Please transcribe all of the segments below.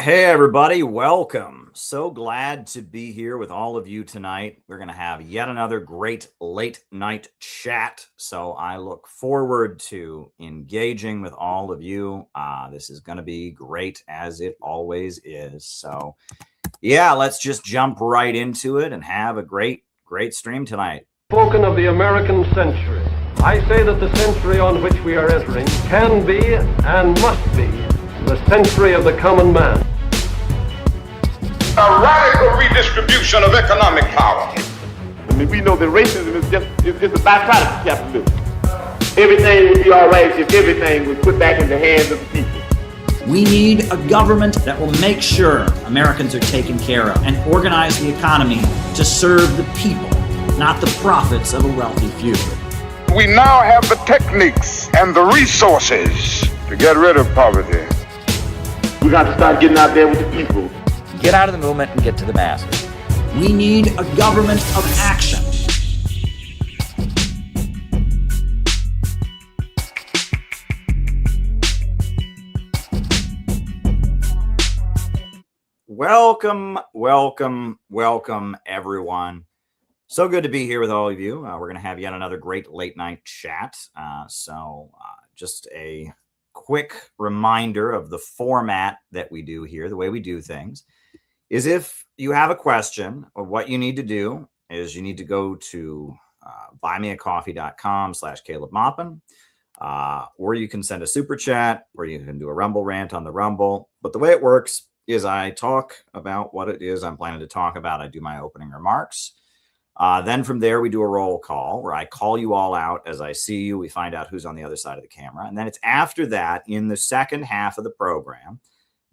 Hey, everybody, welcome. So glad to be here with all of you tonight. We're going to have yet another great late night chat. So I look forward to engaging with all of you. This is going to be great, as it always is. So, yeah, let's just jump right into it and have a great stream tonight. Spoken of the American century. I say that the century on which we are entering can be and must be the century of the common man. A radical redistribution of economic power. I mean, we know that racism is just a byproduct of capitalism. Everything would be all right if everything was put back in the hands of the people. We need a government that will make sure Americans are taken care of and organize the economy to serve the people, not the profits of a wealthy few. We now have the techniques and the resources to get rid of poverty. We got to start getting out there with the people. Get out of the movement and get to the masses. We need a government of action. Welcome, everyone. So good to be here with all of you. We're going to have yet another great late night chat. Just a quick reminder of the format that we do here, the way we do things, is if you have a question, or what you need to do is you need to go to buymeacoffee.com/Caleb Maupin, or you can send a super chat, or you can do a Rumble rant on the Rumble. But the way it works is I talk about what it is I'm planning to talk about. I do my opening remarks. Then from there, we do a roll call where I call you all out as I see you. We find out who's on the other side of the camera. And then it's after that, in the second half of the program,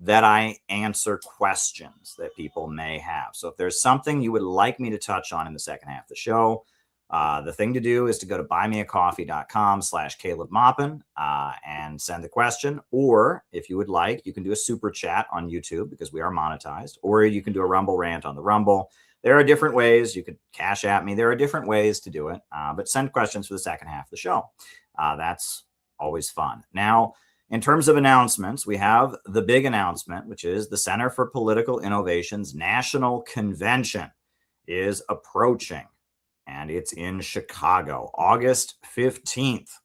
that I answer questions that people may have. So if there's something you would like me to touch on in the second half of the show, the thing to do is to go to buymeacoffee.com/Caleb Maupin and send the question. Or if you would like, you can do a super chat on YouTube because we are monetized, or you can do a Rumble rant on the Rumble. There are different ways. You could cash at me. There are different ways to do it, but send questions for the second half of the show. That's always fun. Now, in terms of announcements, we have the big announcement, which is the Center for Political Innovation's National Convention is approaching, and it's in Chicago, August 15th.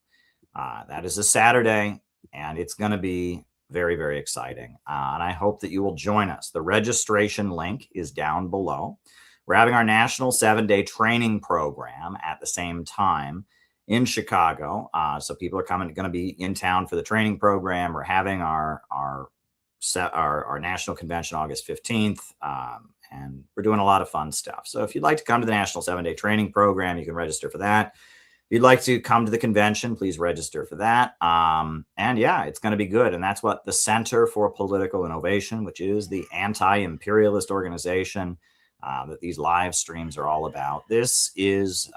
That is a Saturday, and it's going to be very, very exciting. And I hope that you will join us. The registration link is down below. We're having our national 7-day training program at the same time in Chicago. So people are going to be in town for the training program. We're having our national convention August 15th. And we're doing a lot of fun stuff. So if you'd like to come to the national 7-day training program, you can register for that. If you'd like to come to the convention, please register for that. And yeah, it's going to be good. And that's what the Center for Political Innovation, which is the anti-imperialist organization that these live streams are all about. This is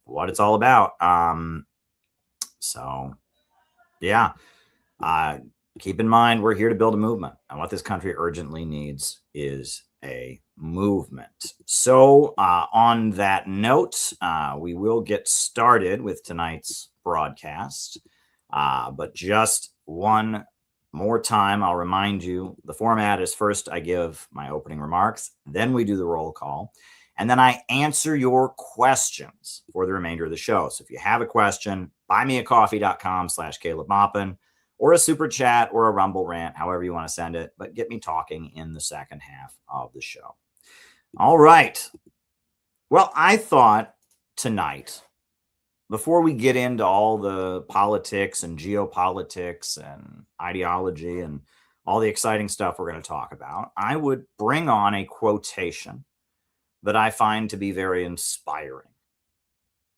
what it's all about. So yeah, keep in mind, we're here to build a movement. And what this country urgently needs is a movement. So on that note, we will get started with tonight's broadcast. But just one more time, I'll remind you, the format is first I give my opening remarks, then we do the roll call, and then I answer your questions for the remainder of the show. So if you have a question, buymeacoffee.com/Caleb Maupin, or a super chat or a Rumble rant, however you want to send it, but get me talking in the second half of the show. All right. Well, I thought tonight, before we get into all the politics and geopolitics and ideology and all the exciting stuff we're going to talk about, I would bring on a quotation that I find to be very inspiring.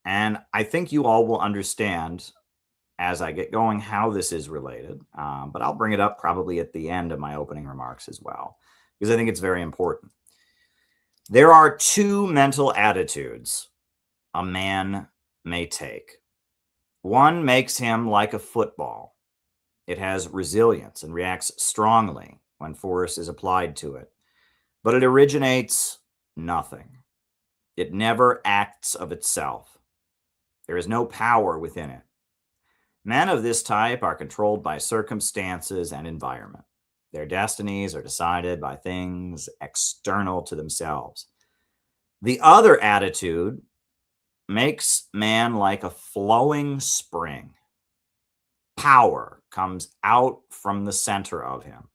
And I think you all will understand as I get going how this is related, but I'll bring it up probably at the end of my opening remarks as well, because I think it's very important. There are two mental attitudes a man may take. One makes him like a football. It has resilience and reacts strongly when force is applied to it, but it originates nothing. It never acts of itself. There is no power within it. Men of this type are controlled by circumstances and environment. Their destinies are decided by things external to themselves. The other attitude makes man like a flowing spring. Power comes out from the center of him.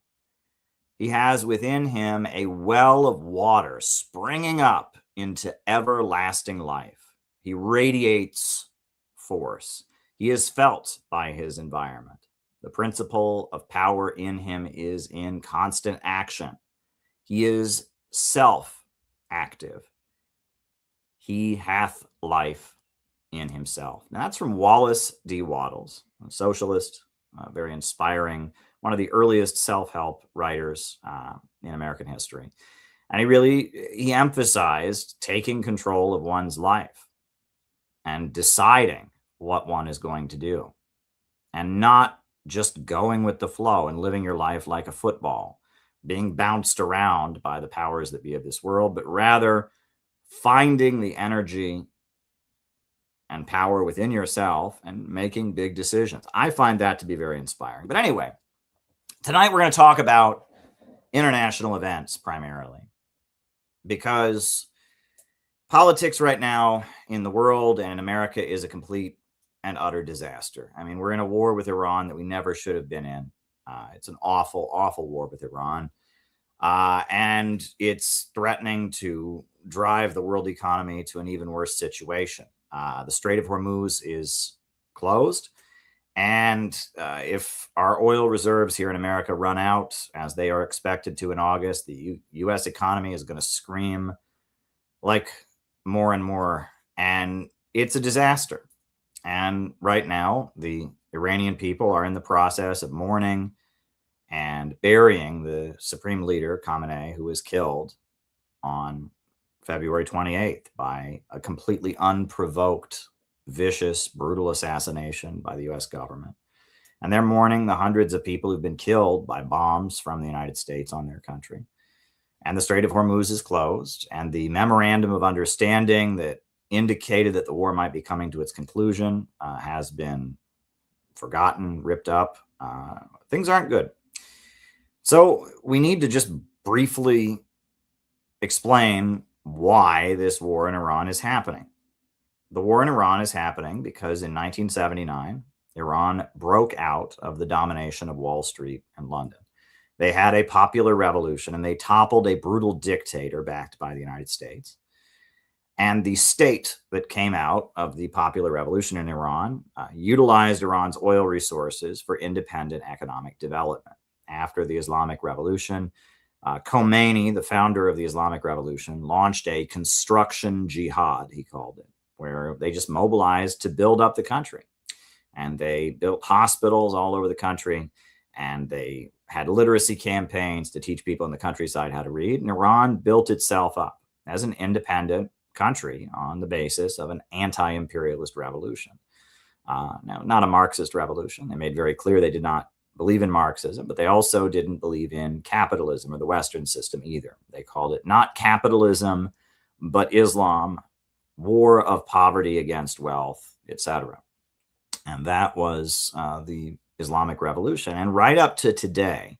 He has within him a well of water springing up into everlasting life. He radiates force. He is felt by his environment. The principle of power in him is in constant action. He is self-active. He hath life in himself. Now, that's from Wallace D. Wattles, a socialist, very inspiring, one of the earliest self-help writers in American history. And he emphasized taking control of one's life and deciding what one is going to do, and not just going with the flow and living your life like a football, being bounced around by the powers that be of this world, but rather finding the energy and power within yourself and making big decisions. I find that to be very inspiring. But anyway, tonight we're going to talk about international events primarily, because politics right now in the world and in America is a complete and utter disaster. I mean, we're in a war with Iran that we never should have been in. It's an awful, awful war with Iran. And it's threatening to drive the world economy to an even worse situation. The Strait of Hormuz is closed. And if our oil reserves here in America run out, as they are expected to in August, the U.S. economy is going to scream like more and more. And it's a disaster. And right now, the Iranian people are in the process of mourning and burying the supreme leader, Khamenei, who was killed on February 28th by a completely unprovoked, vicious, brutal assassination by the U.S. government. And they're mourning the hundreds of people who've been killed by bombs from the United States on their country. And the Strait of Hormuz is closed. And the memorandum of understanding that indicated that the war might be coming to its conclusion has been forgotten, ripped up. Things aren't good. So we need to just briefly explain why this war in Iran is happening. The war in Iran is happening because in 1979, Iran broke out of the domination of Wall Street and London. They had a popular revolution and they toppled a brutal dictator backed by the United States. And the state that came out of the popular revolution in Iran utilized Iran's oil resources for independent economic development. After the Islamic Revolution, Khomeini, the founder of the Islamic Revolution, launched a construction jihad, he called it, where they just mobilized to build up the country. And they built hospitals all over the country, and they had literacy campaigns to teach people in the countryside how to read. And Iran built itself up as an independent country on the basis of an anti-imperialist revolution. Now, not a Marxist revolution. They made very clear they did not believe in Marxism, but they also didn't believe in capitalism or the Western system either. They called it not capitalism, but Islam, war of poverty against wealth, etc. And that was the Islamic Revolution. And right up to today,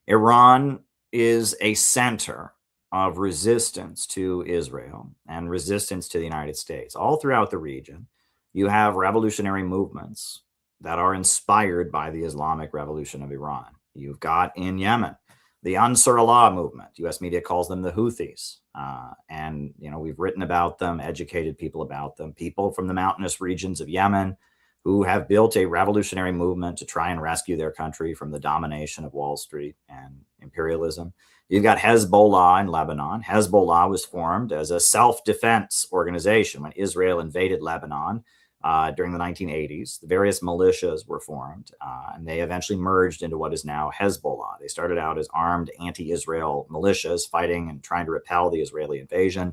Iran is a center of resistance to Israel and resistance to the United States. All throughout the region, you have revolutionary movements that are inspired by the Islamic Revolution of Iran. You've got in Yemen, the Ansar Allah movement. U.S. media calls them the Houthis. And, you know, we've written about them, educated people about them, people from the mountainous regions of Yemen who have built a revolutionary movement to try and rescue their country from the domination of Wall Street and imperialism. You've got Hezbollah in Lebanon. Hezbollah was formed as a self-defense organization when Israel invaded Lebanon during the 1980s. The various militias were formed, and they eventually merged into what is now Hezbollah. They started out as armed anti-Israel militias fighting and trying to repel the Israeli invasion,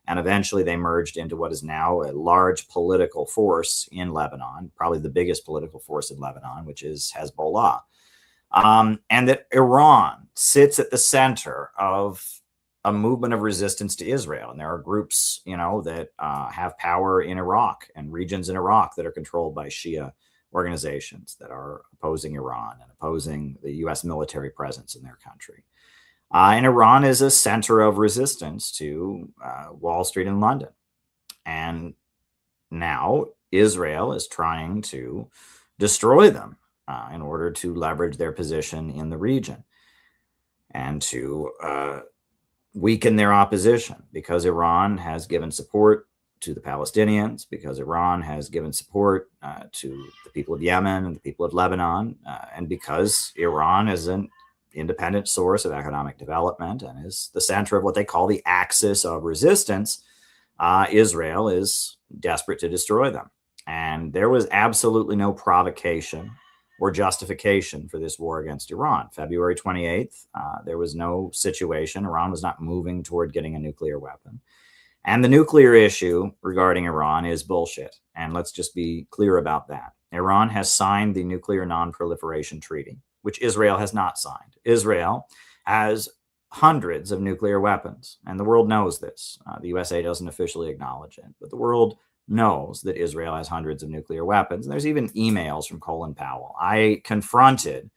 and eventually they merged into what is now a large political force in Lebanon, probably the biggest political force in Lebanon, which is Hezbollah. And that Iran sits at the center of a movement of resistance to Israel. And there are groups, you know, that have power in Iraq and regions in Iraq that are controlled by Shia organizations that are opposing Iran and opposing the U.S. military presence in their country. And Iran is a center of resistance to Wall Street in London. And now Israel is trying to destroy them in order to leverage their position in the region and to weaken their opposition, because Iran has given support to the Palestinians, because Iran has given support to the people of Yemen and the people of Lebanon, and because Iran is an independent source of economic development and is the center of what they call the axis of resistance. Israel is desperate to destroy them. And there was absolutely no provocation or justification for this war against Iran. February 28th, there was no situation. Iran was not moving toward getting a nuclear weapon. And the nuclear issue regarding Iran is bullshit. And let's just be clear about that. Iran has signed the Nuclear Non-Proliferation Treaty, which Israel has not signed. Israel has hundreds of nuclear weapons, and the world knows this. The USA doesn't officially acknowledge it, but the world knows that Israel has hundreds of nuclear weapons. And there's even emails from Colin Powell. I confronted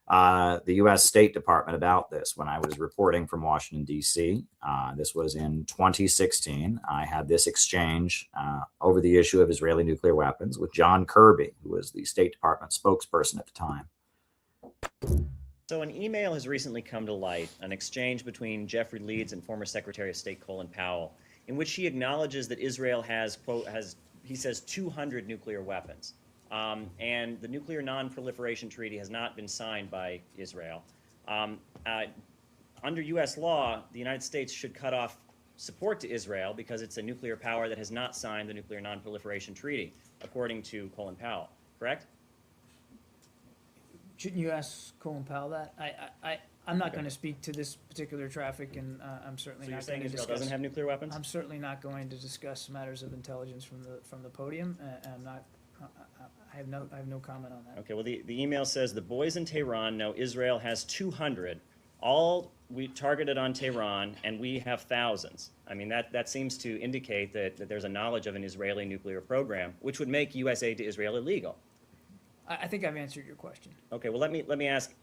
the U.S. State Department about this when I was reporting from Washington, D.C. This was in 2016. I had this exchange over the issue of Israeli nuclear weapons with John Kirby, who was the State Department spokesperson at the time. So an email has recently come to light, an exchange between Jeffrey Leeds and former Secretary of State Colin Powell, in which he acknowledges that Israel has, quote, he says 200 nuclear weapons. And the Nuclear Non-Proliferation Treaty has not been signed by Israel. Under U.S. law, the United States should cut off support to Israel because it's a nuclear power that has not signed the Nuclear Non-Proliferation Treaty, according to Colin Powell, correct? Shouldn't you ask Colin Powell that? I'm not going to speak to this particular traffic, and I'm certainly So not you're saying going to Israel discuss. doesn't have nuclear weapons? I'm certainly not going to discuss matters of intelligence from the podium, and I'm not. I have no comment on that. Okay, well, the email says the boys in Tehran know Israel has 200, all we targeted on Tehran, and we have thousands. I mean, that seems to indicate that there's a knowledge of an Israeli nuclear program, which would make U.S. aid to Israel illegal. I think I've answered your question. Okay, well, let me ask,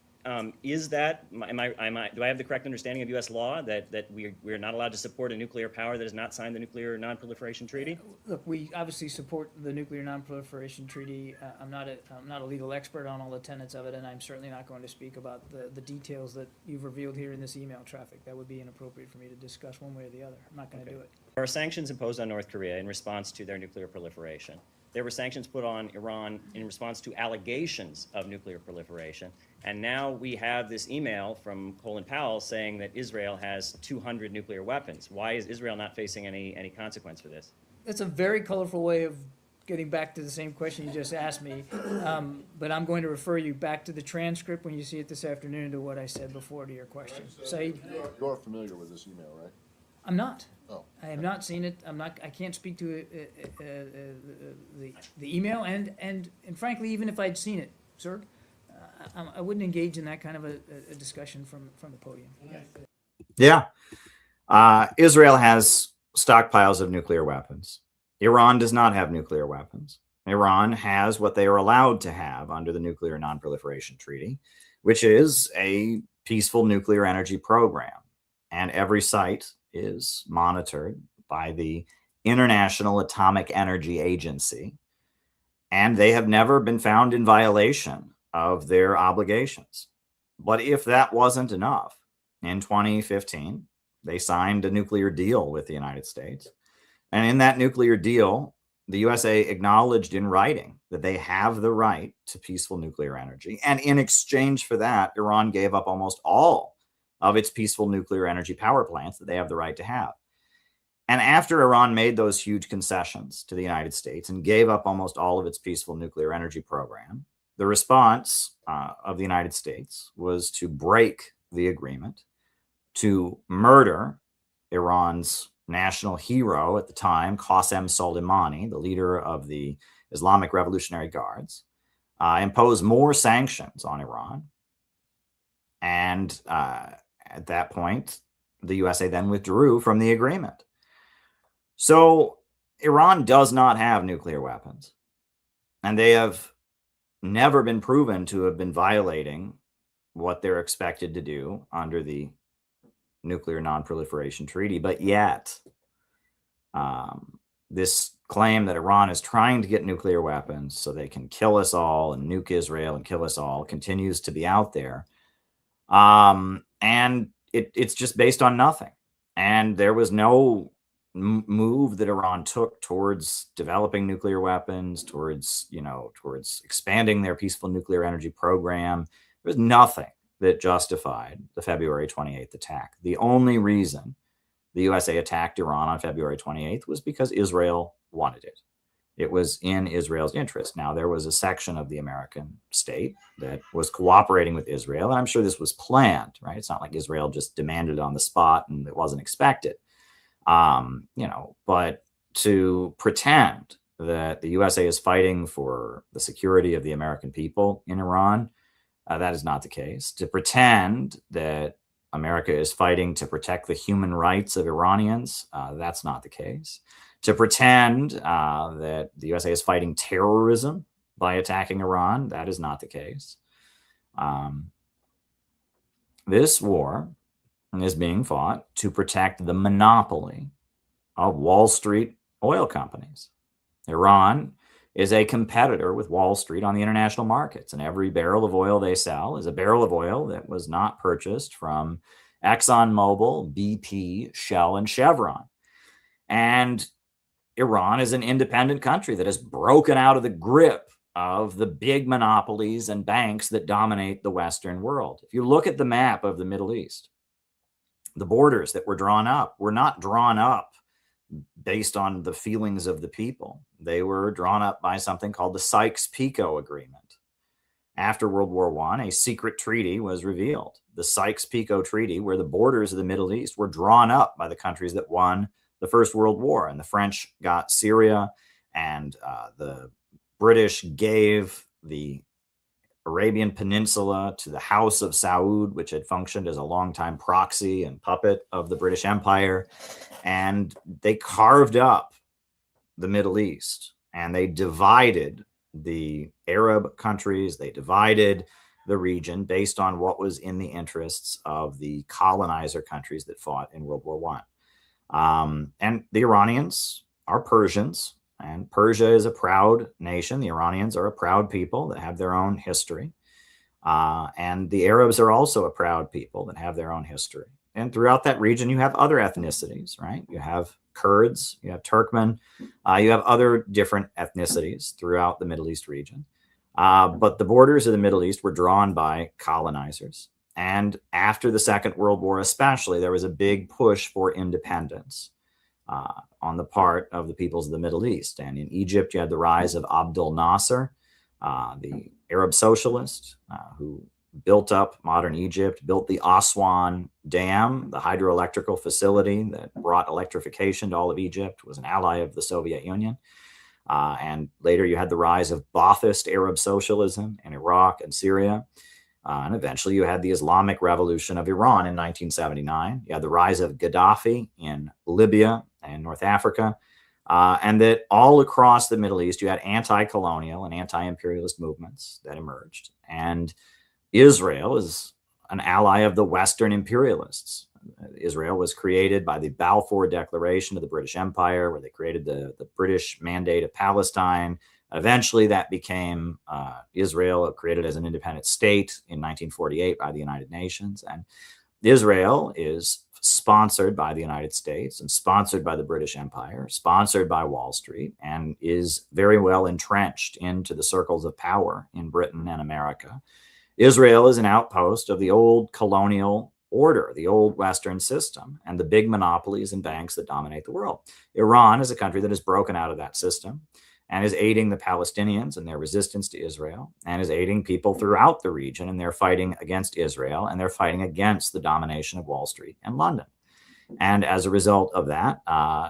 is that, do I have the correct understanding of U.S. law that we're not allowed to support a nuclear power that has not signed the Nuclear Non-Proliferation Treaty? Look, we obviously support the Nuclear Non-Proliferation Treaty. I'm not a legal expert on all the tenets of it, and I'm certainly not going to speak about the details that you've revealed here in this email traffic. That would be inappropriate for me to discuss one way or the other. I'm not going to do it. There are sanctions imposed on North Korea in response to their nuclear proliferation. There were sanctions put on Iran in response to allegations of nuclear proliferation. And now we have this email from Colin Powell saying that Israel has 200 nuclear weapons. Why is Israel not facing any consequence for this? That's a very colorful way of getting back to the same question you just asked me. But I'm going to refer you back to the transcript when you see it this afternoon to what I said before to your question. Saeed? You're familiar with this email, right? I'm not. Oh. I have not seen it. I can't speak to the email, and frankly, even if I'd seen it, sir, I wouldn't engage in that kind of a discussion from the podium. Yeah. Israel has stockpiles of nuclear weapons. Iran does not have nuclear weapons. Iran has what they are allowed to have under the Nuclear Non-Proliferation Treaty, which is a peaceful nuclear energy program. And every site is monitored by the International Atomic Energy Agency, and they have never been found in violation of their obligations. But if that wasn't enough, in 2015, they signed a nuclear deal with the United States. And in that nuclear deal, the USA acknowledged in writing that they have the right to peaceful nuclear energy. And in exchange for that, Iran gave up almost all of its peaceful nuclear energy power plants that they have the right to have. And after Iran made those huge concessions to the United States and gave up almost all of its peaceful nuclear energy program, the response of the United States was to break the agreement, to murder Iran's national hero at the time, Qasem Soleimani, the leader of the Islamic Revolutionary Guards, impose more sanctions on Iran. And at that point, the USA then withdrew from the agreement. So Iran does not have nuclear weapons, and they have never been proven to have been violating what they're expected to do under the Nuclear Non-Proliferation Treaty. But yet, this claim that Iran is trying to get nuclear weapons so they can kill us all and nuke Israel and kill us all continues to be out there. And it's just based on nothing. And there was no move that Iran took towards developing nuclear weapons, towards expanding their peaceful nuclear energy program. There was nothing that justified the February 28th attack. The only reason the USA attacked Iran on February 28th was because Israel wanted it. It was in Israel's interest. Now, there was a section of the American state that was cooperating with Israel, and I'm sure this was planned, right? It's not like Israel just demanded it on the spot and it wasn't expected. But to pretend that the USA is fighting for the security of the American people in Iran, that is not the case. To pretend that America is fighting to protect the human rights of Iranians, that's not the case. To pretend that the USA is fighting terrorism by attacking Iran, that is not the case. This war is being fought to protect the monopoly of Wall Street oil companies. Iran is a competitor with Wall Street on the international markets, and every barrel of oil they sell is a barrel of oil that was not purchased from ExxonMobil, BP, Shell, and Chevron. And Iran is an independent country that has broken out of the grip of the big monopolies and banks that dominate the Western world. If you look at the map of the Middle East, the borders that were drawn up were not drawn up based on the feelings of the people. They were drawn up by something called the Sykes-Picot Agreement. After World War I, a secret treaty was revealed. The Sykes-Picot Treaty, where the borders of the Middle East were drawn up by the countries that won the First World War. And the French got Syria, and the British gave the Arabian Peninsula to the House of Saud, which had functioned as a longtime proxy and puppet of the British Empire. And they carved up the Middle East, and they divided the Arab countries. They divided the region based on what was in the interests of the colonizer countries that fought in World War I. And the Iranians are Persians, and Persia is a proud nation. The Iranians are a proud people that have their own history. And the Arabs are also a proud people that have their own history. And throughout that region, you have other ethnicities, right? You have Kurds, you have Turkmen, you have other different ethnicities throughout the Middle East region. But the borders of the Middle East were drawn by colonizers. And after the Second World War especially, there was a big push for independence on the part of the peoples of the Middle East. And in Egypt, you had the rise of Abdel Nasser, the Arab socialist who built up modern Egypt, built the Aswan Dam, the hydroelectrical facility that brought electrification to all of Egypt, was an ally of the Soviet Union. And later you had the rise of Ba'athist Arab socialism in Iraq and Syria. And eventually you had the Islamic Revolution of Iran in 1979. You had the rise of Gaddafi in Libya and North Africa. And that all across the Middle East, you had anti-colonial and anti-imperialist movements that emerged. And Israel is an ally of the Western imperialists. Israel was created by the Balfour Declaration of the British Empire, where they created the British Mandate of Palestine. Eventually, that became Israel, created as an independent state in 1948 by the United Nations. And Israel is sponsored by the United States and sponsored by the British Empire, sponsored by Wall Street, and is very well entrenched into the circles of power in Britain and America. Israel is an outpost of the old colonial order, the old Western system, and the big monopolies and banks that dominate the world. Iran is a country that has broken out of that system and is aiding the Palestinians in their resistance to Israel, and is aiding people throughout the region, and they're fighting against Israel, and they're fighting against the domination of Wall Street and London. And as a result of that,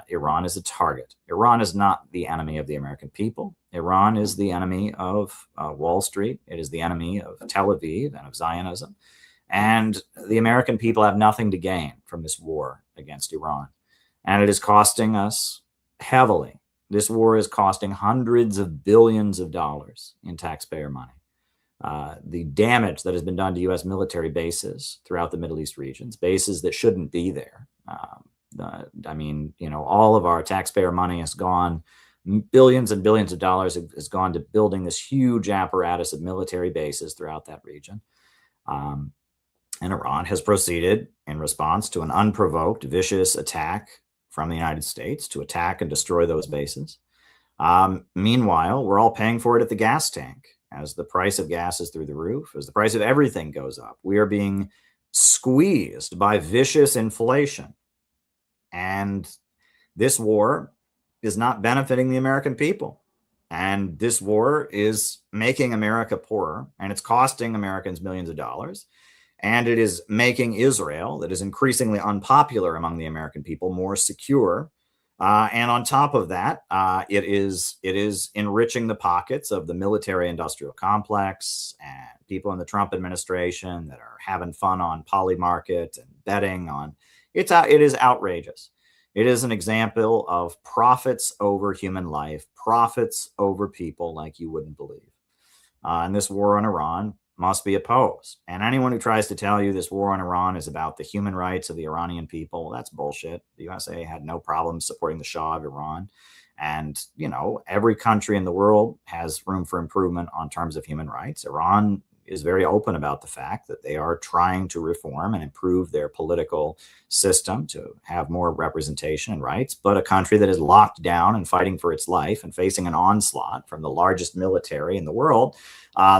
Iran is a target. Iran is not the enemy of the American people. Iran is the enemy of Wall Street. It is the enemy of Tel Aviv and of Zionism. And the American people have nothing to gain from this war against Iran. And it is costing us heavily. This war is costing hundreds of billions of dollars in taxpayer money. the damage that has been done to U.S. military bases throughout the Middle East regions, bases that shouldn't be there. I mean, all of our taxpayer money has gone, billions and billions of dollars has gone to building this huge apparatus of military bases throughout that region. And Iran has proceeded in response to an unprovoked, vicious attack from the United States to attack and destroy those bases. Meanwhile, we're all paying for it at the gas tank as the price of gas is through the roof, as the price of everything goes up. We are being squeezed by vicious inflation. And this war is not benefiting the American people. And this war is making America poorer, and it's costing Americans millions of dollars. And it is making Israel, that is increasingly unpopular among the American people, more secure. And on top of that, it is enriching the pockets of the military-industrial complex and people in the Trump administration that are having fun on Polymarket and betting on. It is outrageous. It is an example of profits over human life, profits over people like you wouldn't believe. And this war on Iran must be opposed. And anyone who tries to tell you this war on Iran is about the human rights of the Iranian people, that's bullshit. The USA had no problem supporting the Shah of Iran. And, every country in the world has room for improvement on terms of human rights. Iran is very open about the fact that they are trying to reform and improve their political system to have more representation and rights, but a country that is locked down and fighting for its life and facing an onslaught from the largest military in the world,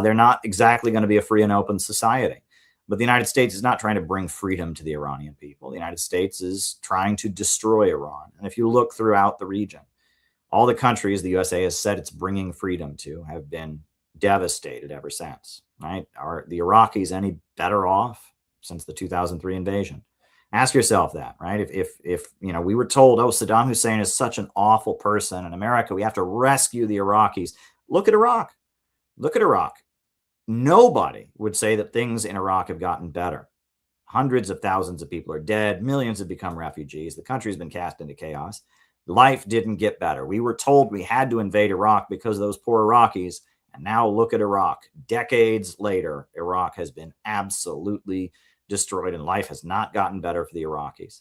they're not exactly going to be a free and open society. But the United States is not trying to bring freedom to the Iranian people. The United States is trying to destroy Iran. And if you look throughout the region, all the countries the USA has said it's bringing freedom to have been devastated ever since, right? Are the Iraqis any better off since the 2003 invasion? Ask yourself that, right? If we were told, oh, Saddam Hussein is such an awful person in America, we have to rescue the Iraqis. Look at Iraq. Look at Iraq. Nobody would say that things in Iraq have gotten better. Hundreds of thousands of people are dead. Millions have become refugees. The country's been cast into chaos. Life didn't get better. We were told we had to invade Iraq because of those poor Iraqis. And now look at Iraq. Decades later, Iraq has been absolutely destroyed and life has not gotten better for the Iraqis.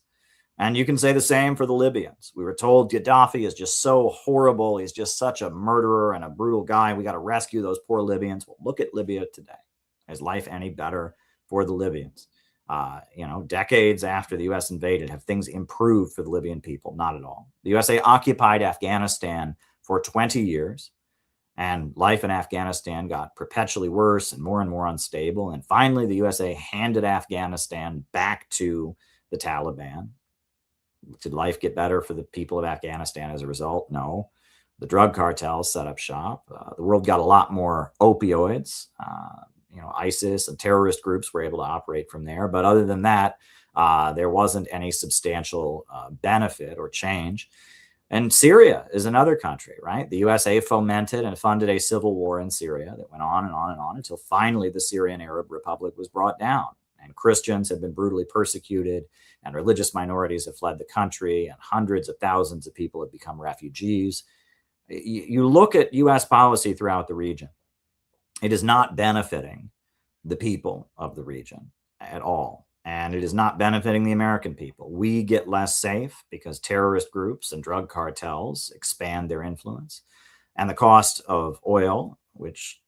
And you can say the same for the Libyans. We were told Gaddafi is just so horrible. He's just such a murderer and a brutal guy. We got to rescue those poor Libyans. Well, look at Libya today. Is life any better for the Libyans? Decades after the U.S. invaded, have things improved for the Libyan people? Not at all. The USA occupied Afghanistan for 20 years. And life in Afghanistan got perpetually worse and more unstable. And finally, the USA handed Afghanistan back to the Taliban. Did life get better for the people of Afghanistan as a result? No. The drug cartels set up shop. The world got a lot more opioids. ISIS and terrorist groups were able to operate from there. But other than that, there wasn't any substantial benefit or change. And Syria is another country, right? The USA fomented and funded a civil war in Syria that went on and on and on until finally the Syrian Arab Republic was brought down. And Christians have been brutally persecuted, and religious minorities have fled the country, and hundreds of thousands of people have become refugees. You look at U.S. policy throughout the region, it is not benefiting the people of the region at all. And it is not benefiting the American people. We get less safe because terrorist groups and drug cartels expand their influence. And the cost of oil, which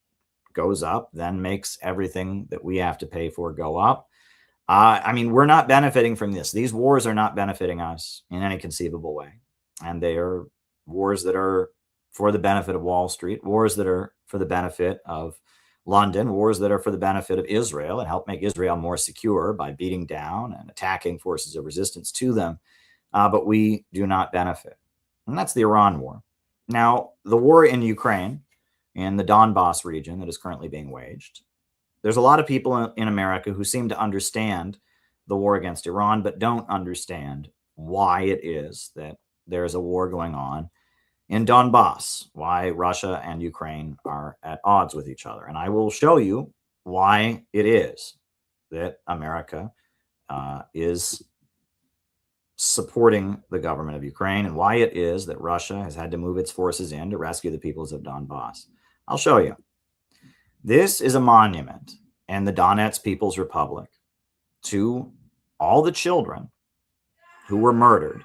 goes up, then makes everything that we have to pay for go up. We're not benefiting from this. These wars are not benefiting us in any conceivable way. And they are wars that are for the benefit of Wall Street, wars that are for the benefit of London, wars that are for the benefit of Israel and help make Israel more secure by beating down and attacking forces of resistance to them. But we do not benefit. And that's the Iran war. Now, the war in Ukraine, in the Donbass region that is currently being waged, there's a lot of people in America who seem to understand the war against Iran, but don't understand why it is that there is a war going on in Donbass, why Russia and Ukraine are at odds with each other. And I will show you why it is that America is supporting the government of Ukraine and why it is that Russia has had to move its forces in to rescue the peoples of Donbass. I'll show you. This is a monument in the Donetsk People's Republic to all the children who were murdered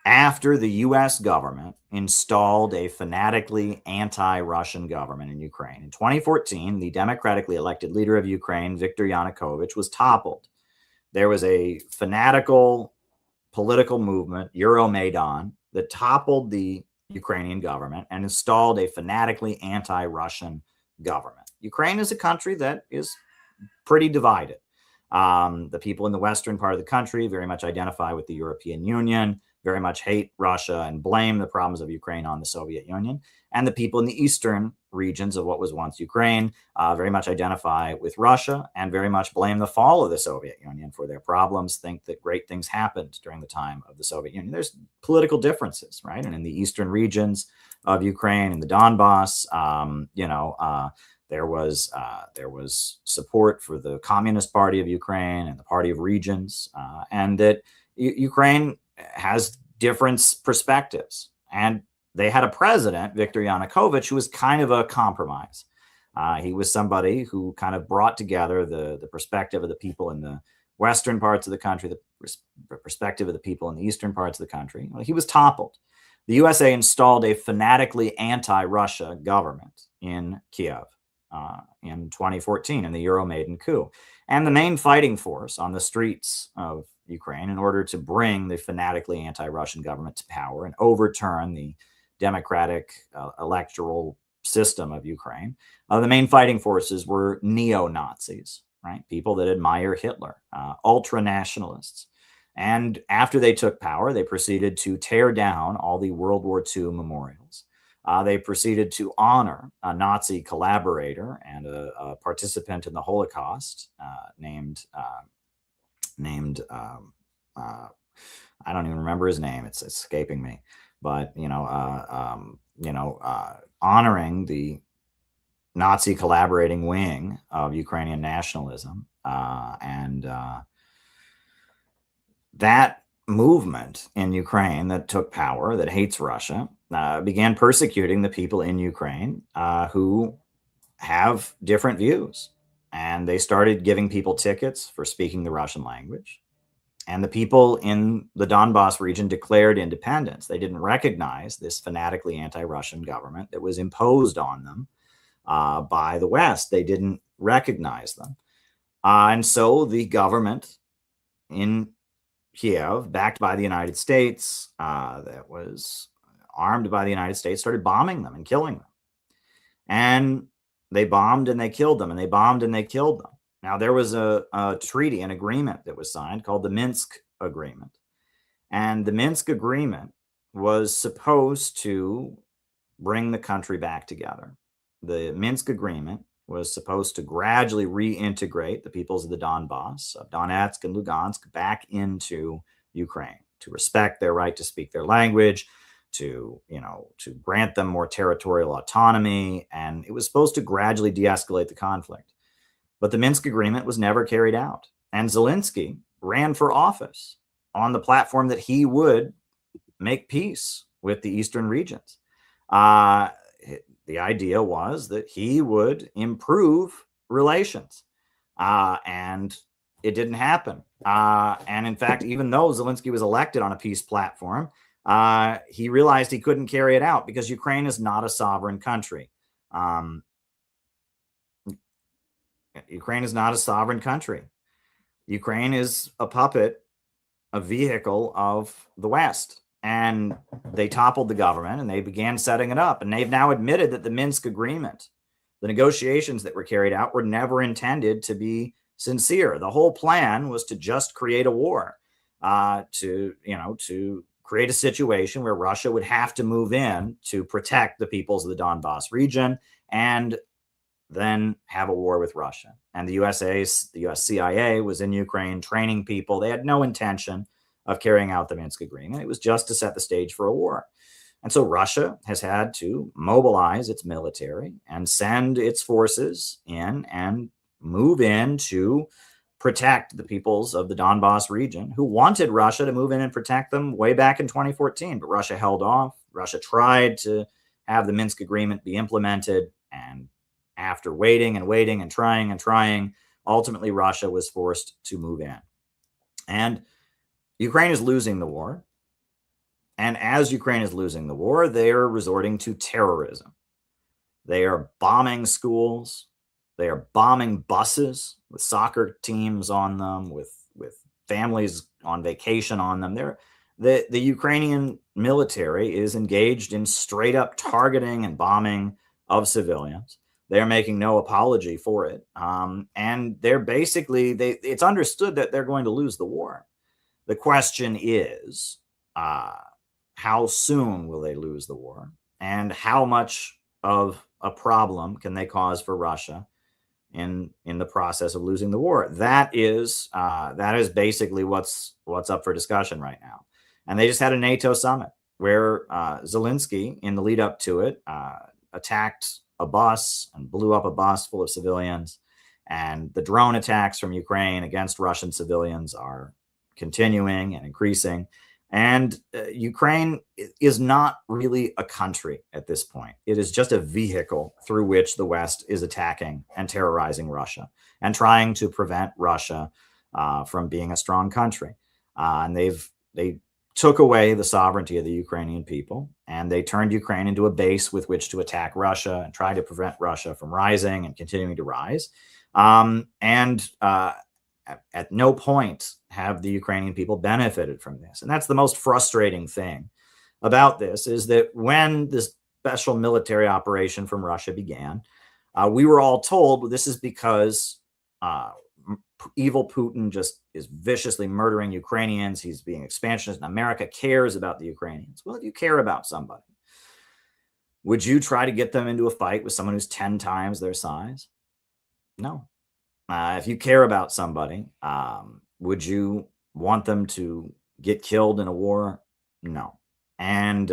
after the U.S. government installed a fanatically anti-Russian government in Ukraine. In 2014, the democratically elected leader of Ukraine, Viktor Yanukovych, was toppled. There was a fanatical political movement, Euromaidan, that toppled the Ukrainian government and installed a fanatically anti-Russian government. Ukraine is a country that is pretty divided. The people in the western part of the country very much identify with the European Union, very much hate Russia and blame the problems of Ukraine on the Soviet Union. And the people in the eastern regions of what was once Ukraine very much identify with Russia and very much blame the fall of the Soviet Union for their problems, think that great things happened during the time of the Soviet Union. There's political differences, right? And in the eastern regions of Ukraine, in the Donbass, there was support for the Communist Party of Ukraine and the Party of Regions, and that Ukraine has different perspectives. And they had a president, Viktor Yanukovych, who was kind of a compromise. He was somebody who kind of brought together the perspective of the people in the western parts of the country, the perspective of the people in the eastern parts of the country. Well, he was toppled. The USA installed a fanatically anti-Russia government in Kiev in 2014 in the Euromaidan coup. And the main fighting force on the streets of Ukraine in order to bring the fanatically anti-Russian government to power and overturn the democratic electoral system of Ukraine, the main fighting forces were neo-Nazis, right? People that admire Hitler, ultra-nationalists. And after they took power, they proceeded to tear down all the World War II memorials. They proceeded to honor a Nazi collaborator and a participant in the Holocaust named I don't even remember his name. It's escaping me. But honoring the Nazi collaborating wing of Ukrainian nationalism, and that movement in Ukraine that took power, that hates Russia, began persecuting the people in Ukraine who have different views. And they started giving people tickets for speaking the Russian language. And the people in the Donbass region declared independence. They didn't recognize this fanatically anti-Russian government that was imposed on them by the West. They didn't recognize them. And so the government in Kiev, backed by the United States, that was armed by the United States, started bombing them and killing them. And they bombed and they killed them, and they bombed and they killed them. Now, there was a treaty, an agreement that was signed called the Minsk Agreement. And the Minsk Agreement was supposed to bring the country back together. The Minsk Agreement was supposed to gradually reintegrate the peoples of the Donbass, of Donetsk and Lugansk, back into Ukraine, to respect their right to speak their language, to grant them more territorial autonomy. And it was supposed to gradually de-escalate the conflict. But the Minsk Agreement was never carried out. And Zelensky ran for office on the platform that he would make peace with the eastern regions. The idea was that he would improve relations. And it didn't happen. And in fact, even though Zelensky was elected on a peace platform, he realized he couldn't carry it out because Ukraine is not a sovereign country. Ukraine is not a sovereign country. Ukraine is a puppet, a vehicle of the West. And they toppled the government and they began setting it up. And they've now admitted that the Minsk Agreement, the negotiations that were carried out, were never intended to be sincere. The whole plan was to just create a war, to create a situation where Russia would have to move in to protect the peoples of the Donbass region and then have a war with Russia. And the US CIA was in Ukraine training people. They had no intention of carrying out the Minsk Agreement. It was just to set the stage for a war. And so Russia has had to mobilize its military and send its forces in and move in to protect the peoples of the Donbass region who wanted Russia to move in and protect them way back in 2014. But Russia held off. Russia tried to have the Minsk Agreement be implemented, and after waiting and waiting and trying, ultimately Russia was forced to move in. And Ukraine is losing the war. And as Ukraine is losing the war, they are resorting to terrorism. They are bombing schools. They are bombing buses with soccer teams on them, with families on vacation on them. The Ukrainian military is engaged in straight up targeting and bombing of civilians. They're making no apology for it. And they're basically, it's understood that they're going to lose the war. The question is, how soon will they lose the war? And how much of a problem can they cause for Russia in the process of losing the war? That is basically what's up for discussion right now. And they just had a NATO summit where Zelensky, in the lead up to it, attacked a bus and blew up a bus full of civilians. And the drone attacks from Ukraine against Russian civilians are continuing and increasing. And Ukraine is not really a country at this point. It is just a vehicle through which the West is attacking and terrorizing Russia and trying to prevent Russia from being a strong country. And they took away the sovereignty of the Ukrainian people, and they turned Ukraine into a base with which to attack Russia and try to prevent Russia from rising and continuing to rise. At no point have the Ukrainian people benefited from this. And that's the most frustrating thing about this, is that when this special military operation from Russia began, we were all told this is because evil Putin just is viciously murdering Ukrainians. He's being expansionist, and America cares about the Ukrainians. Well, if you care about somebody, would you try to get them into a fight with someone who's 10 times their size? No. If you care about somebody, would you want them to get killed in a war? No. And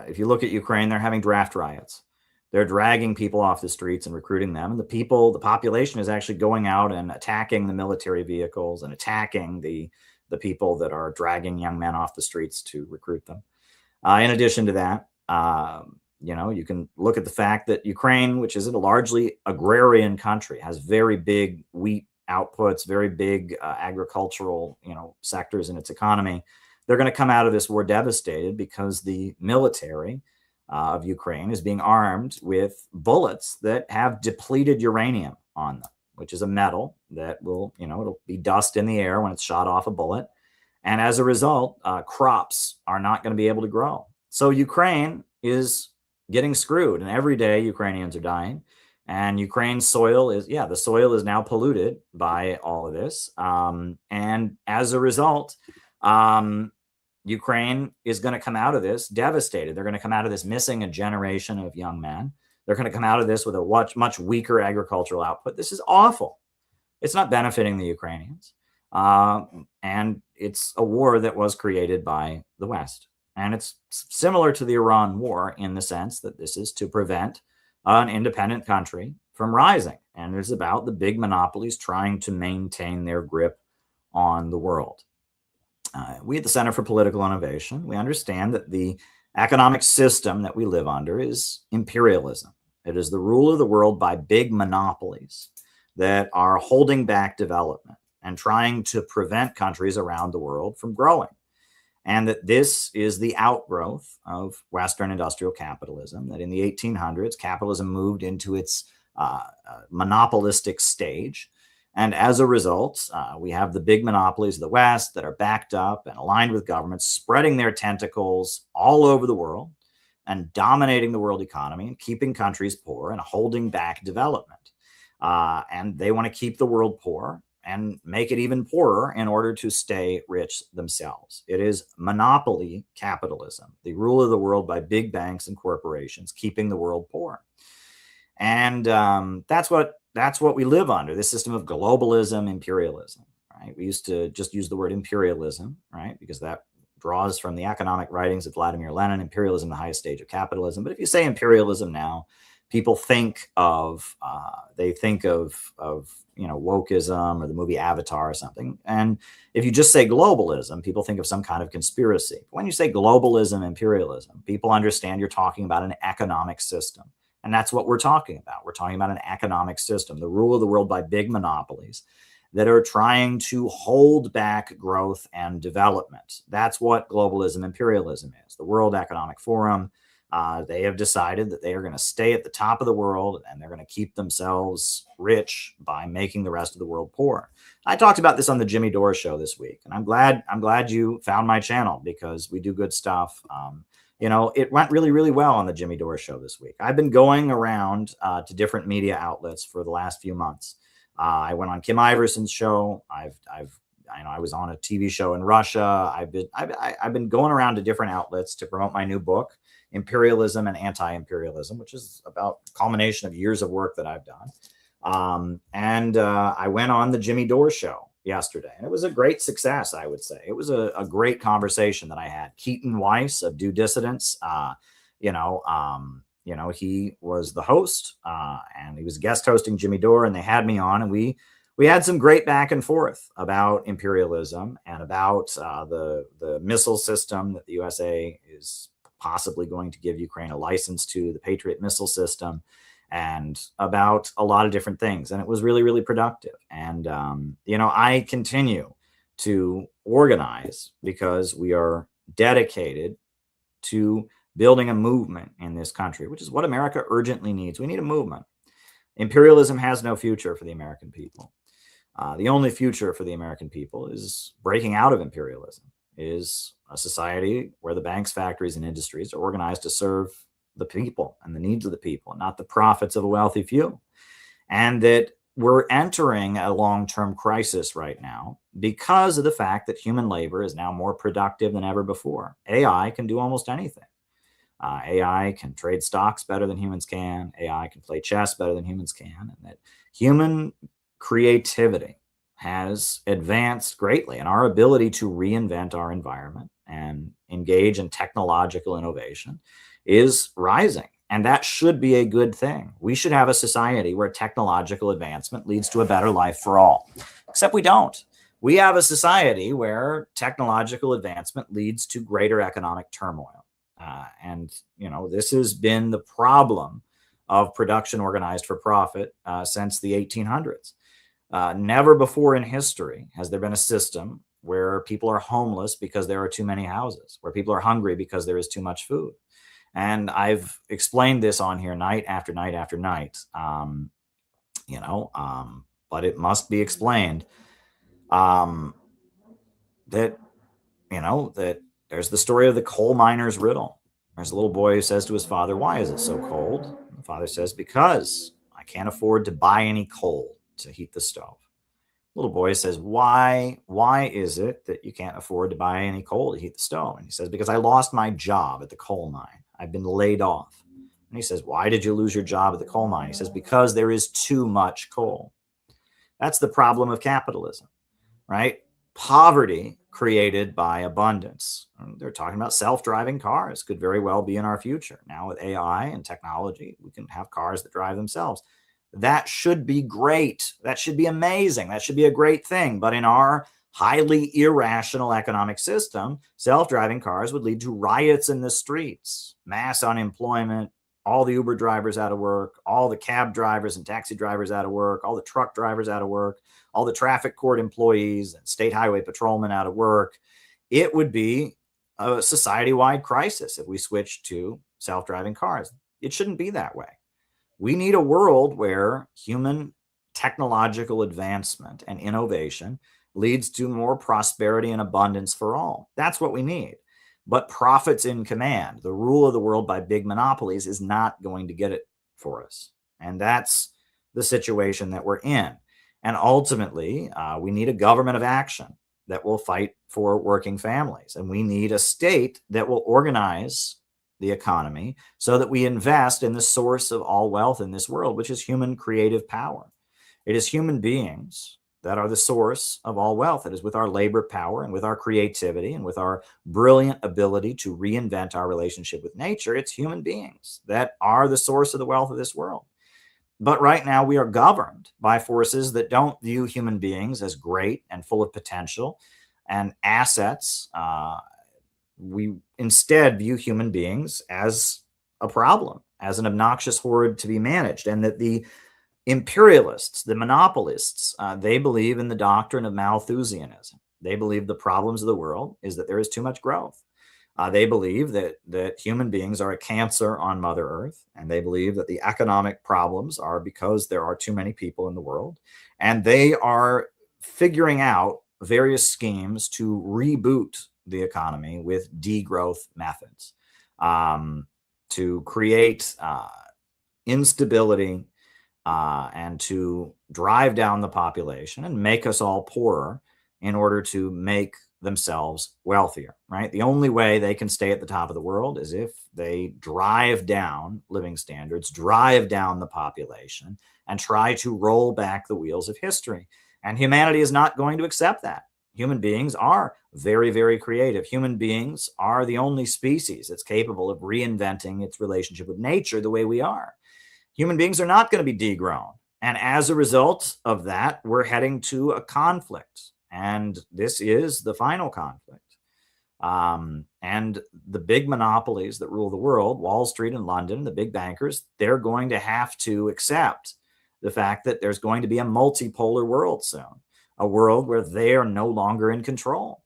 if you look at Ukraine, they're having draft riots. They're dragging people off the streets and recruiting them. And the population is actually going out and attacking the military vehicles and attacking the people that are dragging young men off the streets to recruit them. In addition to that, you can look at the fact that Ukraine, which is a largely agrarian country, has very big wheat outputs, very big agricultural, sectors in its economy. They're going to come out of this war devastated because the military of Ukraine is being armed with bullets that have depleted uranium on them, which is a metal that will, it'll be dust in the air when it's shot off a bullet. And as a result, crops are not going to be able to grow. So Ukraine is getting screwed, and every day Ukrainians are dying, and Ukraine's soil is now polluted by all of this. And as a result, Ukraine is going to come out of this devastated. They're going to come out of this missing a generation of young men. They're going to come out of this with a much weaker agricultural output. This is awful. It's not benefiting the Ukrainians. And it's a war that was created by the West. And it's similar to the Iran war in the sense that this is to prevent an independent country from rising. And it's about the big monopolies trying to maintain their grip on the world. We at the Center for Political Innovation, we understand that the economic system that we live under is imperialism. It is the rule of the world by big monopolies that are holding back development and trying to prevent countries around the world from growing. And that this is the outgrowth of Western industrial capitalism, that in the 1800s, capitalism moved into its monopolistic stage. And as a result, we have the big monopolies of the West that are backed up and aligned with governments, spreading their tentacles all over the world and dominating the world economy and keeping countries poor and holding back development. And they want to keep the world poor and make it even poorer in order to stay rich themselves. It is monopoly capitalism, the rule of the world by big banks and corporations, keeping the world poor. And that's what we live under, this system of globalism, imperialism, right? We used to just use the word imperialism, right? Because that draws from the economic writings of Vladimir Lenin, imperialism, the highest stage of capitalism. But if you say imperialism now, people think of wokeism or the movie Avatar or something. And if you just say globalism, people think of some kind of conspiracy. But when you say globalism, imperialism, people understand you're talking about an economic system And that's what we're talking about. We're talking about an economic system, the rule of the world by big monopolies that are trying to hold back growth and development. That's what globalism imperialism is. The World Economic Forum, they have decided that they are going to stay at the top of the world and they're going to keep themselves rich by making the rest of the world poor. I talked about this on the Jimmy Dore show this week, and I'm glad you found my channel because we do good stuff. You know, it went really, really well on the Jimmy Dore show this week. I've been going around to different media outlets for the last few months. I went on Kim Iverson's show. I was on a TV show in Russia. I've been going around to different outlets to promote my new book, Imperialism and Anti-Imperialism, which is about a culmination of years of work that I've done. I went on the Jimmy Dore show yesterday, and it was a great success, I would say. It was a great conversation that I had. Keaton Weiss of Due Dissidence, he was the host, and he was guest hosting Jimmy Dore, and they had me on, and we had some great back and forth about imperialism and about the missile system that the USA is possibly going to give Ukraine a license to, the Patriot missile system, and about a lot of different things. And it was really, really productive. And, I continue to organize because we are dedicated to building a movement in this country, which is what America urgently needs. We need a movement. Imperialism has no future for the American people. The only future for the American people is breaking out of imperialism, is a society where the banks, factories, and industries are organized to serve the people and the needs of the people, not the profits of a wealthy few. And that we're entering a long-term crisis right now because of the fact that human labor is now more productive than ever before. AI can do almost anything. AI can trade stocks better than humans can. AI can play chess better than humans can. And that human creativity has advanced greatly, and our ability to reinvent our environment and engage in technological innovation is rising. And that should be a good thing. We should have a society where technological advancement leads to a better life for all. Except we don't. We have a society where technological advancement leads to greater economic turmoil. This has been the problem of production organized for profit since the 1800s. Never before in history has there been a system where people are homeless because there are too many houses, where people are hungry because there is too much food. And I've explained this on here night after night after night, but it must be explained that there's the story of the coal miner's riddle. There's a little boy who says to his father, "Why is it so cold?" The father says, "Because I can't afford to buy any coal to heat the stove." Little boy says, why is it that you can't afford to buy any coal to heat the stove? And he says, "Because I lost my job at the coal mine. I've been laid off." And he says, "Why did you lose your job at the coal mine?" He says, "Because there is too much coal." That's the problem of capitalism, right? Poverty created by abundance. They're talking about self-driving cars could very well be in our future. Now with AI and technology, we can have cars that drive themselves. That should be great. That should be amazing. That should be a great thing. But in our highly irrational economic system, self-driving cars would lead to riots in the streets, mass unemployment, all the Uber drivers out of work, all the cab drivers and taxi drivers out of work, all the truck drivers out of work, all the traffic court employees and state highway patrolmen out of work. It would be a society-wide crisis if we switched to self-driving cars. It shouldn't be that way. We need a world where human technological advancement and innovation leads to more prosperity and abundance for all. That's what we need. But profits in command, the rule of the world by big monopolies, is not going to get it for us. And that's the situation that we're in. And ultimately, we need a government of action that will fight for working families. And we need a state that will organize the economy so that we invest in the source of all wealth in this world, which is human creative power. It is human beings that are the source of all wealth. It is with our labor power and with our creativity and with our brilliant ability to reinvent our relationship with nature. It's human beings that are the source of the wealth of this world. But right now we are governed by forces that don't view human beings as great and full of potential and assets. We instead view human beings as a problem, as an obnoxious horde to be managed, and that the imperialists, the monopolists, they believe in the doctrine of Malthusianism. They believe the problems of the world is that there is too much growth. They believe that human beings are a cancer on Mother Earth, and they believe that the economic problems are because there are too many people in the world, and they are figuring out various schemes to reboot the economy with degrowth methods, to create instability and to drive down the population and make us all poorer in order to make themselves wealthier, right? The only way they can stay at the top of the world is if they drive down living standards, drive down the population, and try to roll back the wheels of history. And humanity is not going to accept that. Human beings are very, very creative. Human beings are the only species that's capable of reinventing its relationship with nature the way we are. Human beings are not going to be degrown. And as a result of that, we're heading to a conflict. And this is the final conflict. And the big monopolies that rule the world, Wall Street and London, the big bankers, they're going to have to accept the fact that there's going to be a multipolar world soon, a world where they are no longer in control,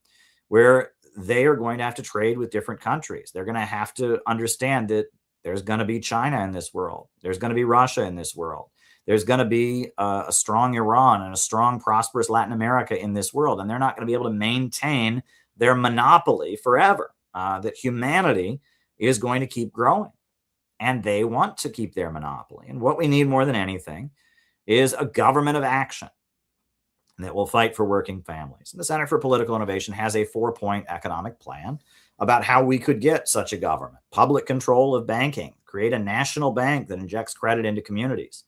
where they are going to have to trade with different countries. They're going to have to understand that there's going to be China in this world. There's going to be Russia in this world. There's going to be a strong Iran and a strong, prosperous Latin America in this world. And they're not going to be able to maintain their monopoly forever, that humanity is going to keep growing. And they want to keep their monopoly. And what we need more than anything is a government of action that will fight for working families. And the Center for Political Innovation has a 4-point economic plan about how we could get such a government. Public control of banking, create a national bank that injects credit into communities,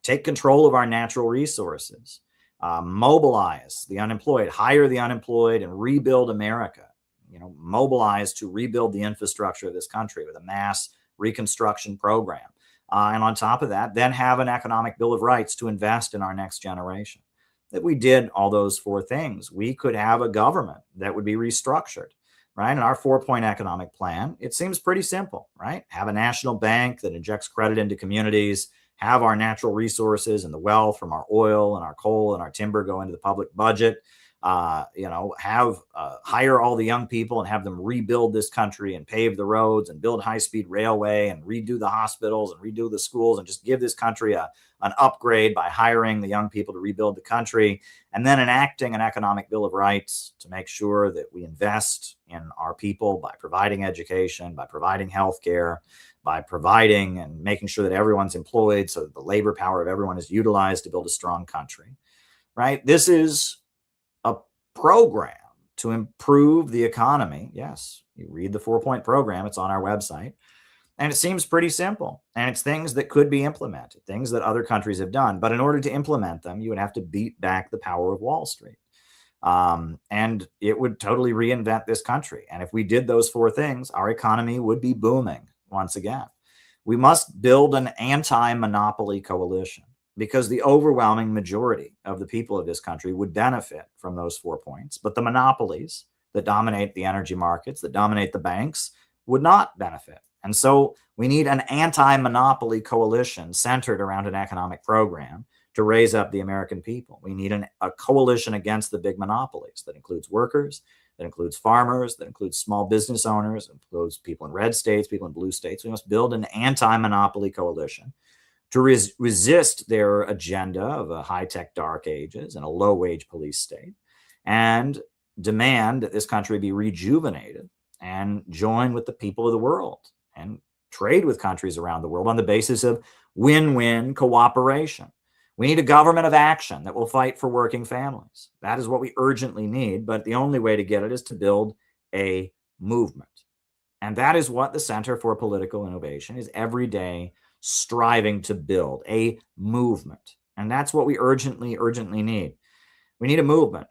take control of our natural resources, mobilize the unemployed, hire the unemployed, and rebuild America. Mobilize to rebuild the infrastructure of this country with a mass reconstruction program. And on top of that, then have an economic bill of rights to invest in our next generation. If we did all those 4 things, we could have a government that would be restructured, right? And our 4-point economic plan, it seems pretty simple, right? Have a national bank that injects credit into communities, have our natural resources and the wealth from our oil and our coal and our timber go into the public budget, hire all the young people and have them rebuild this country and pave the roads and build high-speed railway and redo the hospitals and redo the schools and just give this country an upgrade by hiring the young people to rebuild the country, and then enacting an economic bill of rights to make sure that we invest in our people by providing education, by providing health care, by providing and making sure that everyone's employed so that the labor power of everyone is utilized to build a strong country, right? This is a program to improve the economy. Yes, you read the 4-point program, it's on our website. And it seems pretty simple. And it's things that could be implemented, things that other countries have done. But in order to implement them, you would have to beat back the power of Wall Street. And it would totally reinvent this country. And if we did those 4 things, our economy would be booming once again. We must build an anti-monopoly coalition because the overwhelming majority of the people of this country would benefit from those 4 points. But the monopolies that dominate the energy markets, that dominate the banks, would not benefit. And so we need an anti-monopoly coalition centered around an economic program to raise up the American people. We need a coalition against the big monopolies that includes workers, that includes farmers, that includes small business owners, includes people in red states, people in blue states. We must build an anti-monopoly coalition to resist their agenda of a high-tech dark ages and a low-wage police state, and demand that this country be rejuvenated and join with the people of the world and trade with countries around the world on the basis of win-win cooperation. We need a government of action that will fight for working families. That is what we urgently need, but the only way to get it is to build a movement. And that is what the Center for Political Innovation is every day striving to build, a movement. And that's what we urgently need. We need a movement.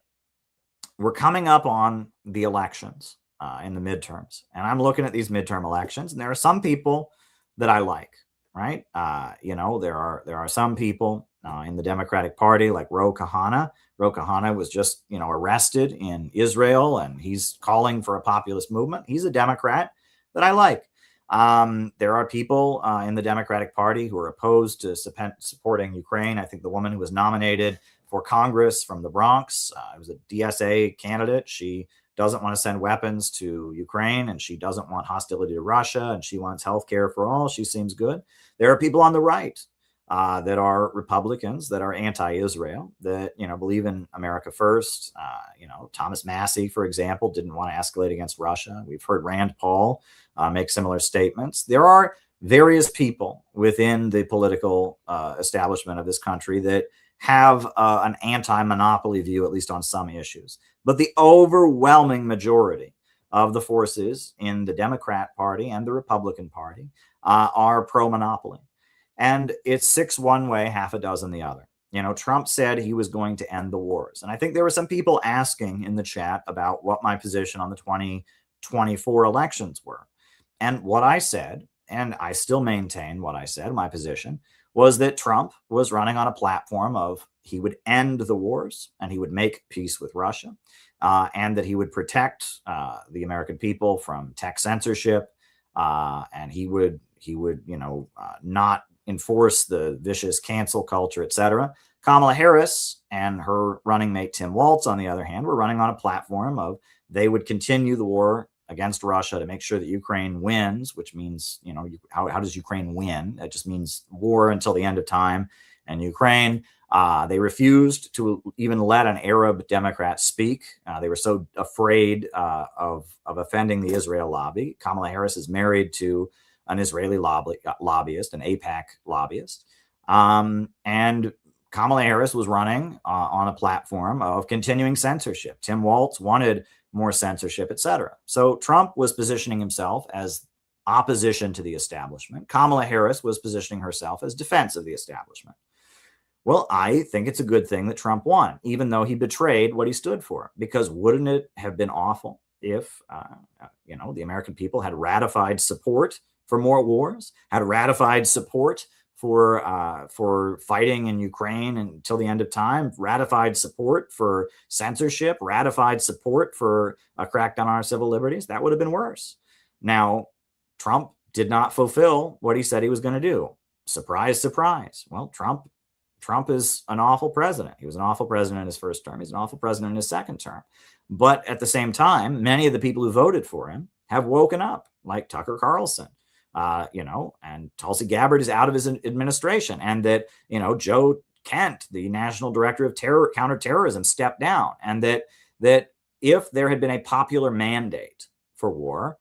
We're coming up on the elections in the midterms. And I'm looking at these midterm elections, and there are some people that I like, right? There are some people in the Democratic Party like Ro Khanna. Ro Khanna was just, arrested in Israel, and he's calling for a populist movement. He's a Democrat that I like. There are people in the Democratic Party who are opposed to supporting Ukraine. I think the woman who was nominated for Congress from the Bronx, was a DSA candidate. She doesn't want to send weapons to Ukraine, and she doesn't want hostility to Russia, and she wants health care for all. She seems good. There are people on the right that are Republicans, that are anti-Israel, that, believe in America first. Thomas Massey, for example, didn't want to escalate against Russia. We've heard Rand Paul make similar statements. There are various people within the political establishment of this country that have an anti-monopoly view, at least on some issues. But the overwhelming majority of the forces in the Democrat Party and the Republican Party are pro-monopoly. And it's 6 one way, half a dozen the other. Trump said he was going to end the wars. And I think there were some people asking in the chat about what my position on the 2024 elections were. And what I said, and I still maintain what I said, my position, was that Trump was running on a platform of he would end the wars and he would make peace with Russia, and that he would protect the American people from tech censorship, and he would not enforce the vicious cancel culture, etc. Kamala Harris and her running mate Tim Walz, on the other hand, were running on a platform of they would continue the war against Russia to make sure that Ukraine wins, which means, how does Ukraine win? That just means war until the end of time. And Ukraine, they refused to even let an Arab Democrat speak. They were so afraid of offending the Israel lobby. Kamala Harris is married to an Israeli lobbyist, an AIPAC lobbyist. And Kamala Harris was running on a platform of continuing censorship. Tim Walz wanted more censorship, etc. So Trump was positioning himself as opposition to the establishment. Kamala Harris was positioning herself as defense of the establishment. Well, I think it's a good thing that Trump won, even though he betrayed what he stood for, because wouldn't it have been awful if, the American people had ratified support for more wars, had ratified support for fighting in Ukraine until the end of time, ratified support for censorship, ratified support for a crackdown on our civil liberties? That would have been worse. Now, Trump did not fulfill what he said he was going to do. Surprise, surprise. Well, Trump is an awful president. He was an awful president in his first term. He's an awful president in his second term. But at the same time, many of the people who voted for him have woken up, like Tucker Carlson. And Tulsi Gabbard is out of his administration, and that, Joe Kent, the national director of counterterrorism, stepped down, and that if there had been a popular mandate for war,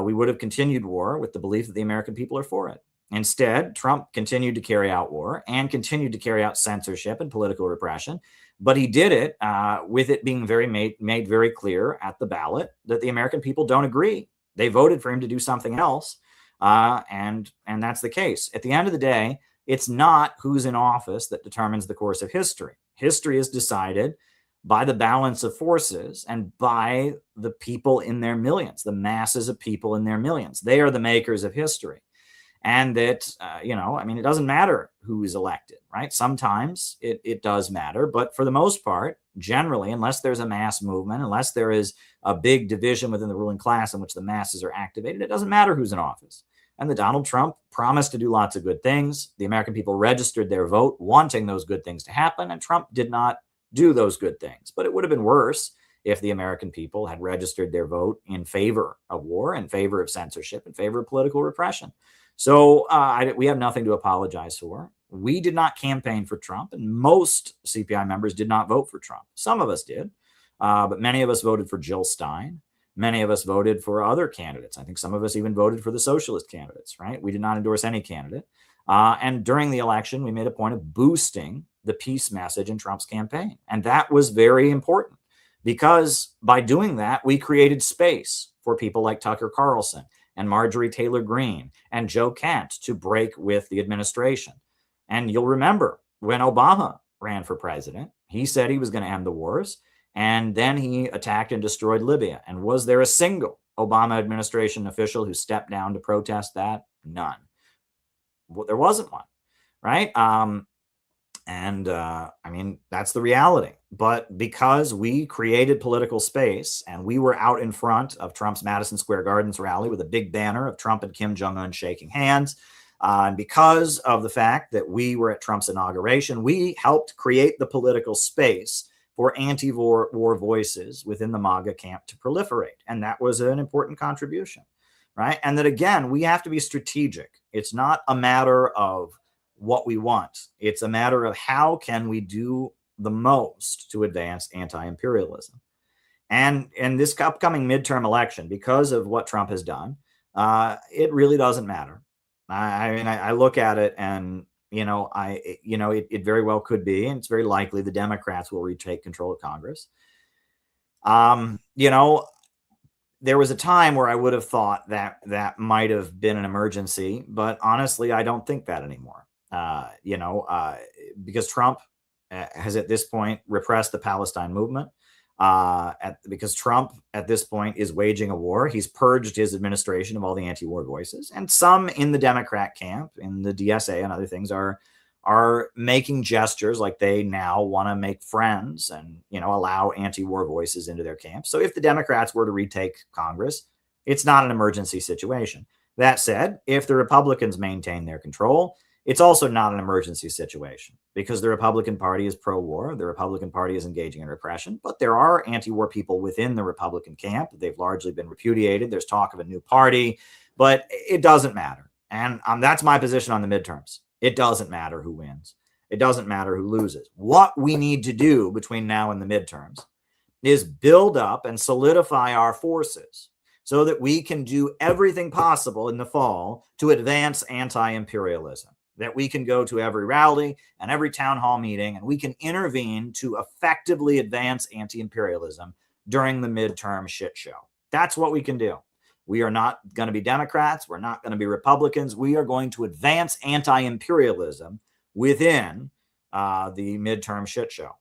we would have continued war with the belief that the American people are for it. Instead, Trump continued to carry out war and continued to carry out censorship and political repression, but he did it with it being made very clear at the ballot that the American people don't agree. They voted for him to do something else. And that's the case. At the end of the day, it's not who's in office that determines the course of history. History is decided by the balance of forces and by the people in their millions, the masses of people in their millions. They are the makers of history. And that, it doesn't matter who is elected, right? Sometimes it does matter, but for the most part, generally, unless there's a mass movement, unless there is a big division within the ruling class in which the masses are activated, it doesn't matter who's in office. And the Donald Trump promised to do lots of good things. The American people registered their vote wanting those good things to happen, and Trump did not do those good things. But it would have been worse if the American people had registered their vote in favor of war, in favor of censorship, in favor of political repression. So we have nothing to apologize for. We did not campaign for Trump, and most CPI members did not vote for Trump. Some of us did, but many of us voted for Jill Stein. Many of us voted for other candidates. I think some of us even voted for the socialist candidates, right? We did not endorse any candidate. And during the election, we made a point of boosting the peace message in Trump's campaign. And that was very important because by doing that, we created space for people like Tucker Carlson and Marjorie Taylor Greene and Joe Kent to break with the administration. And you'll remember when Obama ran for president, he said he was going to end the wars. And then he attacked and destroyed Libya. And was there a single Obama administration official who stepped down to protest that? None. Well, there wasn't one, right? And And I mean, that's the reality. But because we created political space and we were out in front of Trump's Madison Square Gardens rally with a big banner of Trump and Kim Jong-un shaking hands, and because of the fact that we were at Trump's inauguration, we helped create the political space for anti-war voices within the MAGA camp to proliferate. And that was an important contribution, right? And that, again, we have to be strategic. It's not a matter of what we want. It's a matter of how can we do the most to advance anti-imperialism. And in this upcoming midterm election, because of what Trump has done, it really doesn't matter. I mean, I look at it and, it very well could be, and it's very likely the Democrats will retake control of Congress. There was a time where I would have thought that might have been an emergency, but honestly, I don't think that anymore. Because Trump has at this point repressed the Palestine movement, because Trump at this point is waging a war. He's purged his administration of all the anti-war voices, and some in the Democrat camp, in the DSA and other things, are making gestures like they now want to make friends and allow anti-war voices into their camp. So if the Democrats were to retake Congress, it's not an emergency situation. That said, if the Republicans maintain their control, it's also not an emergency situation, because the Republican Party is pro-war. The Republican Party is engaging in repression, but there are anti-war people within the Republican camp. They've largely been repudiated. There's talk of a new party, but it doesn't matter. And that's my position on the midterms. It doesn't matter who wins. It doesn't matter who loses. What we need to do between now and the midterms is build up and solidify our forces so that we can do everything possible in the fall to advance anti-imperialism. That we can go to every rally and every town hall meeting, and we can intervene to effectively advance anti-imperialism during the midterm shit show. That's what we can do. We are not going to be Democrats. We're not going to be Republicans. We are going to advance anti-imperialism within the midterm shit show.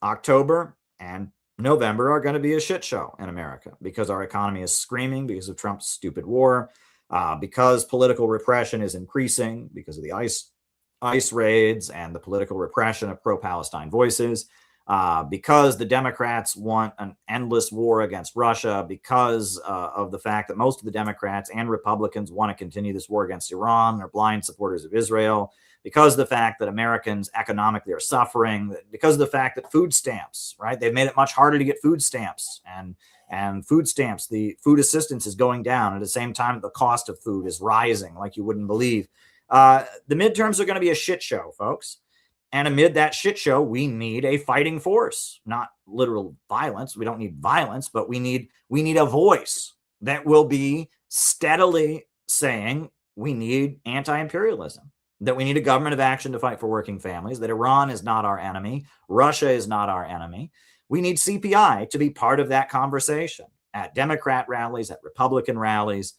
October and November are going to be a shit show in America because our economy is screaming because of Trump's stupid war. Because political repression is increasing because of the ICE raids and the political repression of pro-Palestine voices, because the Democrats want an endless war against Russia, because of the fact that most of the Democrats and Republicans want to continue this war against Iran, are blind supporters of Israel, because of the fact that Americans economically are suffering, because of the fact that food stamps, right? They've made it much harder to get food stamps, and food stamps, the food assistance is going down at the same time the cost of food is rising like you wouldn't believe. The midterms are going to be a shit show, folks. And amid that shit show, we need a fighting force, not literal violence. We don't need violence, but we need a voice that will be steadily saying we need anti-imperialism, that we need a government of action to fight for working families, that Iran is not our enemy, Russia is not our enemy. We need CPI to be part of that conversation at Democrat rallies, at Republican rallies,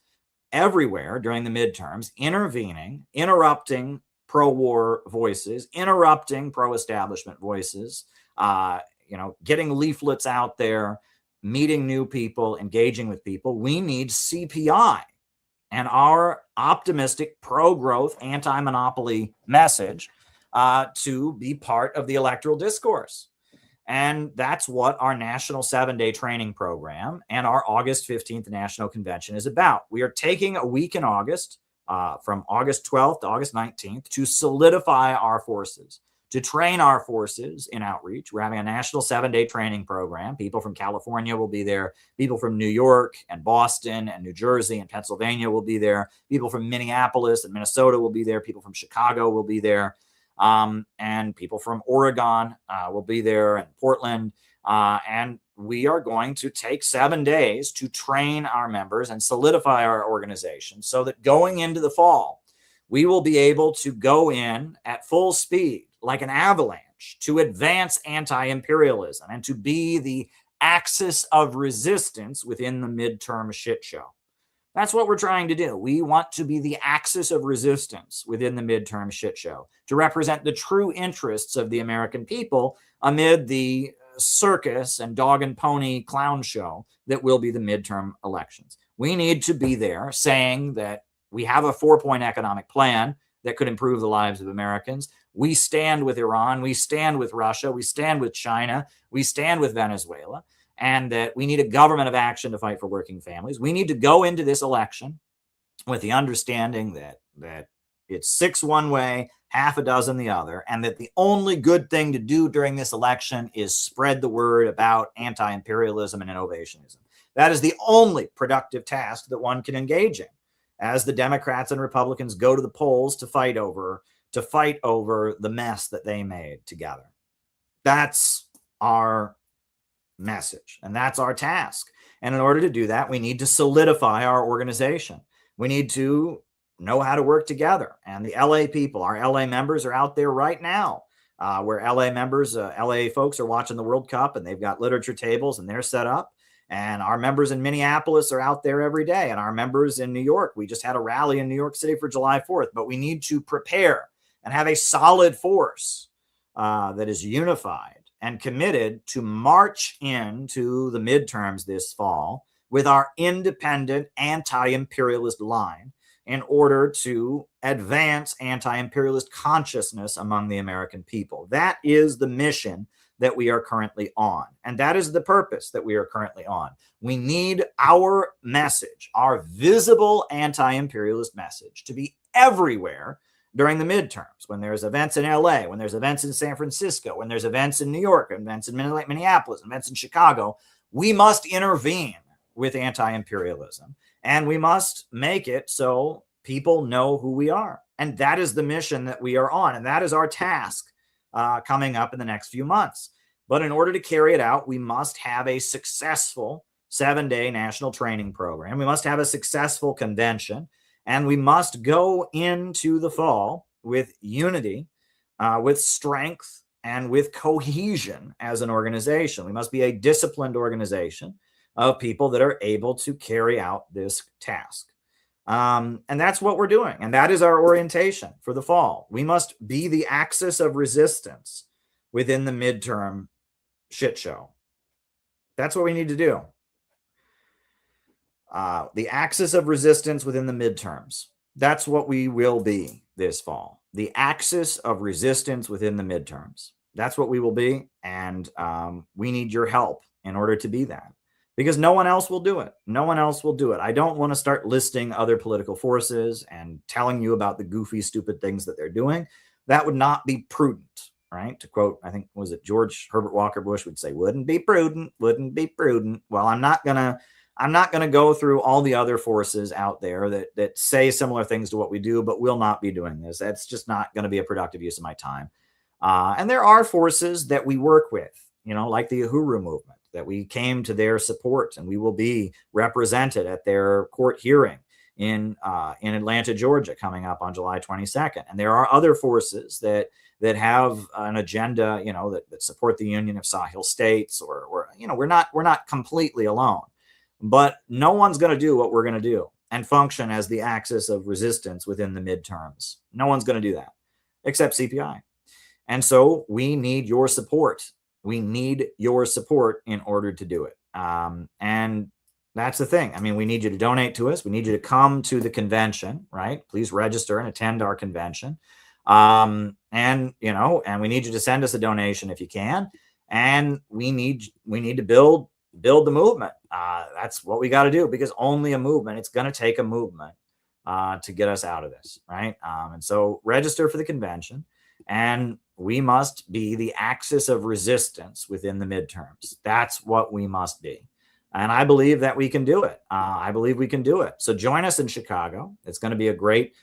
everywhere during the midterms, intervening, interrupting pro-war voices, interrupting pro-establishment voices, getting leaflets out there, meeting new people, engaging with people. We need CPI and our optimistic pro-growth, anti-monopoly message to be part of the electoral discourse. And that's what our national 7-day training program and our August 15th National Convention is about. We are taking a week in August, from August 12th to August 19th, to solidify our forces, to train our forces in outreach. We're having a national 7-day training program. People from California will be there. People from New York and Boston and New Jersey and Pennsylvania will be there. People from Minneapolis and Minnesota will be there. People from Chicago will be there. And people from Oregon will be there, and Portland. And we are going to take 7 days to train our members and solidify our organization so that going into the fall, we will be able to go in at full speed like an avalanche to advance anti-imperialism and to be the axis of resistance within the midterm shit show. That's what we're trying to do. We want to be the axis of resistance within the midterm shit show, to represent the true interests of the American people amid the circus and dog and pony clown show that will be the midterm elections. We need to be there saying that we have a 4-point economic plan that could improve the lives of Americans. We stand with Iran. We stand with Russia. We stand with China. We stand with Venezuela. And that we need a government of action to fight for working families. We need to go into this election with the understanding that it's 6 one way, half a dozen the other, and that the only good thing to do during this election is spread the word about anti-imperialism and innovationism. That is the only productive task that one can engage in as the Democrats and Republicans go to the polls to fight over the mess that they made together. That's our message, and that's our task. And in order to do that, we need to solidify our organization. We need to know how to work together. And the LA people, our LA members are out there right now, where LA members, LA folks are watching the World Cup, and they've got literature tables and they're set up. And our members in Minneapolis are out there every day. And our members in New York, we just had a rally in New York City for July 4th. But we need to prepare and have a solid force that is unified and committed to march into the midterms this fall with our independent anti-imperialist line in order to advance anti-imperialist consciousness among the American people. That is the mission that we are currently on. And that is the purpose that we are currently on. We need our message, our visible anti-imperialist message, to be everywhere during the midterms, when there's events in LA, when there's events in San Francisco, when there's events in New York, events in Minneapolis, events in Chicago. We must intervene with anti-imperialism, and we must make it so people know who we are. And that is the mission that we are on, and that is our task coming up in the next few months. But in order to carry it out, we must have a successful 7-day national training program. We must have a successful convention. And we must go into the fall with unity, with strength, and with cohesion as an organization. We must be a disciplined organization of people that are able to carry out this task. And that's what we're doing. And that is our orientation for the fall. We must be the axis of resistance within the midterm shit show. That's what we need to do. The axis of resistance within the midterms. That's what we will be this fall. The axis of resistance within the midterms. That's what we will be. And we need your help in order to be that. Because no one else will do it. No one else will do it. I don't want to start listing other political forces and telling you about the goofy, stupid things that they're doing. That would not be prudent, right? To quote, I think, was it George Herbert Walker Bush would say, wouldn't be prudent, wouldn't be prudent. Well, I'm not going to go through all the other forces out there that say similar things to what we do, but will not be doing this. That's just not going to be a productive use of my time. And there are forces that we work with, like the Uhuru movement, that we came to their support, and we will be represented at their court hearing in Atlanta, Georgia, coming up on July 22nd. And there are other forces that have an agenda, that support the Union of Sahel States, or we're not completely alone. But no one's going to do what we're going to do and function as the axis of resistance within the midterms. No one's going to do that except CPI. And so we need your support. We need your support in order to do it. And that's the thing. I mean, we need you to donate to us. We need you to come to the convention, right? Please register and attend our convention. And we need you to send us a donation if you can. And we need to build the movement. That's what we got to do, because only a movement, it's going to take a movement to get us out of this, right? And so register for the convention, and we must be the axis of resistance within the midterms. That's what we must be. And I believe that we can do it. I believe we can do it. So join us in Chicago. It's going to be a great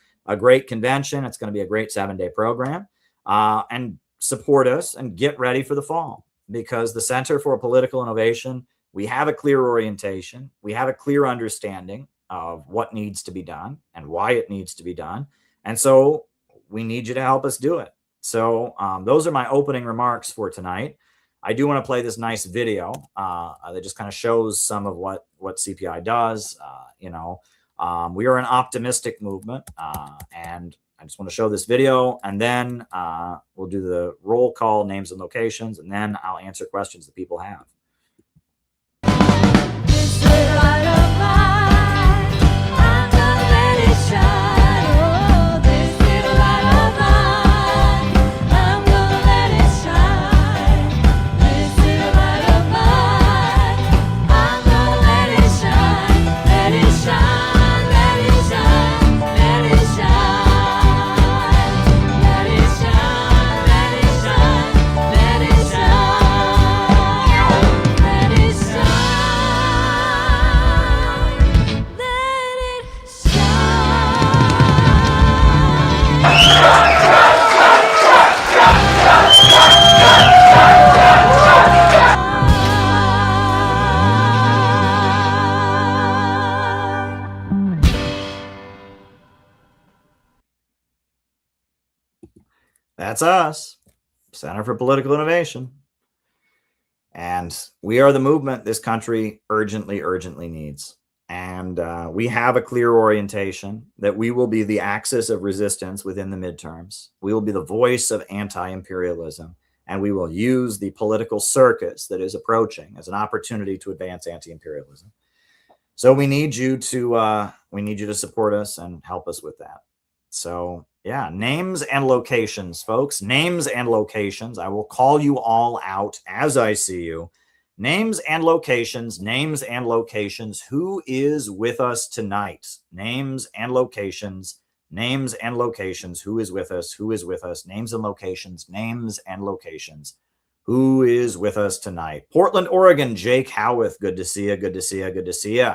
convention. It's going to be a great 7-day program, and support us and get ready for the fall, because the Center for Political Innovation, we have a clear orientation. We have a clear understanding of what needs to be done and why it needs to be done. And so we need you to help us do it. So those are my opening remarks for tonight. I do want to play this nice video that just kind of shows some of what CPI does. We are an optimistic movement, and I just want to show this video, and then we'll do the roll call, names and locations, and then I'll answer questions that people have. I'm not very shy. Oh, this little light That's us, Center for Political Innovation. And we are the movement this country urgently, urgently needs. And we have a clear orientation that we will be the axis of resistance within the midterms. We will be the voice of anti-imperialism, and we will use the political circus that is approaching as an opportunity to advance anti-imperialism. So we need you to support us and help us with that. So yeah, names and locations, folks. Names and locations. I will call you all out as I see you. Names and locations, names and locations. Who is with us tonight? Names and locations, names and locations. Who is with us? Who is with us? Names and locations, names and locations. Who is with us tonight? Portland, Oregon, Jake Howarth. Good to see you. Good to see you. Good to see you.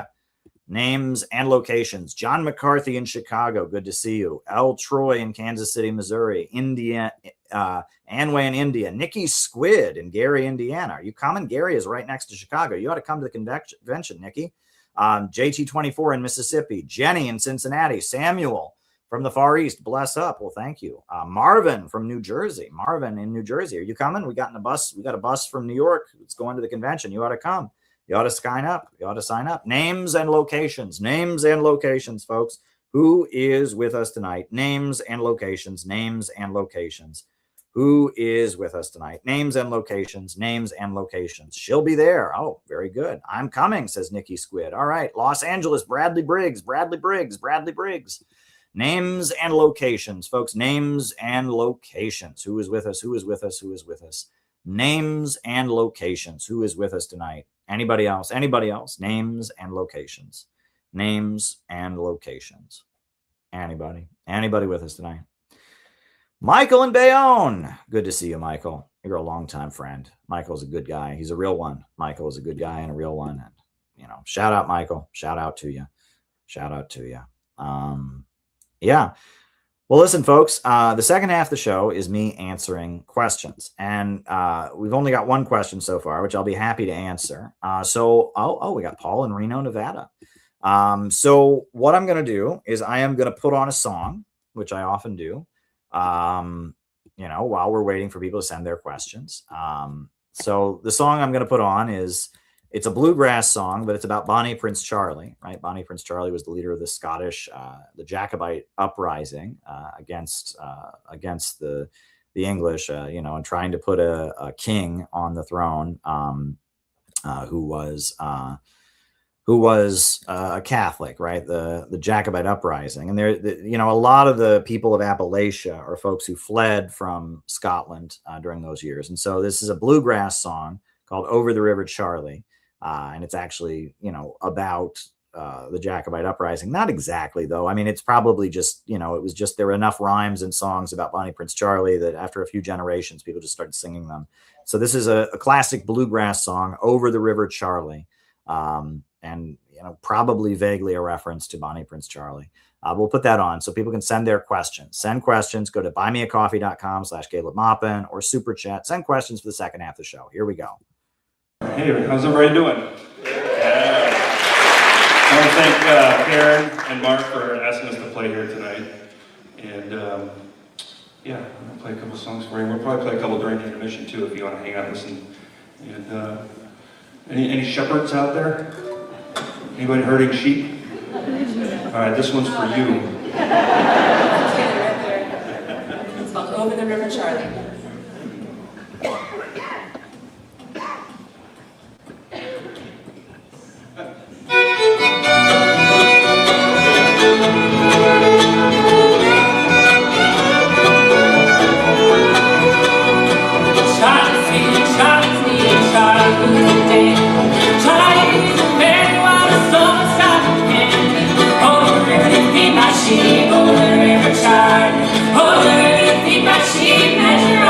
Names and locations. John McCarthy in Chicago. Good to see you. L. Troy in Kansas City, Missouri. India, Anway in India. Nikki Squid in Gary, Indiana. Are you coming? Gary is right next to Chicago. You ought to come to the convention, Nikki. JT24 in Mississippi. Jenny in Cincinnati. Samuel from the Far East. Bless up. Well, thank you. Marvin from New Jersey. Marvin in New Jersey. Are you coming? We got a bus from New York. It's going to the convention. You ought to come. You ought to sign up. You ought to sign up. Names and locations. Names and locations, folks. Who is with us tonight? Names and locations. Names and locations. Who is with us tonight? Names and locations. Names and locations. She'll be there. Oh, very good. I'm coming, says Nikki Squid. All right. Los Angeles, Bradley Briggs. Bradley Briggs. Bradley Briggs. Names and locations, folks. Names and locations. Who is with us? Who is with us? Who is with us? Names and locations. Who is with us tonight? Anybody else? Anybody else? Names and locations. Names and locations. Anybody? Anybody with us tonight? Michael in Bayonne. Good to see you, Michael. You're a longtime friend. Michael's a good guy. He's a real one. Michael is a good guy and a real one. And, shout out, Michael. Shout out to you. Shout out to you. Yeah. Well, listen, folks, the second half of the show is me answering questions. And we've only got one question so far, which I'll be happy to answer. We got Paul in Reno, Nevada. So what I'm going to do is I am going to put on a song, which I often do, while we're waiting for people to send their questions. So the song I'm going to put on it's a bluegrass song, but it's about Bonnie Prince Charlie, right? Bonnie Prince Charlie was the leader of the Scottish, the Jacobite uprising against the English, and trying to put a king on the throne who was a Catholic, right? The Jacobite uprising. And a lot of the people of Appalachia are folks who fled from Scotland during those years. And so this is a bluegrass song called Over the River Charlie. And it's actually, about the Jacobite uprising. Not exactly, though. I mean, it's probably just, there were enough rhymes and songs about Bonnie Prince Charlie that after a few generations, people just started singing them. So this is a classic bluegrass song, Over the River Charlie. And probably vaguely a reference to Bonnie Prince Charlie. We'll put that on so people can send their questions. Send questions. Go to buymeacoffee.com/Caleb Maupin or super chat. Send questions for the second half of the show. Here we go. Hey, how's everybody doing? Yeah. I want to thank Karen and Mark for asking us to play here tonight. And I'm going to play a couple songs for you. We'll probably play a couple during the intermission too if you want to hang out and listen. And any shepherds out there? Anybody herding sheep? All right, this one's for you. It's called Over the River Charlie. Over the river, feed my sheep, measure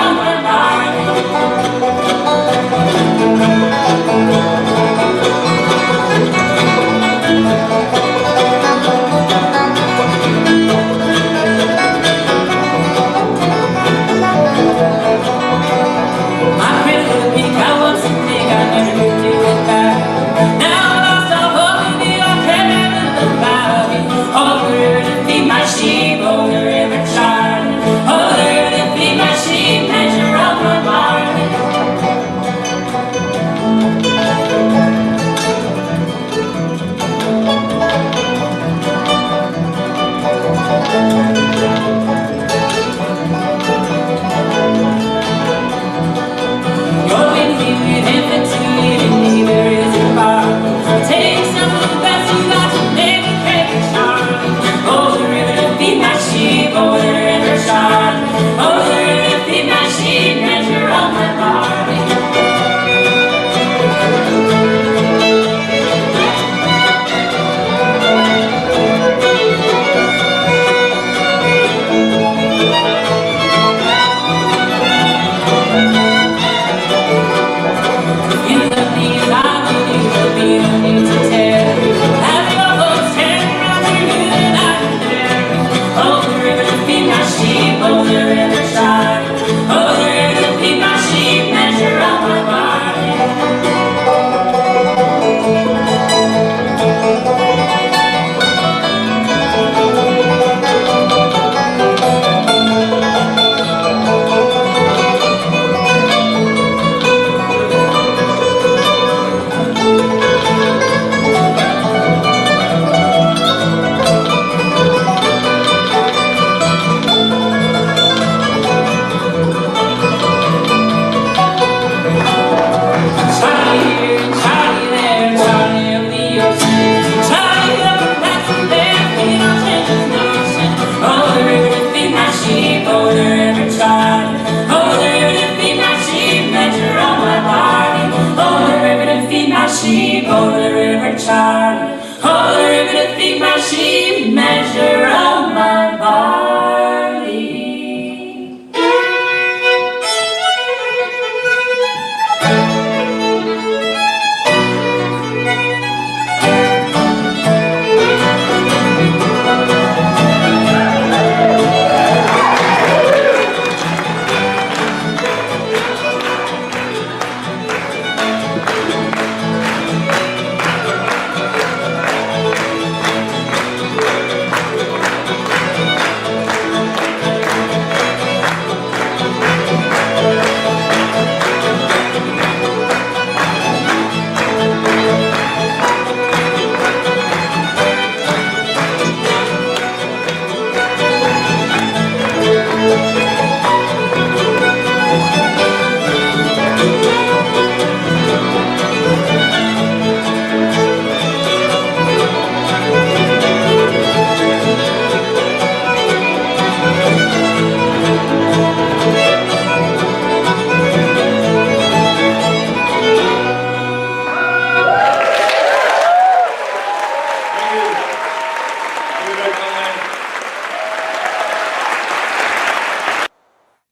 she measure of my barley.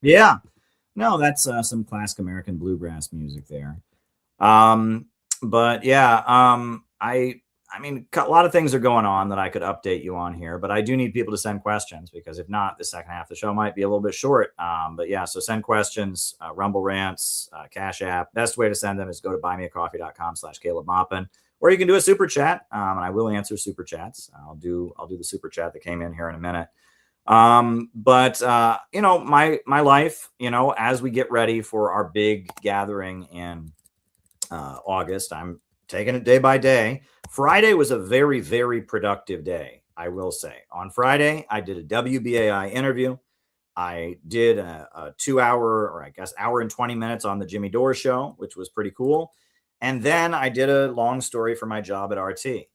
Yeah. No, that's some classic American bluegrass music there. But yeah, I mean, a lot of things are going on that I could update you on here, but I do need people to send questions, because if not, the second half of the show might be a little bit short. But yeah, so send questions, Rumble Rants, Cash App. Best way to send them is go to buymeacoffee.com/Caleb Maupin, or you can do a super chat, and I will answer super chats. I'll do the super chat that came in here in a minute. But you know, my life, you know, as we get ready for our big gathering in August, I'm taking it day by day. Friday was a very, very productive day, I will say. On Friday, I did a WBAI interview. I did a 2 hour, or I guess hour and 20 minutes on the Jimmy Dore show, which was pretty cool. And then I did a long story for my job at RT.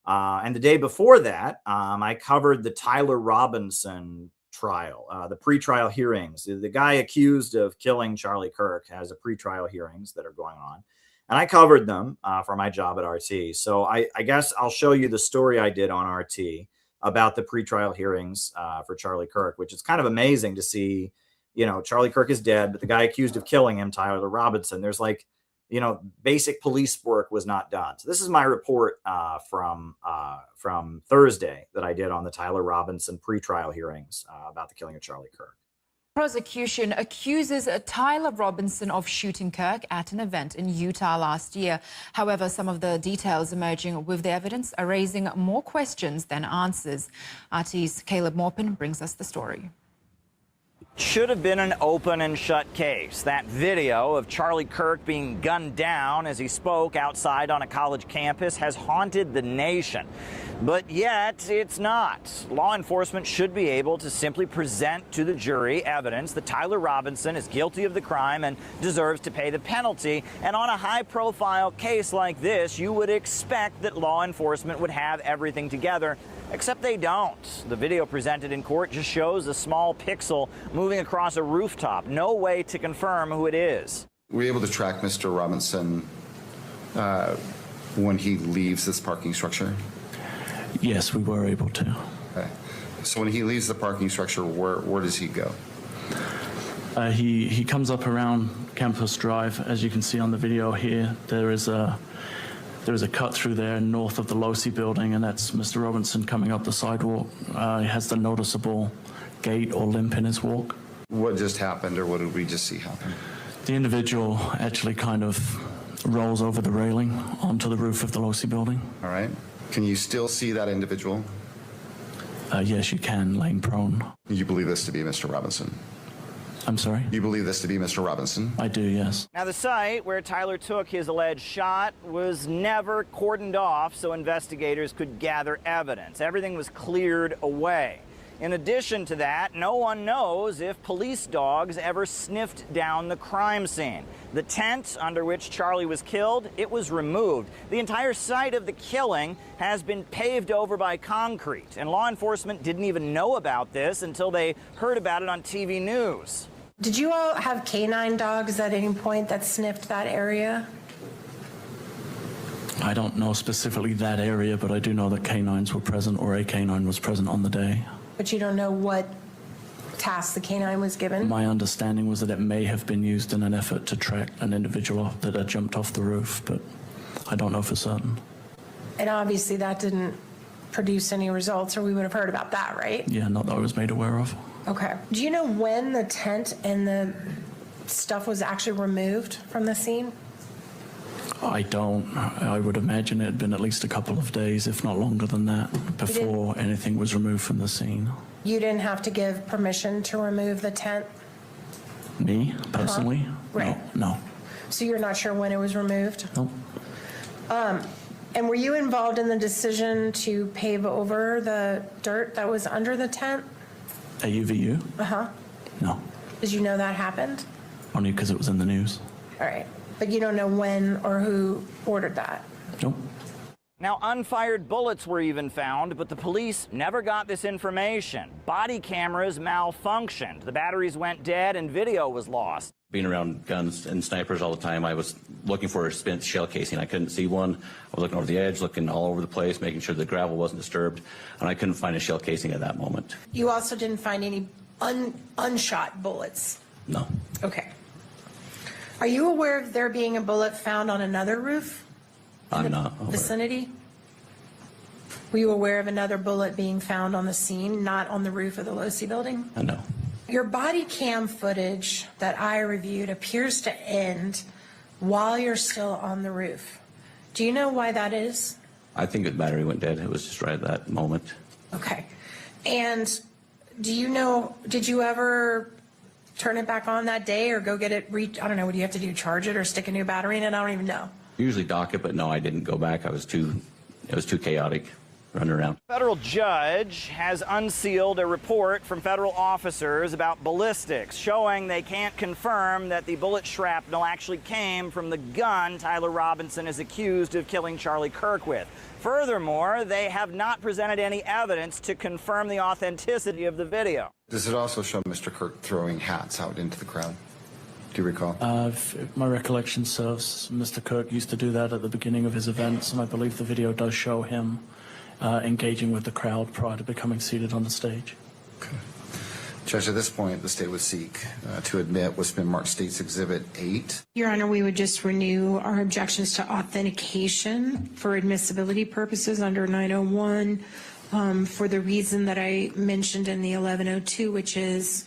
And the day before that, I covered the Tyler Robinson trial, the pretrial hearings. The guy accused of killing Charlie Kirk has a pretrial hearings that are going on. And I covered them for my job at RT. So I guess I'll show you the story I did on RT about the pretrial hearings for Charlie Kirk, which is kind of amazing to see. You know, Charlie Kirk is dead, but the guy accused of killing him, Tyler Robinson, there's like, you know, basic police work was not done. So this is my report from Thursday that I did on the Tyler Robinson pretrial hearings about the killing of Charlie Kirk. Prosecution accuses Tyler Robinson of shooting Kirk at an event in Utah last year. However, some of the details emerging with the evidence are raising more questions than answers. RT's Caleb Maupin brings us the story. Should have been an open and shut case. That video of Charlie Kirk being gunned down as he spoke outside on a college campus has haunted the nation. But yet, it's not. Law enforcement should be able to simply present to the jury evidence that Tyler Robinson is guilty of the crime and deserves to pay the penalty. And on a high-profile case like this, you would expect that law enforcement would have everything together, except they don't. The video presented in court just shows a small pixel moving across a rooftop. No way to confirm who it is. Were you able to track Mr. Robinson when he leaves this parking structure? Yes, we were able to. Okay. So when he leaves the parking structure, where does he go? He comes up around Campus Drive. As you can see on the video here, there is a cut through there north of the Losi building, and that's Mr. Robinson coming up the sidewalk. He has the noticeable gait or limp in his walk. What just happened, or what did we just see happen? The individual actually kind of rolls over the railing onto the roof of the Losi building. All right. Can you still see that individual? Yes, you can, laying prone. You believe this to be Mr. Robinson? I'm sorry? You believe this to be Mr. Robinson? I do, yes. Now, the site where Tyler took his alleged shot was never cordoned off so investigators could gather evidence. Everything was cleared away. In addition to that, no one knows if police dogs ever sniffed down the crime scene. The tent under which Charlie was killed, it was removed. The entire site of the killing has been paved over by concrete, and law enforcement didn't even know about this until they heard about it on TV news. Did you all have canine dogs at any point that sniffed that area? I don't know specifically that area, but I do know that canines were present, or a canine was present on the day. But you don't know what task the canine was given? My understanding was that it may have been used in an effort to track an individual that had jumped off the roof, but I don't know for certain. And obviously that didn't produce any results, or we would have heard about that, right? Yeah, not that I was made aware of. Okay. Do you know when the tent and the stuff was actually removed from the scene? I don't. I would imagine it had been at least a couple of days, if not longer than that, before anything was removed from the scene. You didn't have to give permission to remove the tent? Me, personally? Right. No. So you're not sure when it was removed? No. And were you involved in the decision to pave over the dirt that was under the tent? At UVU? Uh-huh. No. Did you know that happened? Only because it was in the news. All right. But you don't know when or who ordered that? Nope. Now, unfired bullets were even found, but the police never got this information. Body cameras malfunctioned. The batteries went dead and video was lost. Being around guns and snipers all the time, I was looking for a spent shell casing. I couldn't see one. I was looking over the edge, looking all over the place, making sure the gravel wasn't disturbed, and I couldn't find a shell casing at that moment. You also didn't find any unshot bullets? No. Okay. Are you aware of there being a bullet found on another roof? I'm not aware. Vicinity? Were you aware of another bullet being found on the scene, not on the roof of the Losi building? No. Your body cam footage that I reviewed appears to end while you're still on the roof. Do you know why that is? I think the battery went dead. It was just right at that moment. Okay. And do you know, did you ever turn it back on that day or go get it, I don't know, what do you have to do, charge it or stick a new battery in it? I don't even know. Usually dock it, but no, I didn't go back. It was too chaotic running around. A federal judge has unsealed a report from federal officers about ballistics, showing they can't confirm that the bullet shrapnel actually came from the gun Tyler Robinson is accused of killing Charlie Kirk with. Furthermore, they have not presented any evidence to confirm the authenticity of the video. Does it also show Mr. Kirk throwing hats out into the crowd? Do you recall? If my recollection serves, Mr. Kirk used to do that at the beginning of his events, and I believe the video does show him engaging with the crowd prior to becoming seated on the stage. Okay. Judge, at this point, the state would seek to admit what's been marked State's Exhibit 8. Your Honor, we would just renew our objections to authentication for admissibility purposes under 901 for the reason that I mentioned in the 1102, which is,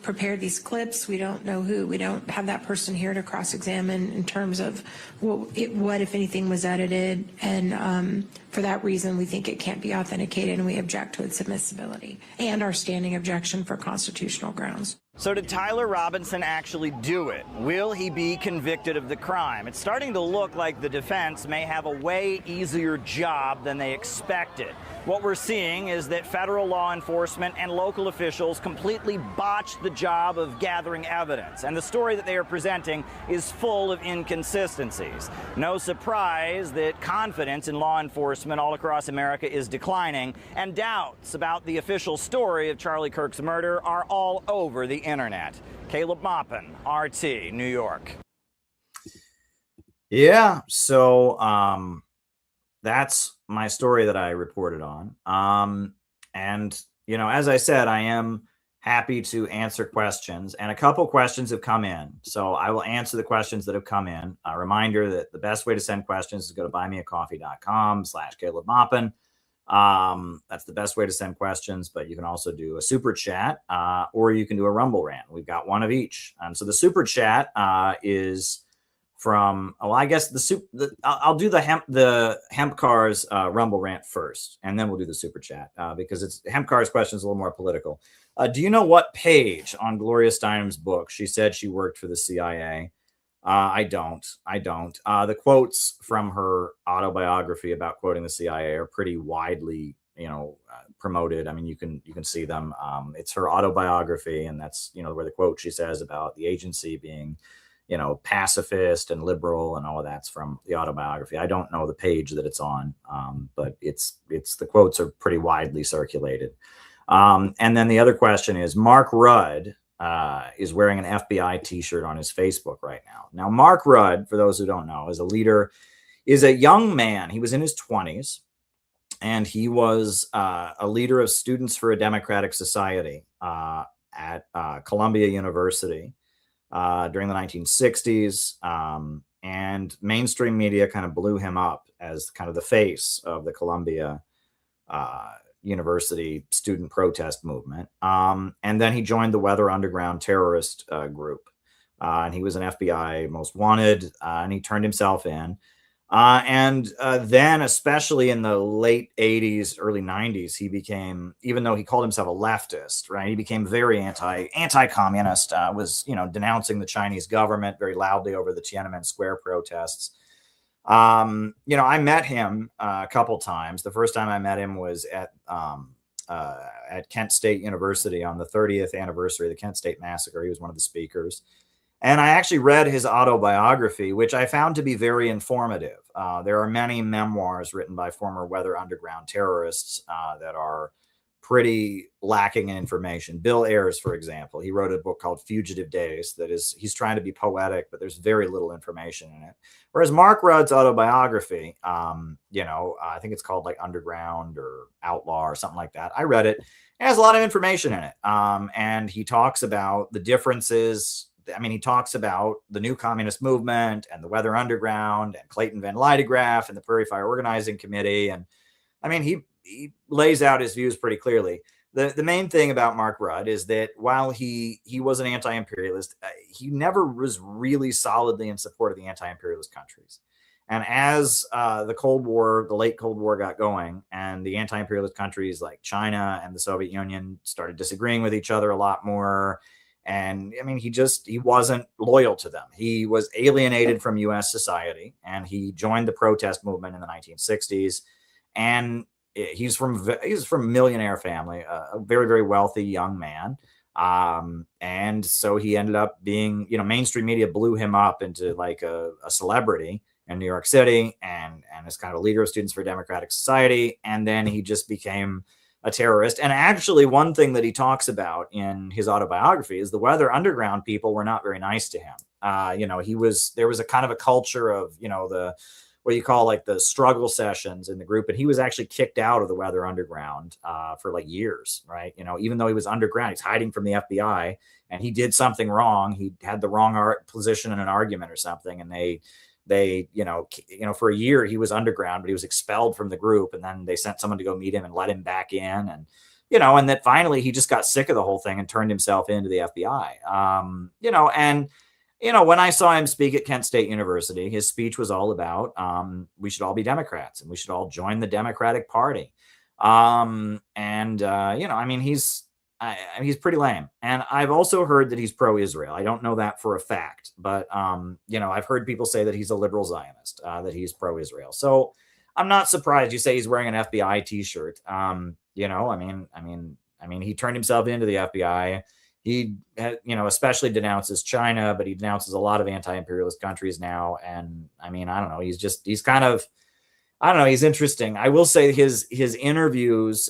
prepared these clips. We don't know who. We don't have that person here to cross-examine in terms of what, if anything, was edited. And for that reason, we think it can't be authenticated, and we object to its admissibility and our standing objection for constitutional grounds. So did Tyler Robinson actually do it? Will he be convicted of the crime? It's starting to look like the defense may have a way easier job than they expected. What we're seeing is that federal law enforcement and local officials completely botched the job of gathering evidence, and the story that they are presenting is full of inconsistencies. No surprise that confidence in law enforcement all across America is declining, and doubts about the official story of Charlie Kirk's murder are all over the internet. Caleb Maupin, RT, New York. Yeah, so that's my story that I reported on. And, as I said, I am happy to answer questions, and a couple questions have come in. So I will answer the questions that have come in. A reminder that the best way to send questions is to go to buymeacoffee.com/Caleb Maupin. That's the best way to send questions, but you can also do a super chat, or you can do a Rumble rant. We've got one of each. So the super chat is from, I guess I'll do the hemp cars Rumble rant first, and then we'll do the super chat because it's hemp cars question is a little more political. Do you know what page on Gloria Steinem's book she said she worked for the CIA? I don't. The quotes from her autobiography about quoting the CIA are pretty widely, promoted. I mean, you can see them. It's her autobiography, and that's, where the quote she says about the agency being, pacifist and liberal and all of that's from the autobiography. I don't know the page that it's on, but it's the quotes are pretty widely circulated. And then the other question is Mark Rudd is wearing an FBI t-shirt on his Facebook right now. Now, Mark Rudd, for those who don't know, is a leader is a young man. He was in his 20s, and he was a leader of Students for a Democratic Society at Columbia University during the 1960s. And mainstream media kind of blew him up as kind of the face of the Columbia University student protest movement. And then he joined the Weather Underground terrorist group. And he was an FBI most wanted, and he turned himself in. And then, especially in the late 80s, early 90s, he became, even though he called himself a leftist, right? He became very anti-communist, was, denouncing the Chinese government very loudly over the Tiananmen Square protests. I met him a couple times. The first time I met him was at Kent State University on the 30th anniversary of the Kent State Massacre. He was one of the speakers. And I actually read his autobiography, which I found to be very informative. There are many memoirs written by former Weather Underground terrorists that are pretty lacking in information. Bill Ayers, for example, he wrote a book called Fugitive Days he's trying to be poetic, but there's very little information in it. Whereas Mark Rudd's autobiography, I think it's called like Underground or Outlaw or something like that. I read it. It has a lot of information in it. And he talks about the differences. I mean, he talks about the new communist movement and the Weather Underground and Clayton Van Lydegraf and the Prairie Fire Organizing Committee. And I mean, he lays out his views pretty clearly. The main thing about Mark Rudd is that while he was an anti-imperialist, he never was really solidly in support of the anti-imperialist countries. And as the late Cold War got going, and the anti-imperialist countries like China and the Soviet Union started disagreeing with each other a lot more. And I mean, he wasn't loyal to them. He was alienated from U.S. society, and he joined the protest movement in the 1960s. And he's from a millionaire family, a very, very wealthy young man. And so he ended up being, mainstream media blew him up into like a celebrity in New York City, and is kind of a leader of Students for a Democratic Society. And then he just became a terrorist. And actually, one thing that he talks about in his autobiography is the Weather Underground people were not very nice to him. There was a kind of a culture of, what you call like the struggle sessions in the group. And he was actually kicked out of the Weather Underground for like years, right? Even though he was underground, he's hiding from the FBI, and he did something wrong. He had the wrong position in an argument or something. And they for a year he was underground, but he was expelled from the group, and then they sent someone to go meet him and let him back in. And and that finally he just got sick of the whole thing and turned himself into the FBI. When I saw him speak at Kent State University, his speech was all about we should all be Democrats and we should all join the Democratic Party. He's pretty lame. And I've also heard that he's pro-Israel. I don't know that for a fact, but I've heard people say that he's a liberal Zionist, that he's pro-Israel. So I'm not surprised you say he's wearing an FBI t-shirt. He turned himself into the FBI. He, especially denounces China, but he denounces a lot of anti-imperialist countries now. And I don't know. He's kind of, he's interesting. I will say his interviews,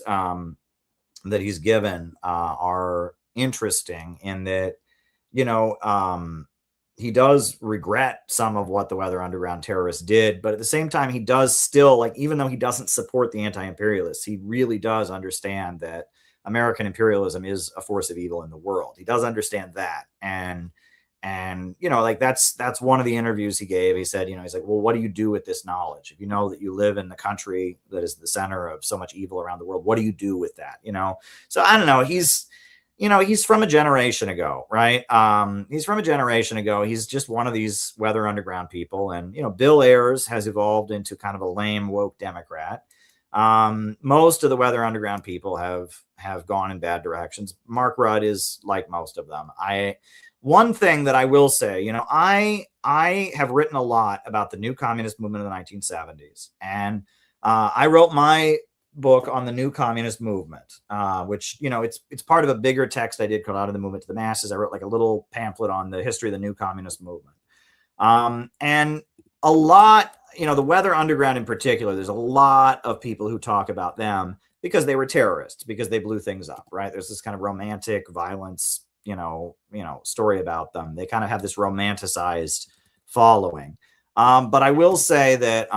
that he's given are interesting in that, he does regret some of what the Weather Underground terrorists did, but at the same time, he does still, like, even though he doesn't support the anti-imperialists, he really does understand that American imperialism is a force of evil in the world. He does understand that. And that's one of the interviews he gave. He said, he's like, well, what do you do with this knowledge? If you know that you live in the country that is the center of so much evil around the world, what do you do with that? So I don't know. He's from a generation ago, right? He's from a generation ago. He's just one of these Weather Underground people. And, Bill Ayers has evolved into kind of a lame, woke Democrat. Most of the Weather Underground people have gone in bad directions. Mark Rudd is like most of them. One thing that I will say, I have written a lot about the new communist movement in the 1970s. And I wrote my book on the new communist movement, which, it's part of a bigger text I did called Out of the Movement to the Masses. I wrote like a little pamphlet on the history of the new communist movement. And a lot, the Weather Underground in particular, there's a lot of people who talk about them because they were terrorists, because they blew things up, right? There's this kind of romantic violence, story about them. They kind of have this romanticized following. But I will say that,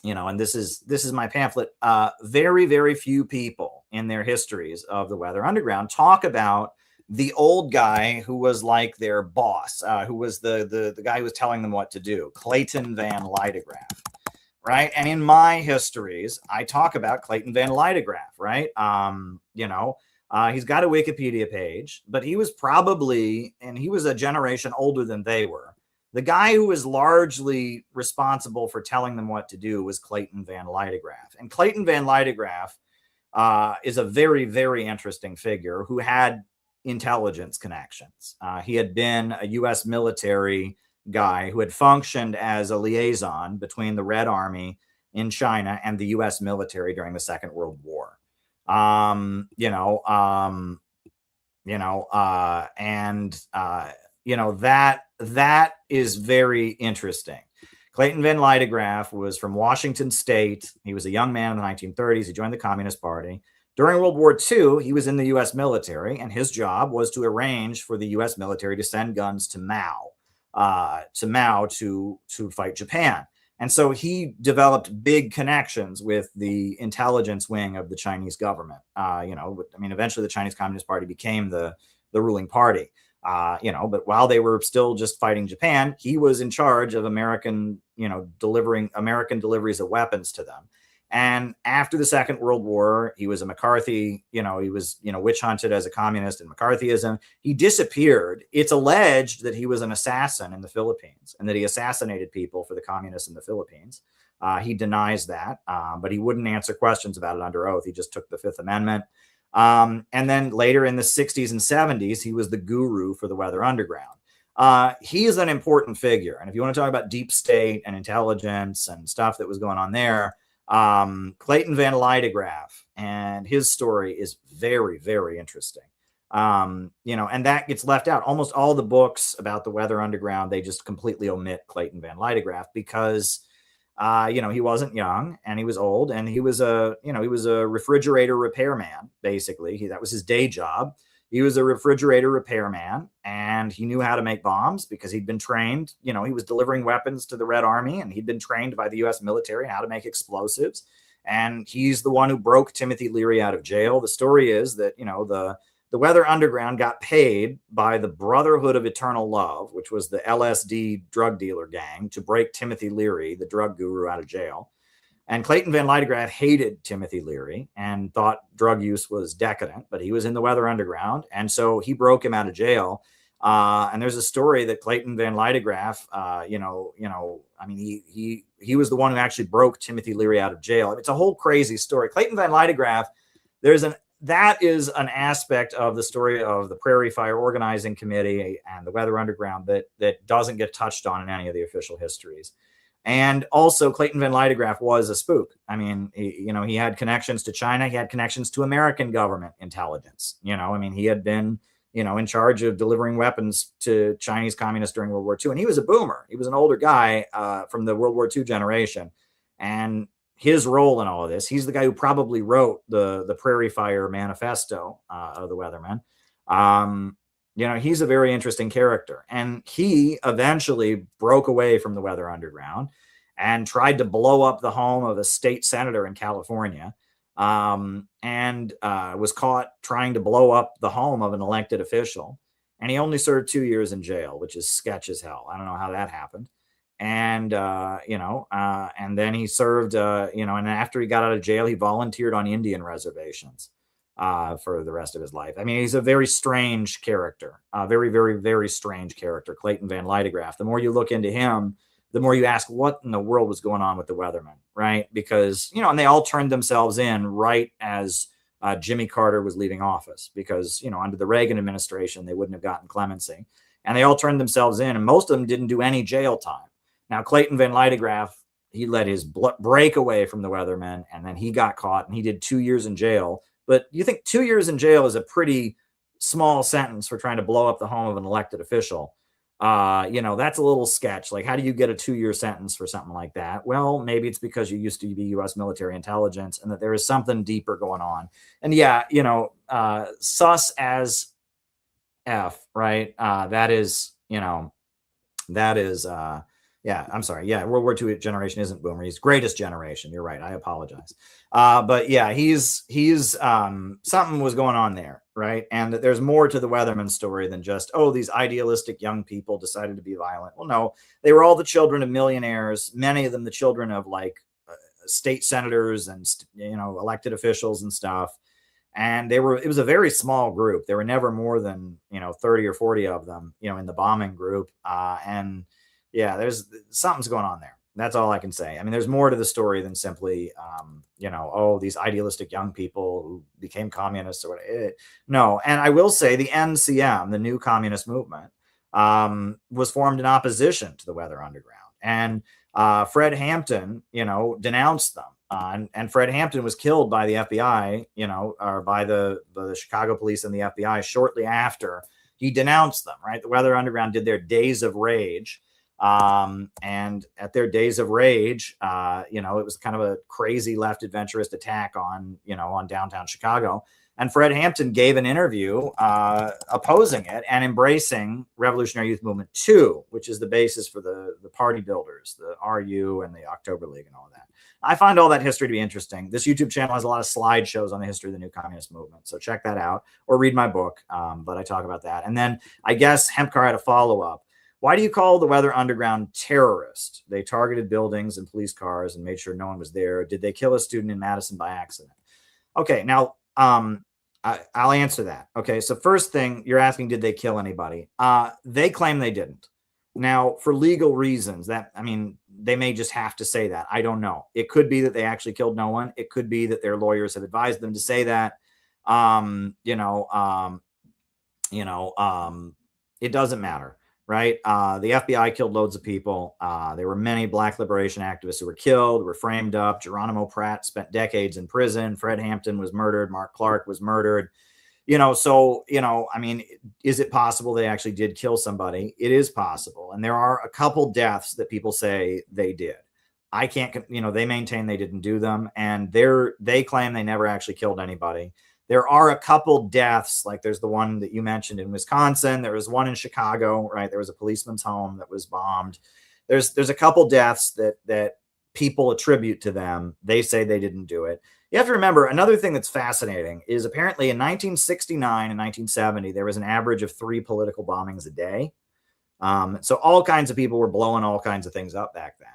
you know, and this is my pamphlet. Very, very few people in their histories of the Weather Underground talk about the old guy who was like their boss, who was the guy who was telling them what to do, Clayton Van Lydegraf, right? And in my histories, I talk about Clayton Van Lydegraf, right? You know, he's got a Wikipedia page, but he was probably, and he was a generation older than they were. The guy who was largely responsible for telling them what to do was Clayton Van Lydegraf. And Clayton Van Lydegraf is a very, very interesting figure who had intelligence connections. He had been a U.S. military guy who had functioned as a liaison between the Red Army in China and the U.S. military during the Second World War. That is very interesting. Clayton Van Lydegraf was from Washington State. He was a young man in the 1930s. He joined the Communist Party. During World War II, he was in the U.S. military, and his job was to arrange for the U.S. military to send guns to Mao to fight Japan. And so he developed big connections with the intelligence wing of the Chinese government. Eventually the Chinese Communist Party became the ruling party. But while they were still just fighting Japan, he was in charge of American deliveries of weapons to them. And after the Second World War, he was a McCarthy, he was, witch hunted as a communist in McCarthyism. He disappeared. It's alleged that he was an assassin in the Philippines and that he assassinated people for the communists in the Philippines. He denies that, but he wouldn't answer questions about it under oath. He just took the Fifth Amendment. And then later in the 60s and 70s, he was the guru for the Weather Underground. He is an important figure. And if you want to talk about deep state and intelligence and stuff that was going on there, Clayton Van Lydegraf and his story is very, very interesting. And that gets left out. Almost all the books about the Weather Underground, they just completely omit Clayton Van Lydegraf because, he wasn't young and he was old and he was a refrigerator repairman, basically. That was his day job. He was a refrigerator repairman and he knew how to make bombs because he'd been trained. He was delivering weapons to the Red Army and he'd been trained by the U.S. military how to make explosives. And he's the one who broke Timothy Leary out of jail. The story is that, the Weather Underground got paid by the Brotherhood of Eternal Love, which was the LSD drug dealer gang, to break Timothy Leary, the drug guru, out of jail. And Clayton Van Lydegraf hated Timothy Leary and thought drug use was decadent, but he was in the Weather Underground. And so he broke him out of jail. And there's a story that Clayton Van Lydegraf, he was the one who actually broke Timothy Leary out of jail. It's a whole crazy story. Clayton Van Lydegraf, that is an aspect of the story of the Prairie Fire Organizing Committee and the Weather Underground that doesn't get touched on in any of the official histories. And also Clayton Van Lydegraf was a spook. I mean, he had connections to China. He had connections to American government intelligence. He had been, in charge of delivering weapons to Chinese communists during World War II. And he was a boomer. He was an older guy from the World War II generation. And his role in all of this, he's the guy who probably wrote the Prairie Fire Manifesto of the Weathermen. He's a very interesting character. And he eventually broke away from the Weather Underground and tried to blow up the home of a state senator in California, and was caught trying to blow up the home of an elected official. And he only served 2 years in jail, which is sketch as hell. I don't know how that happened. And, and then he served, and after he got out of jail, he volunteered on Indian reservations for the rest of his life. I mean, he's a very strange character, very, very, very strange character, Clayton Van Lydegraf. The more you look into him, the more you ask what in the world was going on with the Weathermen, right? Because, and they all turned themselves in right as Jimmy Carter was leaving office because, under the Reagan administration, they wouldn't have gotten clemency. And they all turned themselves in, and most of them didn't do any jail time. Now, Clayton Van Lydegraf, he let his break away from the Weathermen, and then he got caught, and he did 2 years in jail. But you think 2 years in jail is a pretty small sentence for trying to blow up the home of an elected official. That's a little sketch. Like, how do you get a 2-year sentence for something like that? Well, maybe it's because you used to be U.S. military intelligence and that there is something deeper going on. And yeah, sus as F, right? That is Yeah, I'm sorry. Yeah, World War II generation isn't boomer. He's greatest generation. You're right. I apologize. But yeah, he's something was going on there, right? And there's more to the Weatherman story than just, oh, these idealistic young people decided to be violent. Well, no, they were all the children of millionaires, many of them the children of like state senators and elected officials and stuff. And it was a very small group. There were never more than 30 or 40 of them in the bombing group. And yeah, there's something's going on there. That's all I can say. I mean, there's more to the story than simply oh, these idealistic young people who became communists or whatever. No. And I will say the NCM, the New Communist Movement, was formed in opposition to the Weather Underground. And Fred Hampton denounced them. And Fred Hampton was killed by the FBI, or by the Chicago police and the FBI shortly after he denounced them, right? The Weather Underground did their Days of Rage. And at their Days of Rage, it was kind of a crazy left adventurist attack on downtown Chicago. And Fred Hampton gave an interview opposing it and embracing Revolutionary Youth Movement 2, which is the basis for the party builders, the RU and the October League and all of that. I find all that history to be interesting. This YouTube channel has a lot of slideshows on the history of the New Communist Movement. So check that out or read my book. But I talk about that. And then I guess Hempcar had a follow-up. Why do you call the Weather Underground terrorist? They targeted buildings and police cars and made sure no one was there. Did they kill a student in Madison by accident? Okay, now I'll answer that. Okay, so first thing you're asking, did they kill anybody? They claim they didn't. Now, for legal reasons, they may just have to say that. I don't know. It could be that they actually killed no one. It could be that their lawyers have advised them to say that. It doesn't matter, right? The FBI killed loads of people. There were many Black liberation activists who were killed, were framed up. Geronimo Pratt spent decades in prison. Fred Hampton was murdered. Mark Clark was murdered. Is it possible they actually did kill somebody? It is possible. And there are a couple deaths that people say they did. I can't, they maintain they didn't do them. And they claim they never actually killed anybody. There are a couple deaths, like there's the one that you mentioned in Wisconsin. There was one in Chicago, right? There was a policeman's home that was bombed. There's a couple deaths that people attribute to them. They say they didn't do it. You have to remember, another thing that's fascinating is apparently in 1969 and 1970, there was an average of 3 political bombings a day. So all kinds of people were blowing all kinds of things up back then.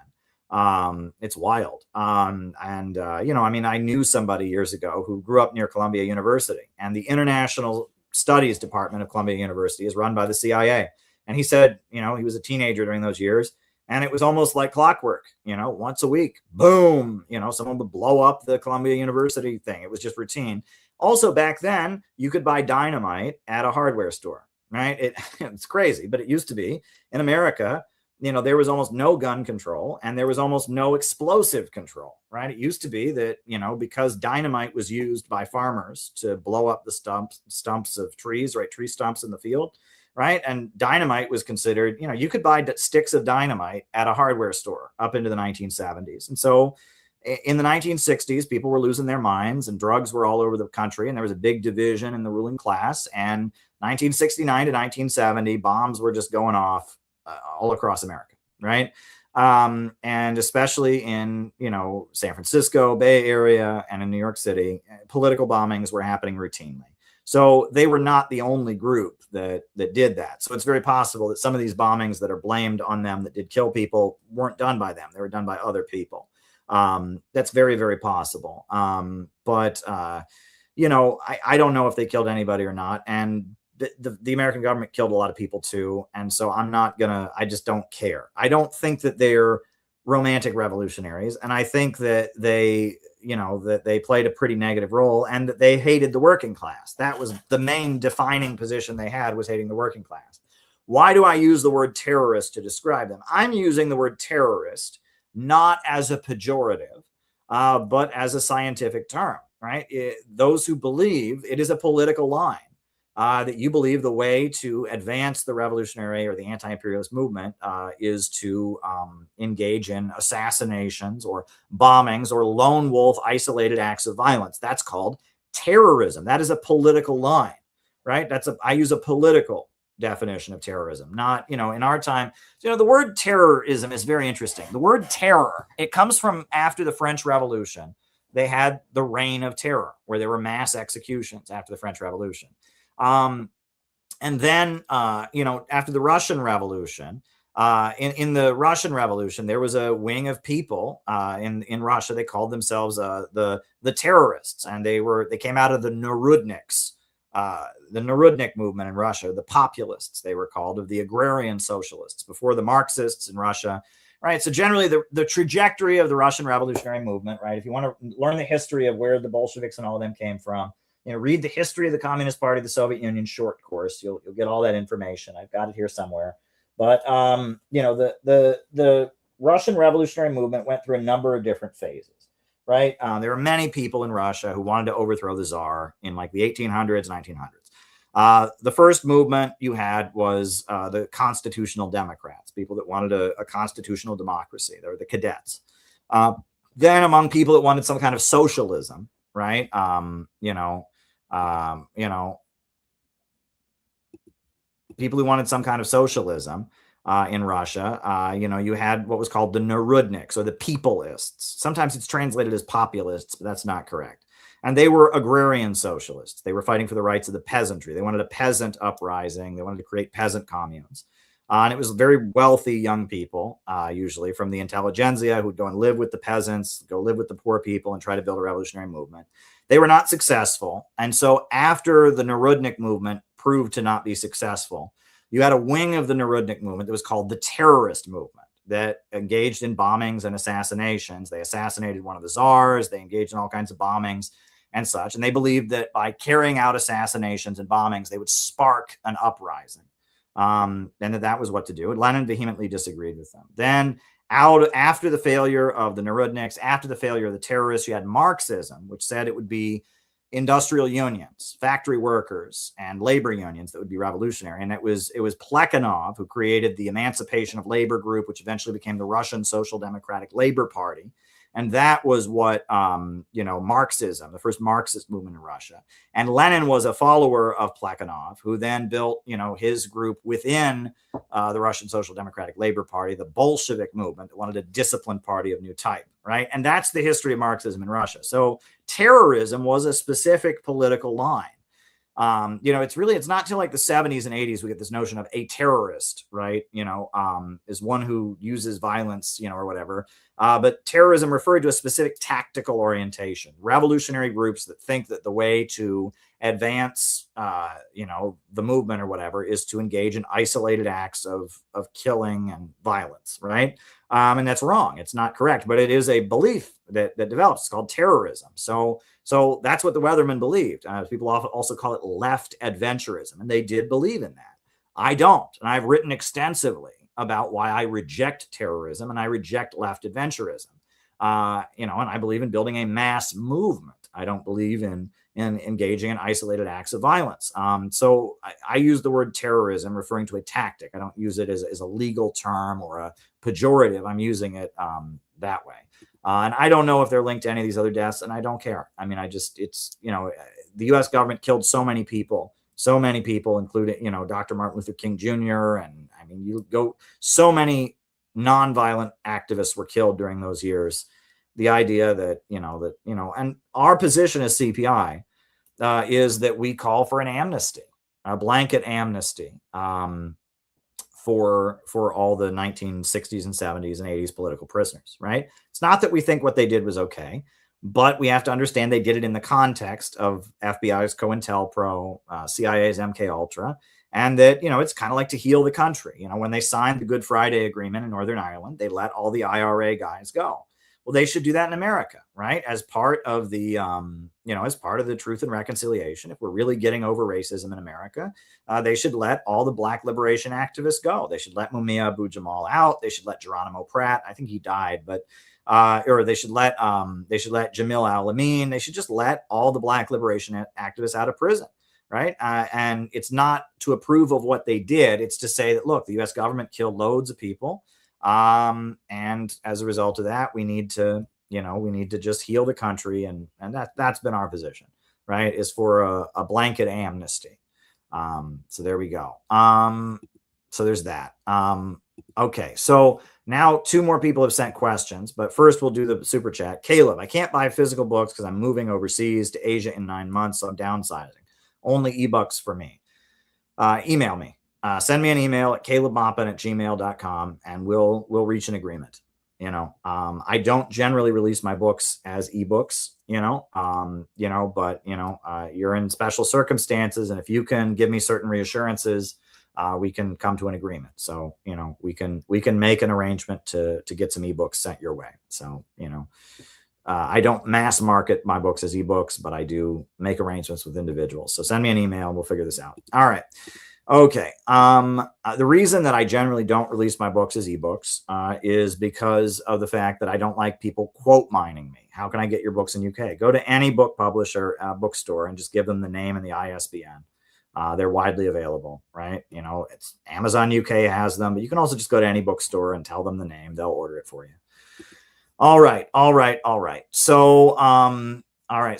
It's wild. I knew somebody years ago who grew up near Columbia University, and the International Studies Department of Columbia University is run by the CIA. And he said, he was a teenager during those years. And it was almost like clockwork, once a week, boom, someone would blow up the Columbia University thing. It was just routine. Also, back then, you could buy dynamite at a hardware store, right? It's crazy, but it used to be. In America, there was almost no gun control and there was almost no explosive control, right? It used to be that, because dynamite was used by farmers to blow up the stumps of trees, right? Tree stumps in the field. Right. And dynamite was considered, you could buy sticks of dynamite at a hardware store up into the 1970s. And so in the 1960s, people were losing their minds and drugs were all over the country. And there was a big division in the ruling class. And 1969 to 1970, bombs were just going off all across America. Right. And especially in, San Francisco, Bay Area and in New York City, political bombings were happening routinely. So they were not the only group that did that. So it's very possible that some of these bombings that are blamed on them that did kill people weren't done by them. They were done by other people. That's very, very possible. But I don't know if they killed anybody or not. And the American government killed a lot of people too. And so I just don't care. I don't think that they're romantic revolutionaries. And I think that they played a pretty negative role and that they hated the working class. That was the main defining position they had, was hating the working class. Why do I use the word terrorist to describe them? I'm using the word terrorist not as a pejorative, but as a scientific term, right? Those who believe it is a political line, that you believe the way to advance the revolutionary or the anti-imperialist movement is to engage in assassinations or bombings or lone wolf isolated acts of violence. That's called terrorism. That is a political line, right? I use a political definition of terrorism, not, in our time. The word terrorism is very interesting. The word terror, it comes from after the French Revolution. They had the reign of terror, where there were mass executions after the French Revolution. And then, after the Russian Revolution, in the Russian Revolution, there was a wing of people in Russia. They called themselves the terrorists, and they came out of the Narodniks. The Narodnik movement in Russia, the populists, they were called, of the agrarian socialists before the Marxists in Russia, right? So generally the trajectory of the Russian revolutionary movement, right? If you want to learn the history of where the Bolsheviks and all of them came from, read the history of the Communist Party of the Soviet Union short course. You'll get all that information. I've got it here somewhere. But, the Russian revolutionary movement went through a number of different phases. Right. There were many people in Russia who wanted to overthrow the Tsar in like the 1800s, 1900s. The first movement you had was the constitutional Democrats, people that wanted a constitutional democracy. They were the cadets. Then among people that wanted some kind of socialism, right? People who wanted some kind of socialism. In Russia, you had what was called the Narodniks, or the peopleists. Sometimes it's translated as populists, but that's not correct. And they were agrarian socialists. They were fighting for the rights of the peasantry. They wanted a peasant uprising. They wanted to create peasant communes. And it was very wealthy young people, usually from the intelligentsia, who'd go and live with the peasants, go live with the poor people, and try to build a revolutionary movement. They were not successful. And so after the Narodnik movement proved to not be successful, you had a wing of the Narodnik movement that was called the terrorist movement, that engaged in bombings and assassinations. They assassinated one of the czars. They engaged in all kinds of bombings and such. And they believed that by carrying out assassinations and bombings, they would spark an uprising. And that was what to do. And Lenin vehemently disagreed with them. Then after the failure of the Narodniks, after the failure of the terrorists, you had Marxism, which said it would be industrial unions, factory workers, and labor unions that would be revolutionary. And it was Plekhanov who created the Emancipation of Labor Group, which eventually became the Russian Social Democratic Labor Party. And that was what, Marxism, the first Marxist movement in Russia. And Lenin was a follower of Plekhanov, who then built, his group within the Russian Social Democratic Labor Party, the Bolshevik movement that wanted a disciplined party of new type, right? And that's the history of Marxism in Russia. So terrorism was a specific political line. It's not till like the 70s and 80s we get this notion of a terrorist, right? Is one who uses violence, or whatever. But terrorism referred to a specific tactical orientation, revolutionary groups that think that the way to advance, the movement or whatever is to engage in isolated acts of killing and violence, right? And that's wrong. It's not correct, but it is a belief that develops. It's called terrorism. So that's what the Weathermen believed. People often also call it left adventurism, and they did believe in that. I don't, and I've written extensively about why I reject terrorism and I reject left adventurism. And I believe in building a mass movement. I don't believe in engaging in isolated acts of violence. So I use the word terrorism referring to a tactic. I don't use it as a legal term or a pejorative. I'm using it that way. And I don't know if they're linked to any of these other deaths, and I don't care. I mean, the U.S. government killed so many people, including, Dr. Martin Luther King Jr. And so many nonviolent activists were killed during those years. The idea that, and our position as CPI is that we call for an amnesty, a blanket amnesty for all the 1960s and 70s and 80s political prisoners, right? It's not that we think what they did was okay, but we have to understand they did it in the context of FBI's COINTELPRO, CIA's MKUltra, and that, it's kind of like to heal the country. When they signed the Good Friday Agreement in Northern Ireland, they let all the IRA guys go. Well, they should do that in America, right? As part of the, as part of the Truth and Reconciliation. If we're really getting over racism in America, they should let all the Black liberation activists go. They should let Mumia Abu-Jamal out. They should let Geronimo Pratt. I think he died, but or they should let Jamil Al-Amin. They should just let all the Black liberation activists out of prison, right? And it's not to approve of what they did. It's to say that, look, the U.S. government killed loads of people. And as a result of that, we need to just heal the country. And that's been our position, right? Is for a blanket amnesty. So there we go. So there's that. Okay, so now 2 more people have sent questions, but first we'll do the super chat. Caleb, I can't buy physical books because I'm moving overseas to Asia in 9 months, so I'm downsizing. Only ebooks for me. Email me. Send me an email at calebmaupin@gmail.com, and we'll reach an agreement. I don't generally release my books as ebooks, but you're in special circumstances, and if you can give me certain reassurances, we can come to an agreement. So, we can make an arrangement to get some ebooks sent your way. So, I don't mass market my books as ebooks, but I do make arrangements with individuals. So send me an email and we'll figure this out. All right. Okay. The reason that I generally don't release my books as ebooks is because of the fact that I don't like people quote mining me. How can I get your books in UK? Go to any book publisher, bookstore, and just give them the name and the ISBN. They're widely available, right? It's Amazon UK has them, but you can also just go to any bookstore and tell them the name. They'll order it for you. All right. So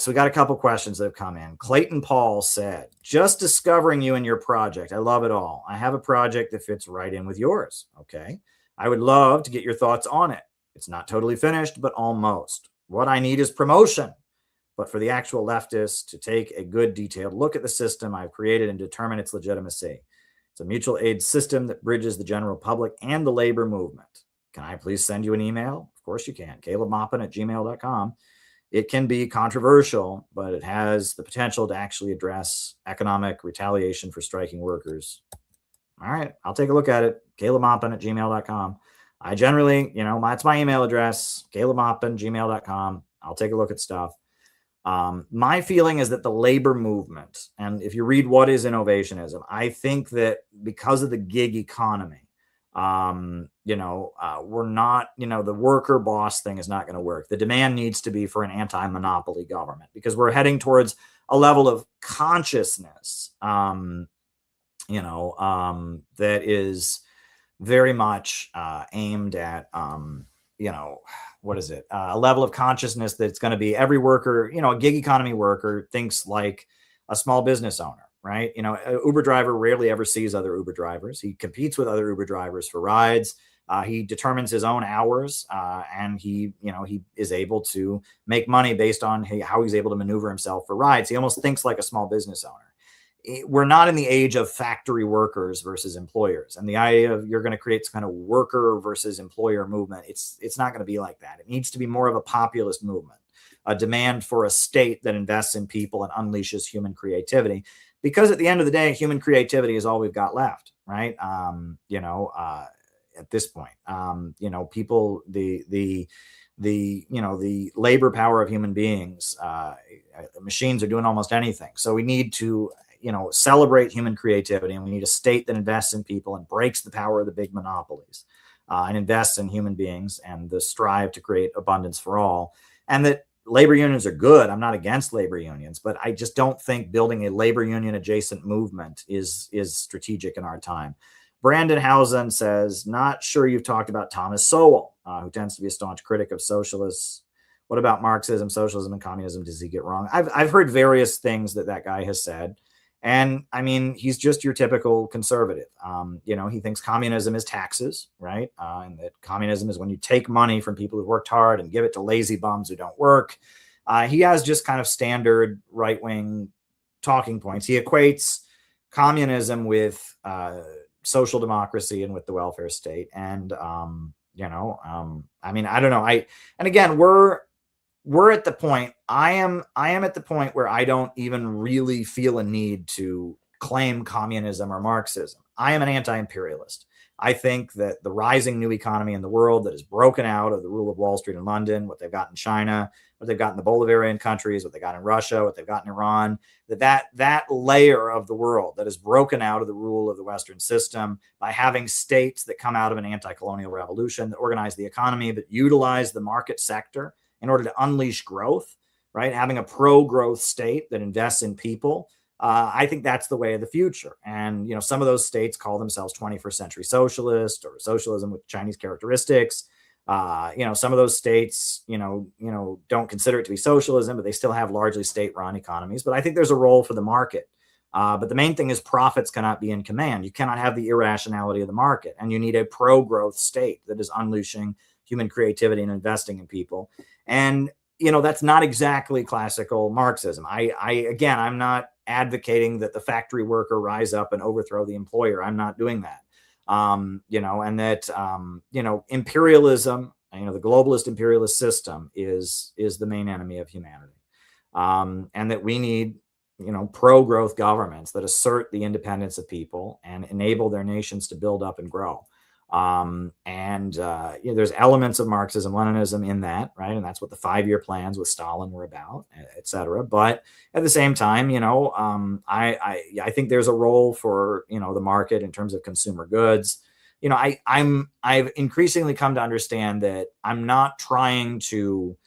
we got a couple questions that have come in. Clayton Paul said, just discovering you and your project. I love it all. I have a project that fits right in with yours. Okay. I would love to get your thoughts on it. It's not totally finished, but almost. What I need is promotion. But for the actual leftists to take a good detailed look at the system I've created and determine its legitimacy. It's a mutual aid system that bridges the general public and the labor movement. Can I please send you an email? Of course you can. calebmaupin@gmail.com. It can be controversial, but it has the potential to actually address economic retaliation for striking workers. All right, I'll take a look at it. calebmaupin@gmail.com. I generally, it's my email address, calebmaupin@gmail.com. I'll take a look at stuff. My feeling is that the labor movement, and if you read What is Innovationism, I think that because of the gig economy, we're not, the worker boss thing is not going to work. The demand needs to be for an anti-monopoly government because we're heading towards a level of consciousness, that is very much aimed at, what is it? A level of consciousness that's going to be every worker, a gig economy worker thinks like a small business owner. Right. An Uber driver rarely ever sees other Uber drivers. He competes with other Uber drivers for rides. He determines his own hours and he is able to make money based on how he's able to maneuver himself for rides. He almost thinks like a small business owner. We're not in the age of factory workers versus employers. And the idea of you're going to create some kind of worker versus employer movement. It's not going to be like that. It needs to be more of a populist movement, a demand for a state that invests in people and unleashes human creativity. Because at the end of the day, human creativity is all we've got left, right? At this point, people, the labor power of human beings, machines are doing almost anything. So we need to, celebrate human creativity, and we need a state that invests in people and breaks the power of the big monopolies and invests in human beings and the strive to create abundance for all. And that labor unions are good. I'm not against labor unions, but I just don't think building a labor union adjacent movement is strategic in our time. Brandon Housen says, not sure you've talked about Thomas Sowell, who tends to be a staunch critic of socialists. What about Marxism, socialism, and communism does he get wrong? I've heard various things that guy has said. And I mean, he's just your typical conservative. He thinks communism is taxes, right? And that communism is when you take money from people who've worked hard and give it to lazy bums who don't work. He has just kind of standard right-wing talking points. He equates communism with social democracy and with the welfare state. And, I mean, I don't know. And again, we're at the point, I am at the point where I don't even really feel a need to claim communism or Marxism. I am an anti-imperialist. I think that the rising new economy in the world that is broken out of the rule of Wall Street in London, what they've got in China, what they've got in the Bolivarian countries, what they got in Russia, what they've got in Iran, that layer of the world that is broken out of the rule of the Western system by having states that come out of an anti-colonial revolution that organize the economy, that utilize the market sector in order to unleash growth, right? Having a pro-growth state that invests in people. I think that's the way of the future. And, some of those states call themselves 21st century socialist or socialism with Chinese characteristics. Some of those states, don't consider it to be socialism, but they still have largely state-run economies. But I think there's a role for the market But the main thing is profits cannot be in command. You cannot have the irrationality of the market, and you need a pro-growth state that is unleashing human creativity and investing in people. And that's not exactly classical Marxism. I'm not advocating that the factory worker rise up and overthrow the employer. I'm not doing that. And that imperialism, the globalist imperialist system is the main enemy of humanity, and that we need pro-growth governments that assert the independence of people and enable their nations to build up and grow. There's elements of Marxism, Leninism in that, right? And that's what the 5-year plans with Stalin were about, et cetera. But at the same time, I think there's a role for, the market in terms of consumer goods. I've increasingly come to understand that I'm not trying to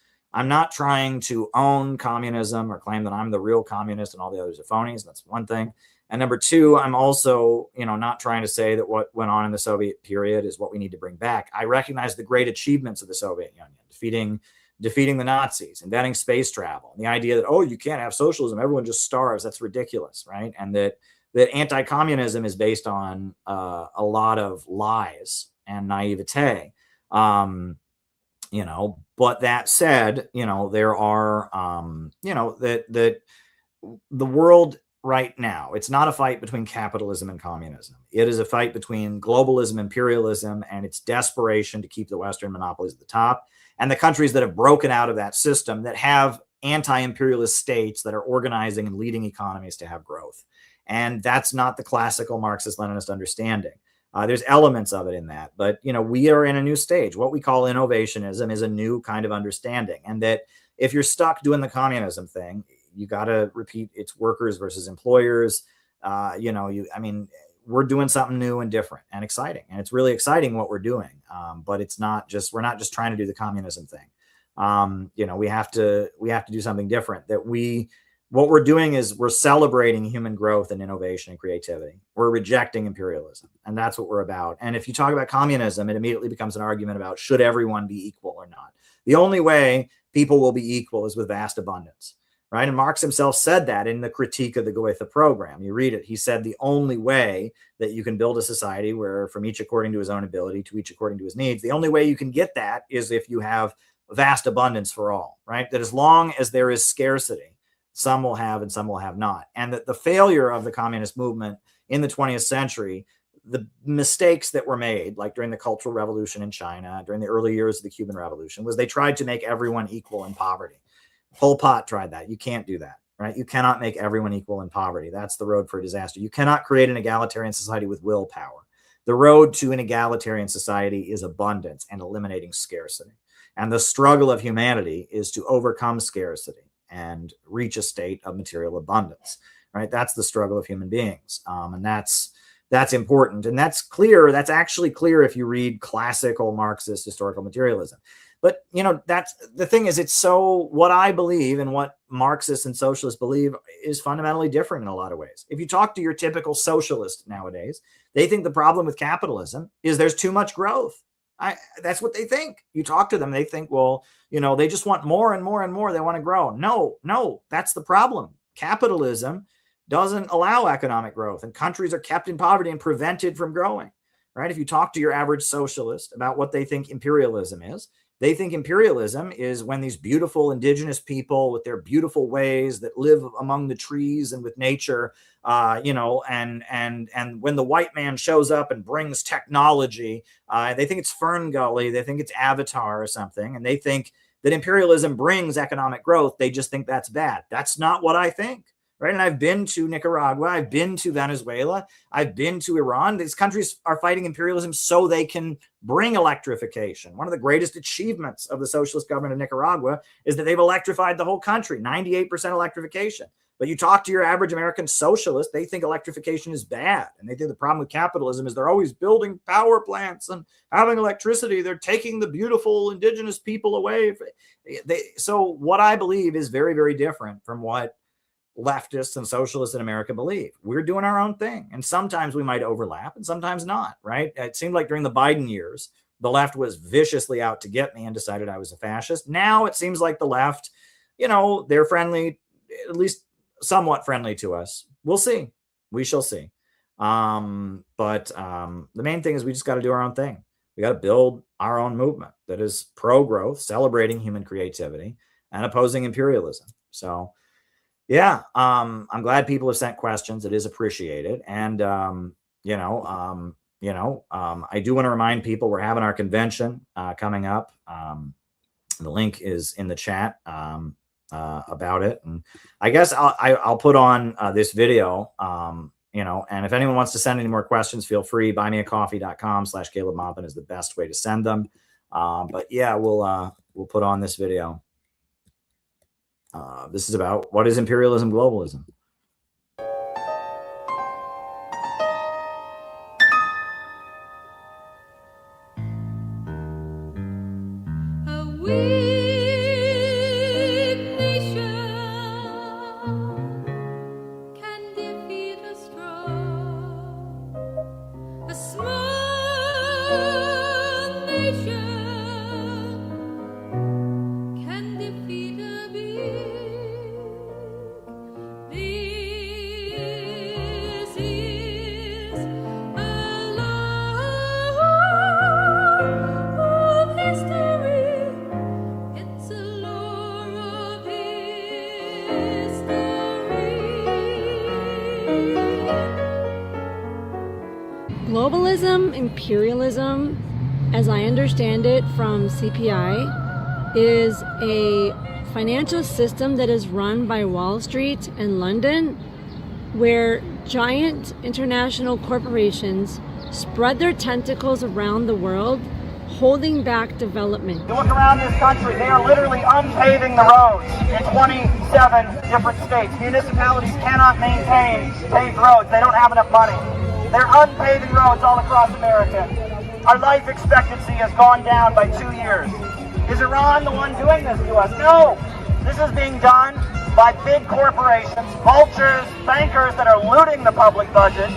own communism or claim that I'm the real communist and all the others are phonies. That's one thing. And number two, I'm also, not trying to say that what went on in the Soviet period is what we need to bring back. I recognize the great achievements of the Soviet Union, defeating the Nazis, inventing space travel, and the idea that, you can't have socialism, everyone just starves. That's ridiculous, right? And that anti-communism is based on a lot of lies and naivete. But that said, there are, that the world right now, it's not a fight between capitalism and communism. It is a fight between globalism, imperialism, and its desperation to keep the Western monopolies at the top, and the countries that have broken out of that system that have anti-imperialist states that are organizing and leading economies to have growth. And that's not the classical Marxist-Leninist understanding. There's elements of it in that, but we are in a new stage. What we call innovationism is a new kind of understanding, and that if you're stuck doing the communism thing, you got to repeat it's workers versus employers. We're doing something new and different and exciting, and it's really exciting what we're doing. But we're not just trying to do the communism thing. We have to do something different. What we're doing is we're celebrating human growth and innovation and creativity. We're rejecting imperialism, and that's what we're about. And if you talk about communism, it immediately becomes an argument about should everyone be equal or not. The only way people will be equal is with vast abundance, right? And Marx himself said that in the Critique of the Goethe Program. You read it. He said the only way that you can build a society where from each according to his own ability to each according to his needs, the only way you can get that is if you have vast abundance for all, right? That as long as there is scarcity, some will have and some will have not. And that the failure of the communist movement in the 20th century, the mistakes that were made, like during the Cultural Revolution in China, during the early years of the Cuban Revolution, was they tried to make everyone equal in poverty. Pol Pot tried that. You can't do that, right? You cannot make everyone equal in poverty. That's the road for disaster. You cannot create an egalitarian society with willpower. The road to an egalitarian society is abundance and eliminating scarcity. And the struggle of humanity is to overcome scarcity and reach a state of material abundance, right? That's the struggle of human beings. And that's important. And that's clear. That's actually clear if you read classical Marxist historical materialism. But, that's the thing is, it's so what I believe and what Marxists and socialists believe is fundamentally different in a lot of ways. If you talk to your typical socialist nowadays, they think the problem with capitalism is there's too much growth. That's what they think. You talk to them, they think, well, they just want more and more and more. They want to grow. No, that's the problem. Capitalism doesn't allow economic growth, and countries are kept in poverty and prevented from growing, right? If you talk to your average socialist about what they think imperialism is, they think imperialism is when these beautiful indigenous people with their beautiful ways that live among the trees and with nature, and when the white man shows up and brings technology, they think it's Fern Gully, they think it's Avatar or something, and they think that imperialism brings economic growth. They just think that's bad. That's not what I think. Right. And I've been to Nicaragua. I've been to Venezuela. I've been to Iran. These countries are fighting imperialism so they can bring electrification. One of the greatest achievements of the socialist government of Nicaragua is that they've electrified the whole country, 98% electrification. But you talk to your average American socialist, they think electrification is bad. And they think the problem with capitalism is they're always building power plants and having electricity. They're taking the beautiful indigenous people away. So what I believe is very, very different from what leftists and socialists in America believe. We're doing our own thing. And sometimes we might overlap and sometimes not, right? It seemed like during the Biden years, the left was viciously out to get me and decided I was a fascist. Now it seems like the left, they're friendly, at least somewhat friendly to us. We'll see. We shall see. But the main thing is we just got to do our own thing. We got to build our own movement that is pro-growth, celebrating human creativity, and opposing imperialism. So, yeah, I'm glad people have sent questions. It is appreciated. And, I do want to remind people we're having our convention coming up. The link is in the chat about it. And I guess I'll put on this video, and if anyone wants to send any more questions, feel free. buymeacoffee.com/Caleb Maupin is the best way to send them. But yeah, we'll put on this video. This is about what is imperialism, globalism. Globalism, imperialism, as I understand it from CPI, is a financial system that is run by Wall Street and London, where giant international corporations spread their tentacles around the world, holding back development. You look around this country, they are literally unpaving the roads in 27 different states. Municipalities cannot maintain paved roads. They don't have enough money. They're unpaving roads all across America. Our life expectancy has gone down by 2 years. Is Iran the one doing this to us? No. This is being done by big corporations, vultures, bankers that are looting the public budget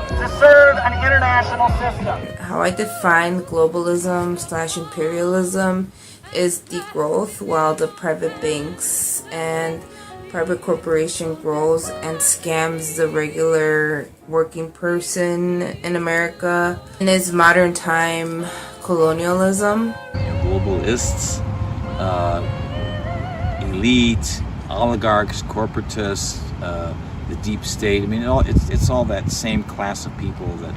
to serve an international system. How I define globalism/imperialism is the growth while the private banks and private corporation grows and scams the regular working person in America. In its modern time, colonialism. Globalists, elite, oligarchs, corporatists, the deep state. I mean, it's all that same class of people that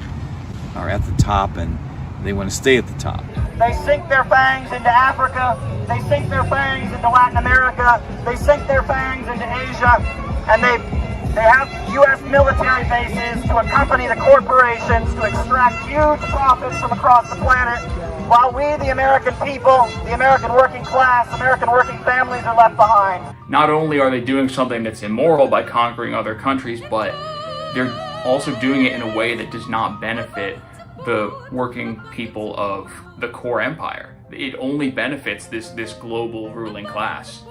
are at the top, and they want to stay at the top. They sink their fangs into Africa, they sink their fangs into Latin America, they sink their fangs into Asia, and they have U.S. military bases to accompany the corporations to extract huge profits from across the planet, while we, the American people, the American working class, American working families are left behind. Not only are they doing something that's immoral by conquering other countries, but they're also doing it in a way that does not benefit the working people of the core empire. It only benefits this global ruling class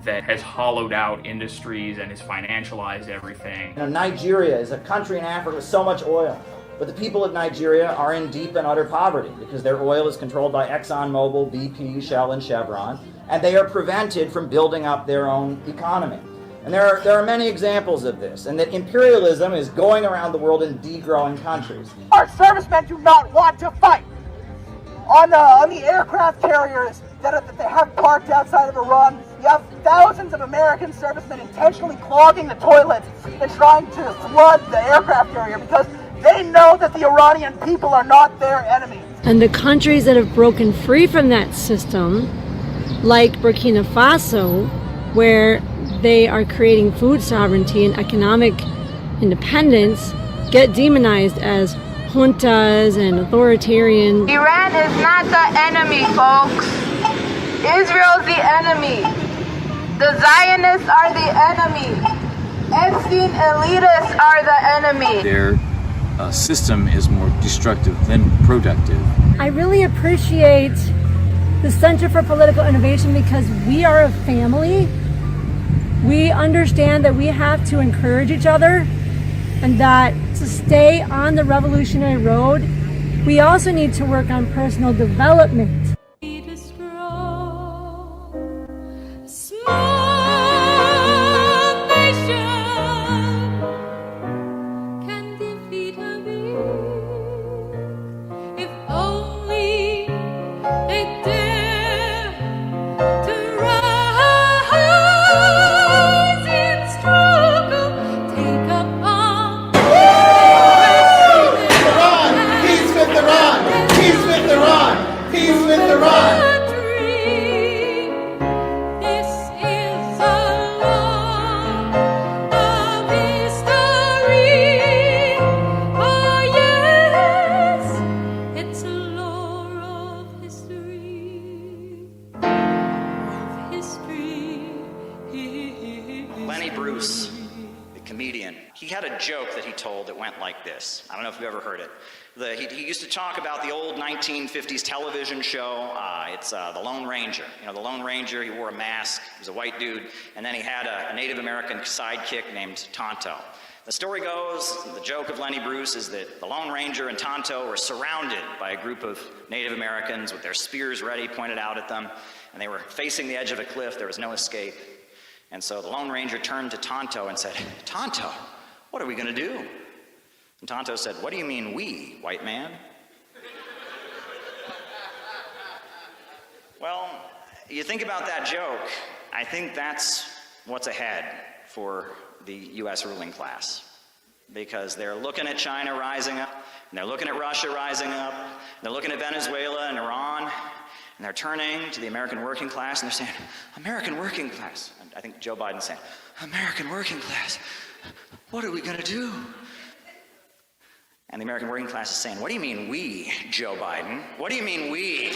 that has hollowed out industries and has financialized everything. Nigeria is a country in Africa with so much oil, but the people of Nigeria are in deep and utter poverty because their oil is controlled by ExxonMobil, BP, Shell, and Chevron, and they are prevented from building up their own economy. And there are many examples of this, and that imperialism is going around the world in degrowing countries. Our servicemen do not want to fight. On the aircraft carriers that they have parked outside of Iran, you have thousands of American servicemen intentionally clogging the toilets and trying to flood the aircraft carrier because they know that the Iranian people are not their enemies. And the countries that have broken free from that system, like Burkina Faso, where they are creating food sovereignty and economic independence, get demonized as juntas and authoritarian. Iran is not the enemy, folks. Israel's the enemy. The Zionists are the enemy. Epstein elitists are the enemy. Their system is more destructive than productive. I really appreciate the Center for Political Innovation because we are a family. We understand that we have to encourage each other and that to stay on the revolutionary road, we also need to work on personal development. Can comedian. He had a joke that he told that went like this. I don't know if you've ever heard it. He used to talk about the old 1950s television show. It's The Lone Ranger. You know, the Lone Ranger, he wore a mask, he was a white dude, and then he had a Native American sidekick named Tonto. The story goes, the joke of Lenny Bruce is that the Lone Ranger and Tonto were surrounded by a group of Native Americans with their spears ready, pointed out at them, and they were facing the edge of a cliff. There was no escape. And so the Lone Ranger turned to Tonto and said, "Tonto, what are we going to do?" And Tonto said, "What do you mean we, white man?" Well, you think about that joke, I think that's what's ahead for the U.S. ruling class, because they're looking at China rising up, and they're looking at Russia rising up, and they're looking at Venezuela and Iran, and they're turning to the American working class, and they're saying, "American working class." And I think Joe Biden's saying, "American working class, what are we going to do?" And the American working class is saying, "What do you mean we, Joe Biden? What do you mean we?"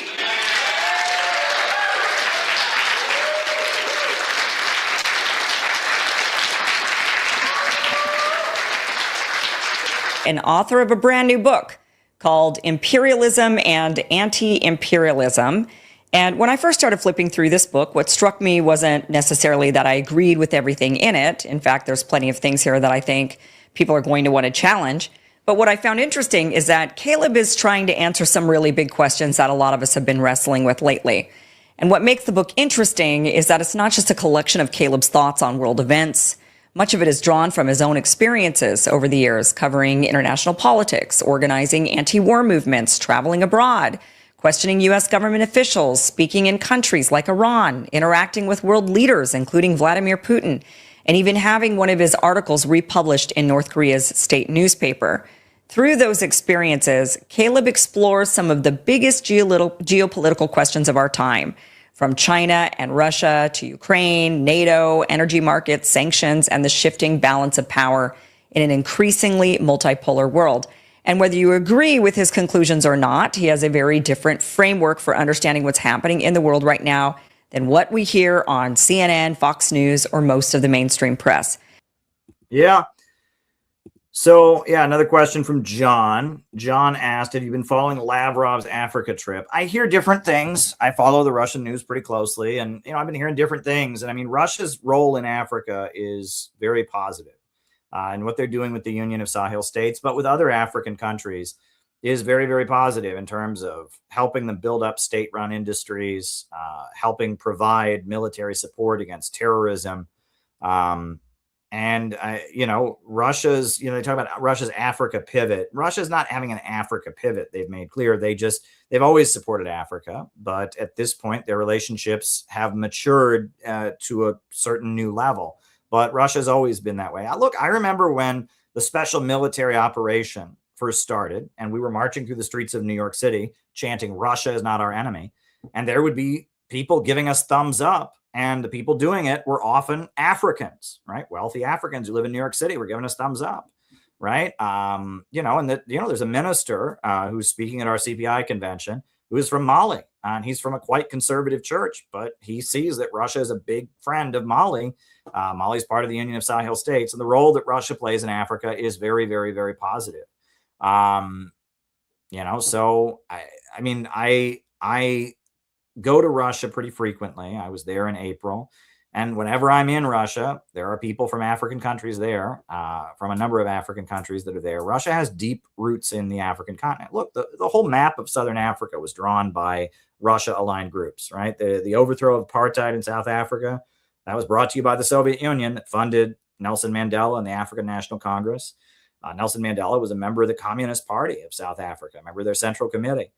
An author of a brand new book called Imperialism and Anti-Imperialism. And when I first started flipping through this book, what struck me wasn't necessarily that I agreed with everything in it. In fact, there's plenty of things here that I think people are going to want to challenge. But what I found interesting is that Caleb is trying to answer some really big questions that a lot of us have been wrestling with lately. And what makes the book interesting is that it's not just a collection of Caleb's thoughts on world events. Much of it is drawn from his own experiences over the years, covering international politics, organizing anti-war movements, traveling abroad, questioning U.S. government officials, speaking in countries like Iran, interacting with world leaders, including Vladimir Putin, and even having one of his articles republished in North Korea's state newspaper. Through those experiences, Caleb explores some of the biggest geopolitical questions of our time, from China and Russia to Ukraine, NATO, energy markets, sanctions, and the shifting balance of power in an increasingly multipolar world. And whether you agree with his conclusions or not, he has a very different framework for understanding what's happening in the world right now than what we hear on CNN, Fox News, or most of the mainstream press. Yeah. So, yeah, another question from John. John asked, have you been following Lavrov's Africa trip? I hear different things. I follow the Russian news pretty closely, and, I've been hearing different things. And I mean, Russia's role in Africa is very positive. And what they're doing with the Union of Sahel States, but with other African countries, is very, very positive in terms of helping them build up state-run industries, helping provide military support against terrorism. Russia's, they talk about Russia's Africa pivot. Russia's not having an Africa pivot. They've made clear they've always supported Africa, but at this point, their relationships have matured to a certain new level. But Russia's always been that way. I remember when the special military operation first started, and we were marching through the streets of New York City, chanting, "Russia is not our enemy." And there would be people giving us thumbs up. And the people doing it were often Africans, right? Wealthy Africans who live in New York City were giving us thumbs up, right? There's a minister who's speaking at our CPI convention who is from Mali, and he's from a quite conservative church, but he sees that Russia is a big friend of Mali. Mali's part of the Union of Sahel States, and the role that Russia plays in Africa is very, very, very positive. So I go to Russia pretty frequently. I was there in April. And whenever I'm in Russia, there are people from African countries there, from a number of African countries that are there. Russia has deep roots in the African continent. Look, the whole map of Southern Africa was drawn by Russia-aligned groups, right? The overthrow of apartheid in South Africa, that was brought to you by the Soviet Union that funded Nelson Mandela and the African National Congress. Nelson Mandela was a member of the Communist Party of South Africa, a member of their Central Committee.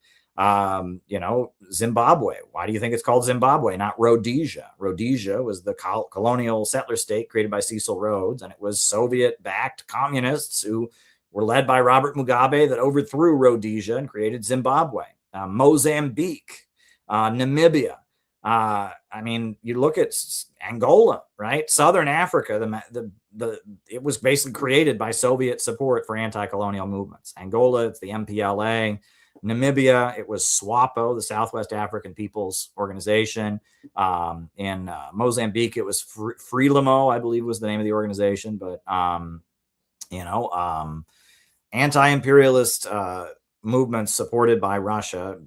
Zimbabwe. Why do you think it's called Zimbabwe, not Rhodesia? Rhodesia was the colonial settler state created by Cecil Rhodes, and it was Soviet-backed communists who were led by Robert Mugabe that overthrew Rhodesia and created Zimbabwe. Mozambique, Namibia. You look at Angola, right? Southern Africa, it was basically created by Soviet support for anti-colonial movements. Angola, it's the MPLA. Namibia, it was SWAPO, the Southwest African People's Organization. In Mozambique, it was Frelimo, I believe was the name of the organization. But, anti-imperialist movements supported by Russia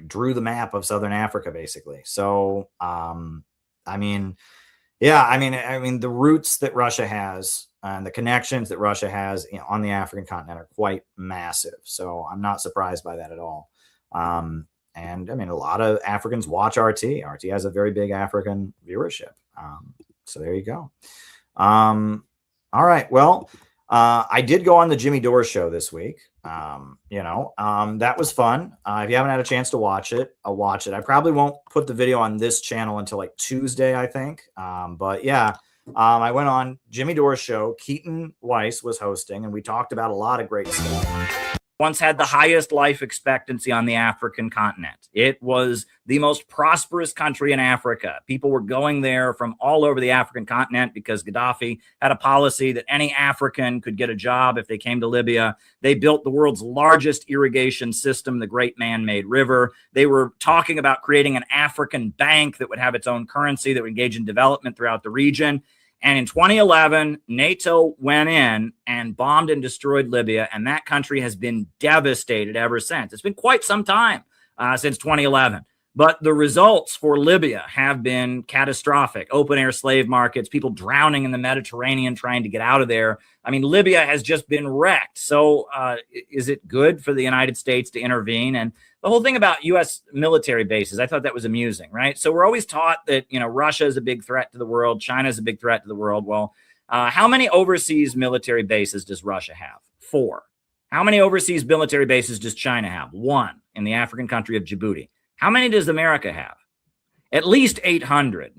drew the map of Southern Africa, basically. So, I mean, the roots that Russia has and the connections that Russia has on the African continent are quite massive. So I'm not surprised by that at all. And I mean, a lot of Africans watch RT. RT has a very big African viewership. So there you go. All right. Well, I did go on the Jimmy Dore show this week. That was fun. If you haven't had a chance to watch it, I'll watch it. I probably won't put the video on this channel until like Tuesday, I think. But yeah, I went on Jimmy Dore's show. Keaton Weiss was hosting, and we talked about a lot of great stuff. Once had the highest life expectancy on the African continent. It was the most prosperous country in Africa. People were going there from all over the African continent because Gaddafi had a policy that any African could get a job if they came to Libya. They built the world's largest irrigation system, the Great Man-Made River. They were talking about creating an African bank that would have its own currency that would engage in development throughout the region. And in 2011, NATO went in and bombed and destroyed Libya, and that country has been devastated ever since. It's been quite some time since 2011. But the results for Libya have been catastrophic. Open-air slave markets, people drowning in the Mediterranean trying to get out of there. I mean, Libya has just been wrecked. So is it good for the United States to intervene? And the whole thing about U.S. military bases, I thought that was amusing, right? So we're always taught that, Russia is a big threat to the world. China is a big threat to the world. Well, how many overseas military bases does Russia have? 4. How many overseas military bases does China have? 1 in the African country of Djibouti. How many does America have? At least 800.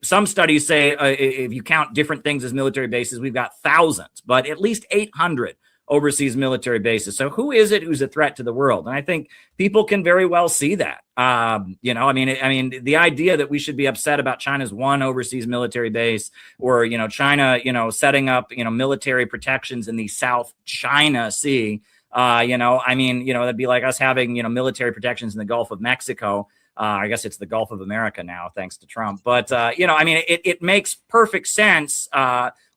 Some studies say if you count different things as military bases, we've got thousands, but at least 800 overseas military bases. So who is it who's a threat to the world? And I think people can very well see that. The idea that we should be upset about China's 1 overseas military base or, China, setting up, military protections in the South China Sea. That'd be like us having, military protections in the Gulf of Mexico. I guess it's the Gulf of America now, thanks to Trump. But, it makes perfect sense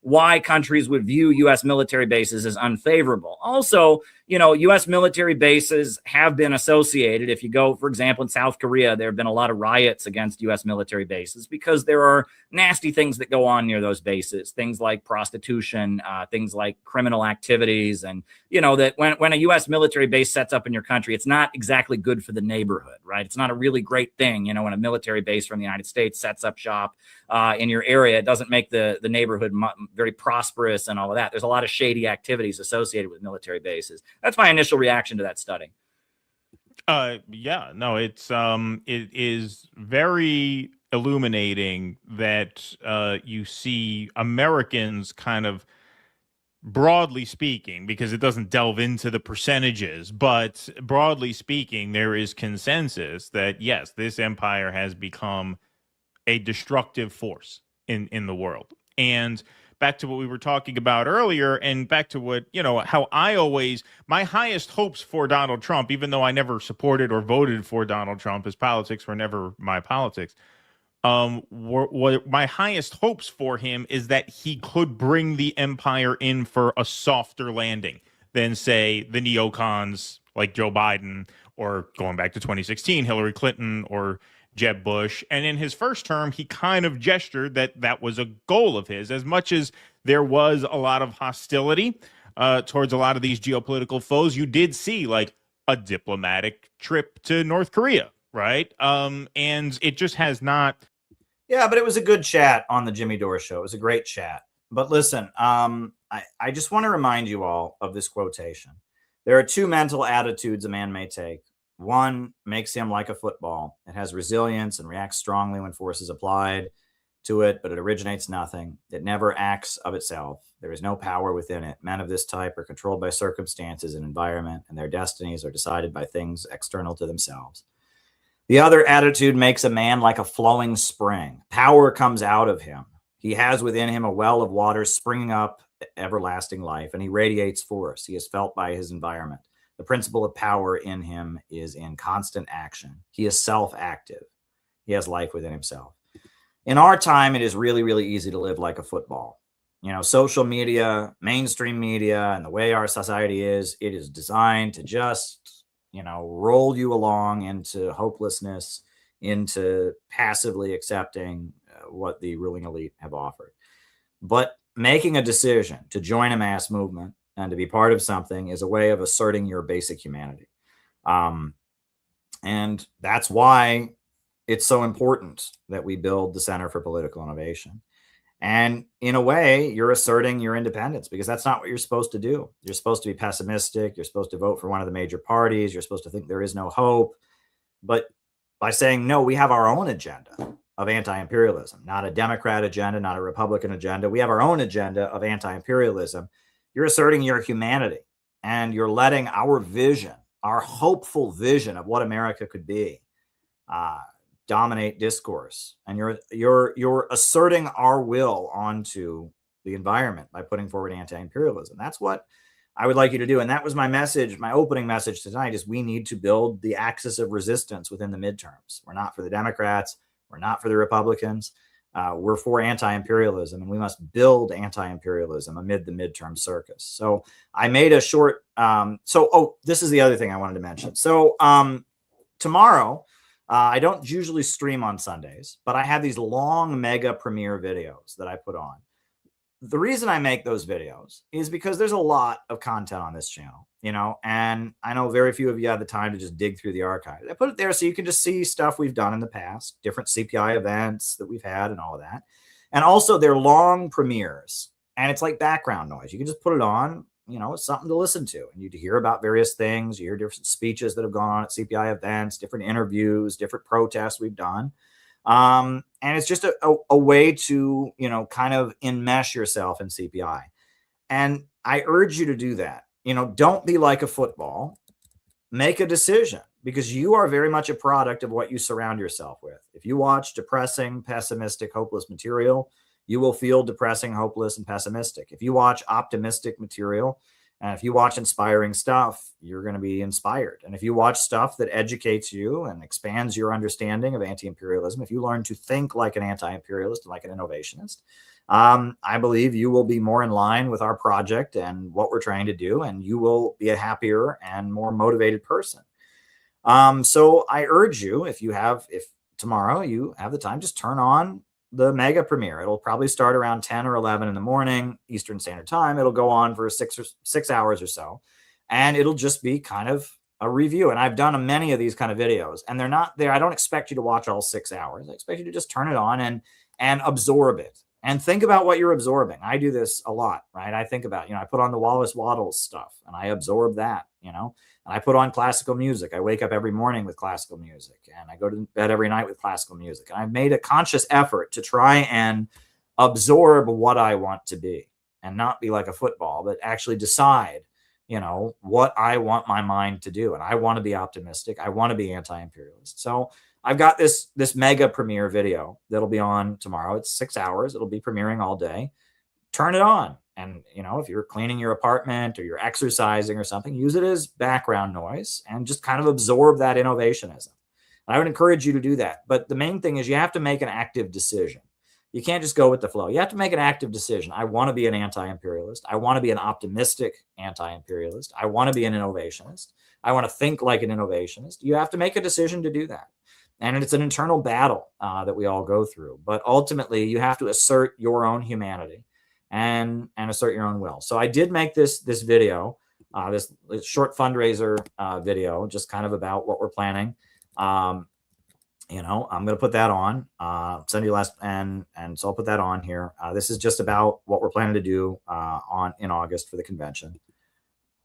why countries would view U.S. military bases as unfavorable. Also, U.S. military bases have been associated. If you go, for example, in South Korea, there have been a lot of riots against U.S. military bases because there are nasty things that go on near those bases, things like prostitution, things like criminal activities. And, that when a U.S. military base sets up in your country, it's not exactly good for the neighborhood, right? It's not a really great thing, when a military base from the United States sets up shop in your area. It doesn't make the neighborhood very prosperous and all of that. There's a lot of shady activities associated with military bases. That's my initial reaction to that study. It is very illuminating that you see Americans kind of, broadly speaking, because it doesn't delve into the percentages, but broadly speaking, there is consensus that yes, this empire has become a destructive force in the world. And back to what we were talking about earlier, and back to what, how my highest hopes for Donald Trump, even though I never supported or voted for Donald Trump, his politics were never my politics. What my highest hopes for him is that he could bring the empire in for a softer landing than, say, the neocons like Joe Biden, or going back to 2016, Hillary Clinton or Jeb Bush. And in his first term, he kind of gestured that was a goal of his, as much as there was a lot of hostility towards a lot of these geopolitical foes. You did see like a diplomatic trip to North Korea, right? And it just has not. Yeah, but it was a good chat on the Jimmy Dore show. It was a great chat. But listen, I just want to remind you all of this quotation. There are 2 mental attitudes a man may take. 1 makes him like a football. It has resilience and reacts strongly when force is applied to it, but it originates nothing. It never acts of itself. There is no power within it. Men of this type are controlled by circumstances and environment, and their destinies are decided by things external to themselves. The other attitude makes a man like a flowing spring. Power comes out of him. He has within him a well of water springing up everlasting life, and he radiates force. He is felt by his environment. The principle of power in him is in constant action. He is self-active. He has life within himself. In our time, it is really, really easy to live like a football. You know, social media, mainstream media, and the way our society is, it is designed to just, you know, roll you along into hopelessness, into passively accepting what the ruling elite have offered. But making a decision to join a mass movement and to be part of something is a way of asserting your basic humanity. And that's why it's so important that we build the Center for Political Innovation. And in a way, you're asserting your independence, because that's not what you're supposed to do. You're supposed to be pessimistic. You're supposed to vote for one of the major parties. You're supposed to think there is no hope. But by saying, no, we have our own agenda of anti-imperialism, not a Democrat agenda, not a Republican agenda. We have our own agenda of anti-imperialism. You're asserting your humanity, and you're letting our vision, our hopeful vision of what America could be, dominate discourse. And you're asserting our will onto the environment by putting forward anti-imperialism. That's what I would like you to do. And that was my message. My opening message tonight is we need to build the axis of resistance within the midterms. We're not for the Democrats. We're not for the Republicans. We're for anti-imperialism, and we must build anti-imperialism amid the midterm circus. So I made a short, this is the other thing I wanted to mention. So tomorrow, I don't usually stream on Sundays, but I have these long mega premiere videos that I put on. The reason I make those videos is because there's a lot of content on this channel, you know, and I know very few of you have the time to just dig through the archive. I put it there so you can just see stuff we've done in the past, different CPI events that we've had and all of that. And also they're long premieres, and it's like background noise. You can just put it on, you know, it's something to listen to, and you hear about various things. You hear different speeches that have gone on at CPI events, different interviews, different protests we've done. And it's just a way to, you know, kind of enmesh yourself in CPI. And I urge you to do that. You know, don't be like a football. Make a decision, because you are very much a product of what you surround yourself with. If you watch depressing, pessimistic, hopeless material, you will feel depressing, hopeless, and pessimistic. If you watch optimistic material, and if you watch inspiring stuff, you're going to be inspired. And if you watch stuff that educates you and expands your understanding of anti-imperialism, if you learn to think like an anti-imperialist and like an innovationist, I believe you will be more in line with our project and what we're trying to do, and you will be a happier and more motivated person. So I urge you, if tomorrow you have the time, just turn on the mega premiere. It'll probably start around 10 or 11 in the morning, Eastern Standard Time. It'll go on for 6 hours or so. And it'll just be kind of a review. And I've done many of these kind of videos, and they're not there. I don't expect you to watch all 6 hours. I expect you to just turn it on and absorb it and think about what you're absorbing. I do this a lot, right? I think about, you know, I put on the Wallace Wattles stuff and I absorb that, you know, and I put on classical music. I wake up every morning with classical music, and I go to bed every night with classical music. And I've made a conscious effort to try and absorb what I want to be, and not be like a football, but actually decide, you know, what I want my mind to do. And I want to be optimistic. I want to be anti-imperialist. So I've got this mega premiere video that'll be on tomorrow. It's 6 hours. It'll be premiering all day. Turn it on. And, you know, if you're cleaning your apartment or you're exercising or something, use it as background noise and just kind of absorb that innovationism. And I would encourage you to do that. But the main thing is you have to make an active decision. You can't just go with the flow. You have to make an active decision. I want to be an anti-imperialist. I want to be an optimistic anti-imperialist. I want to be an innovationist. I want to think like an innovationist. You have to make a decision to do that. And it's an internal battle that we all go through. But ultimately, you have to assert your own humanity and assert your own will. So I did make this video, this short fundraiser video, just kind of about what we're planning. You know, I'm going to put that on, send you and so I'll put that on here. This is just about what we're planning to do in August for the convention.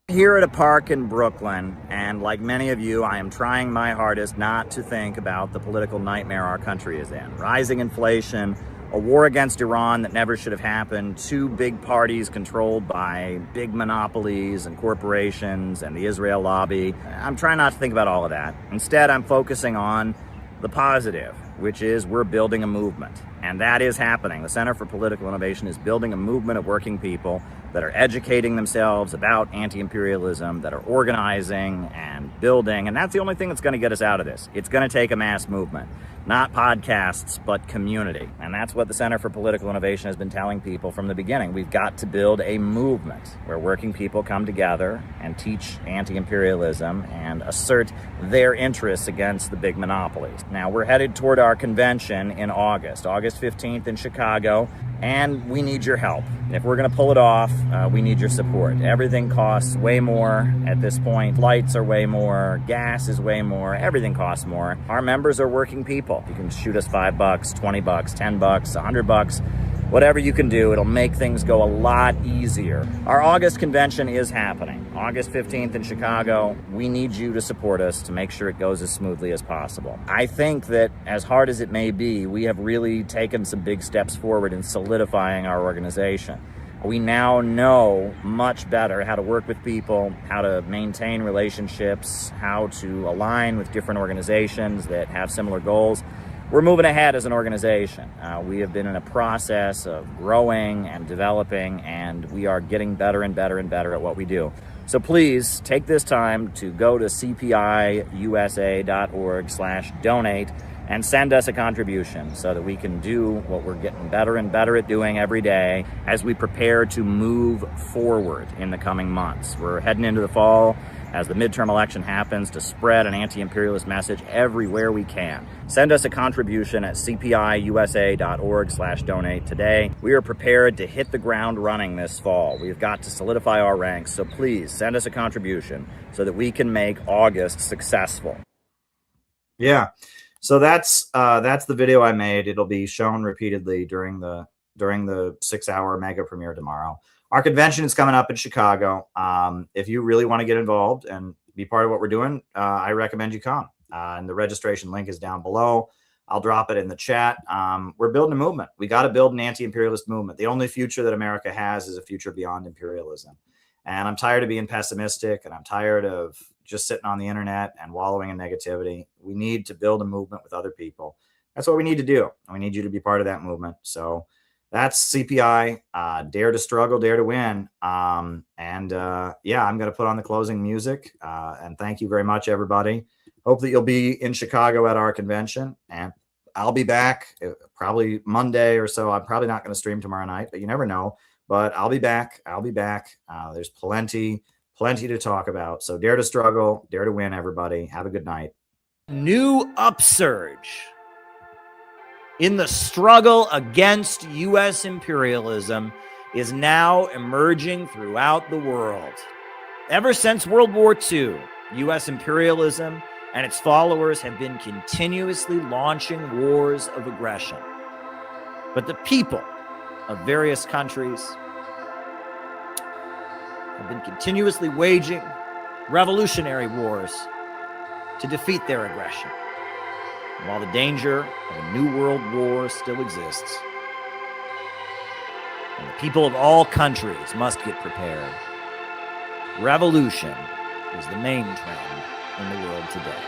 Here at a park in Brooklyn, and like many of you, I am trying my hardest not to think about the political nightmare our country is in. Rising inflation, a war against Iran that never should have happened, 2 big parties controlled by big monopolies and corporations and the Israel lobby. I'm trying not to think about all of that. Instead, I'm focusing on the positive, which is we're building a movement. And that is happening. The Center for Political Innovation is building a movement of working people that are educating themselves about anti-imperialism, that are organizing and building. And that's the only thing that's going to get us out of this. It's going to take a mass movement, not podcasts, but community. And that's what the Center for Political Innovation has been telling people from the beginning. We've got to build a movement where working people come together and teach anti-imperialism and assert their interests against the big monopolies. Now, we're headed toward our convention in August 15th in Chicago, and we need your help. If we're going to pull it off, we need your support. Everything costs way more at this point. Flights are way more, gas is way more, everything costs more. Our members are working people. You can shoot us $5, $20, $10, $100, whatever you can do. It'll make things go a lot easier. Our August convention is happening, August 15th in Chicago. We need you to support us to make sure it goes as smoothly as possible. I think that as hard as it may be, we have really taken some big steps forward in solidifying our organization. We now know much better how to work with people, how to maintain relationships, how to align with different organizations that have similar goals. We're moving ahead as an organization. We have been in a process of growing and developing, and we are getting better and better and better at what we do. So please take this time to go to cpiusa.org/donate and send us a contribution so that we can do what we're getting better and better at doing every day as we prepare to move forward in the coming months. We're heading into the fall as the midterm election happens to spread an anti-imperialist message everywhere we can. Send us a contribution at cpiusa.org/donate today. We are prepared to hit the ground running this fall. We've got to solidify our ranks, so please send us a contribution so that we can make August successful. Yeah. So that's the video I made. It'll be shown repeatedly during the 6-hour mega premiere tomorrow. Our convention is coming up in Chicago. If you really want to get involved and be part of what we're doing, I recommend you come. And the registration link is down below. I'll drop it in the chat. We're building a movement. We got to build an anti-imperialist movement. The only future that America has is a future beyond imperialism. And I'm tired of being pessimistic, and I'm tired of just sitting on the internet and wallowing in negativity. We need to build a movement with other people. That's what we need to do. We need you to be part of that movement. So that's CPI, Dare to Struggle, Dare to Win. Yeah, I'm going to put on the closing music. And thank you very much, everybody. Hope that you'll be in Chicago at our convention. And I'll be back probably Monday or so. I'm probably not going to stream tomorrow night, but you never know. But I'll be back. There's plenty to talk about. So dare to struggle, dare to win, everybody. Have a good night. New upsurge in the struggle against U.S. imperialism is now emerging throughout the world. Ever since World War II, U.S. imperialism and its followers have been continuously launching wars of aggression. But the people of various countries have been continuously waging revolutionary wars to defeat their aggression. And while the danger of a new world war still exists, and the people of all countries must get prepared, revolution is the main trend in the world today.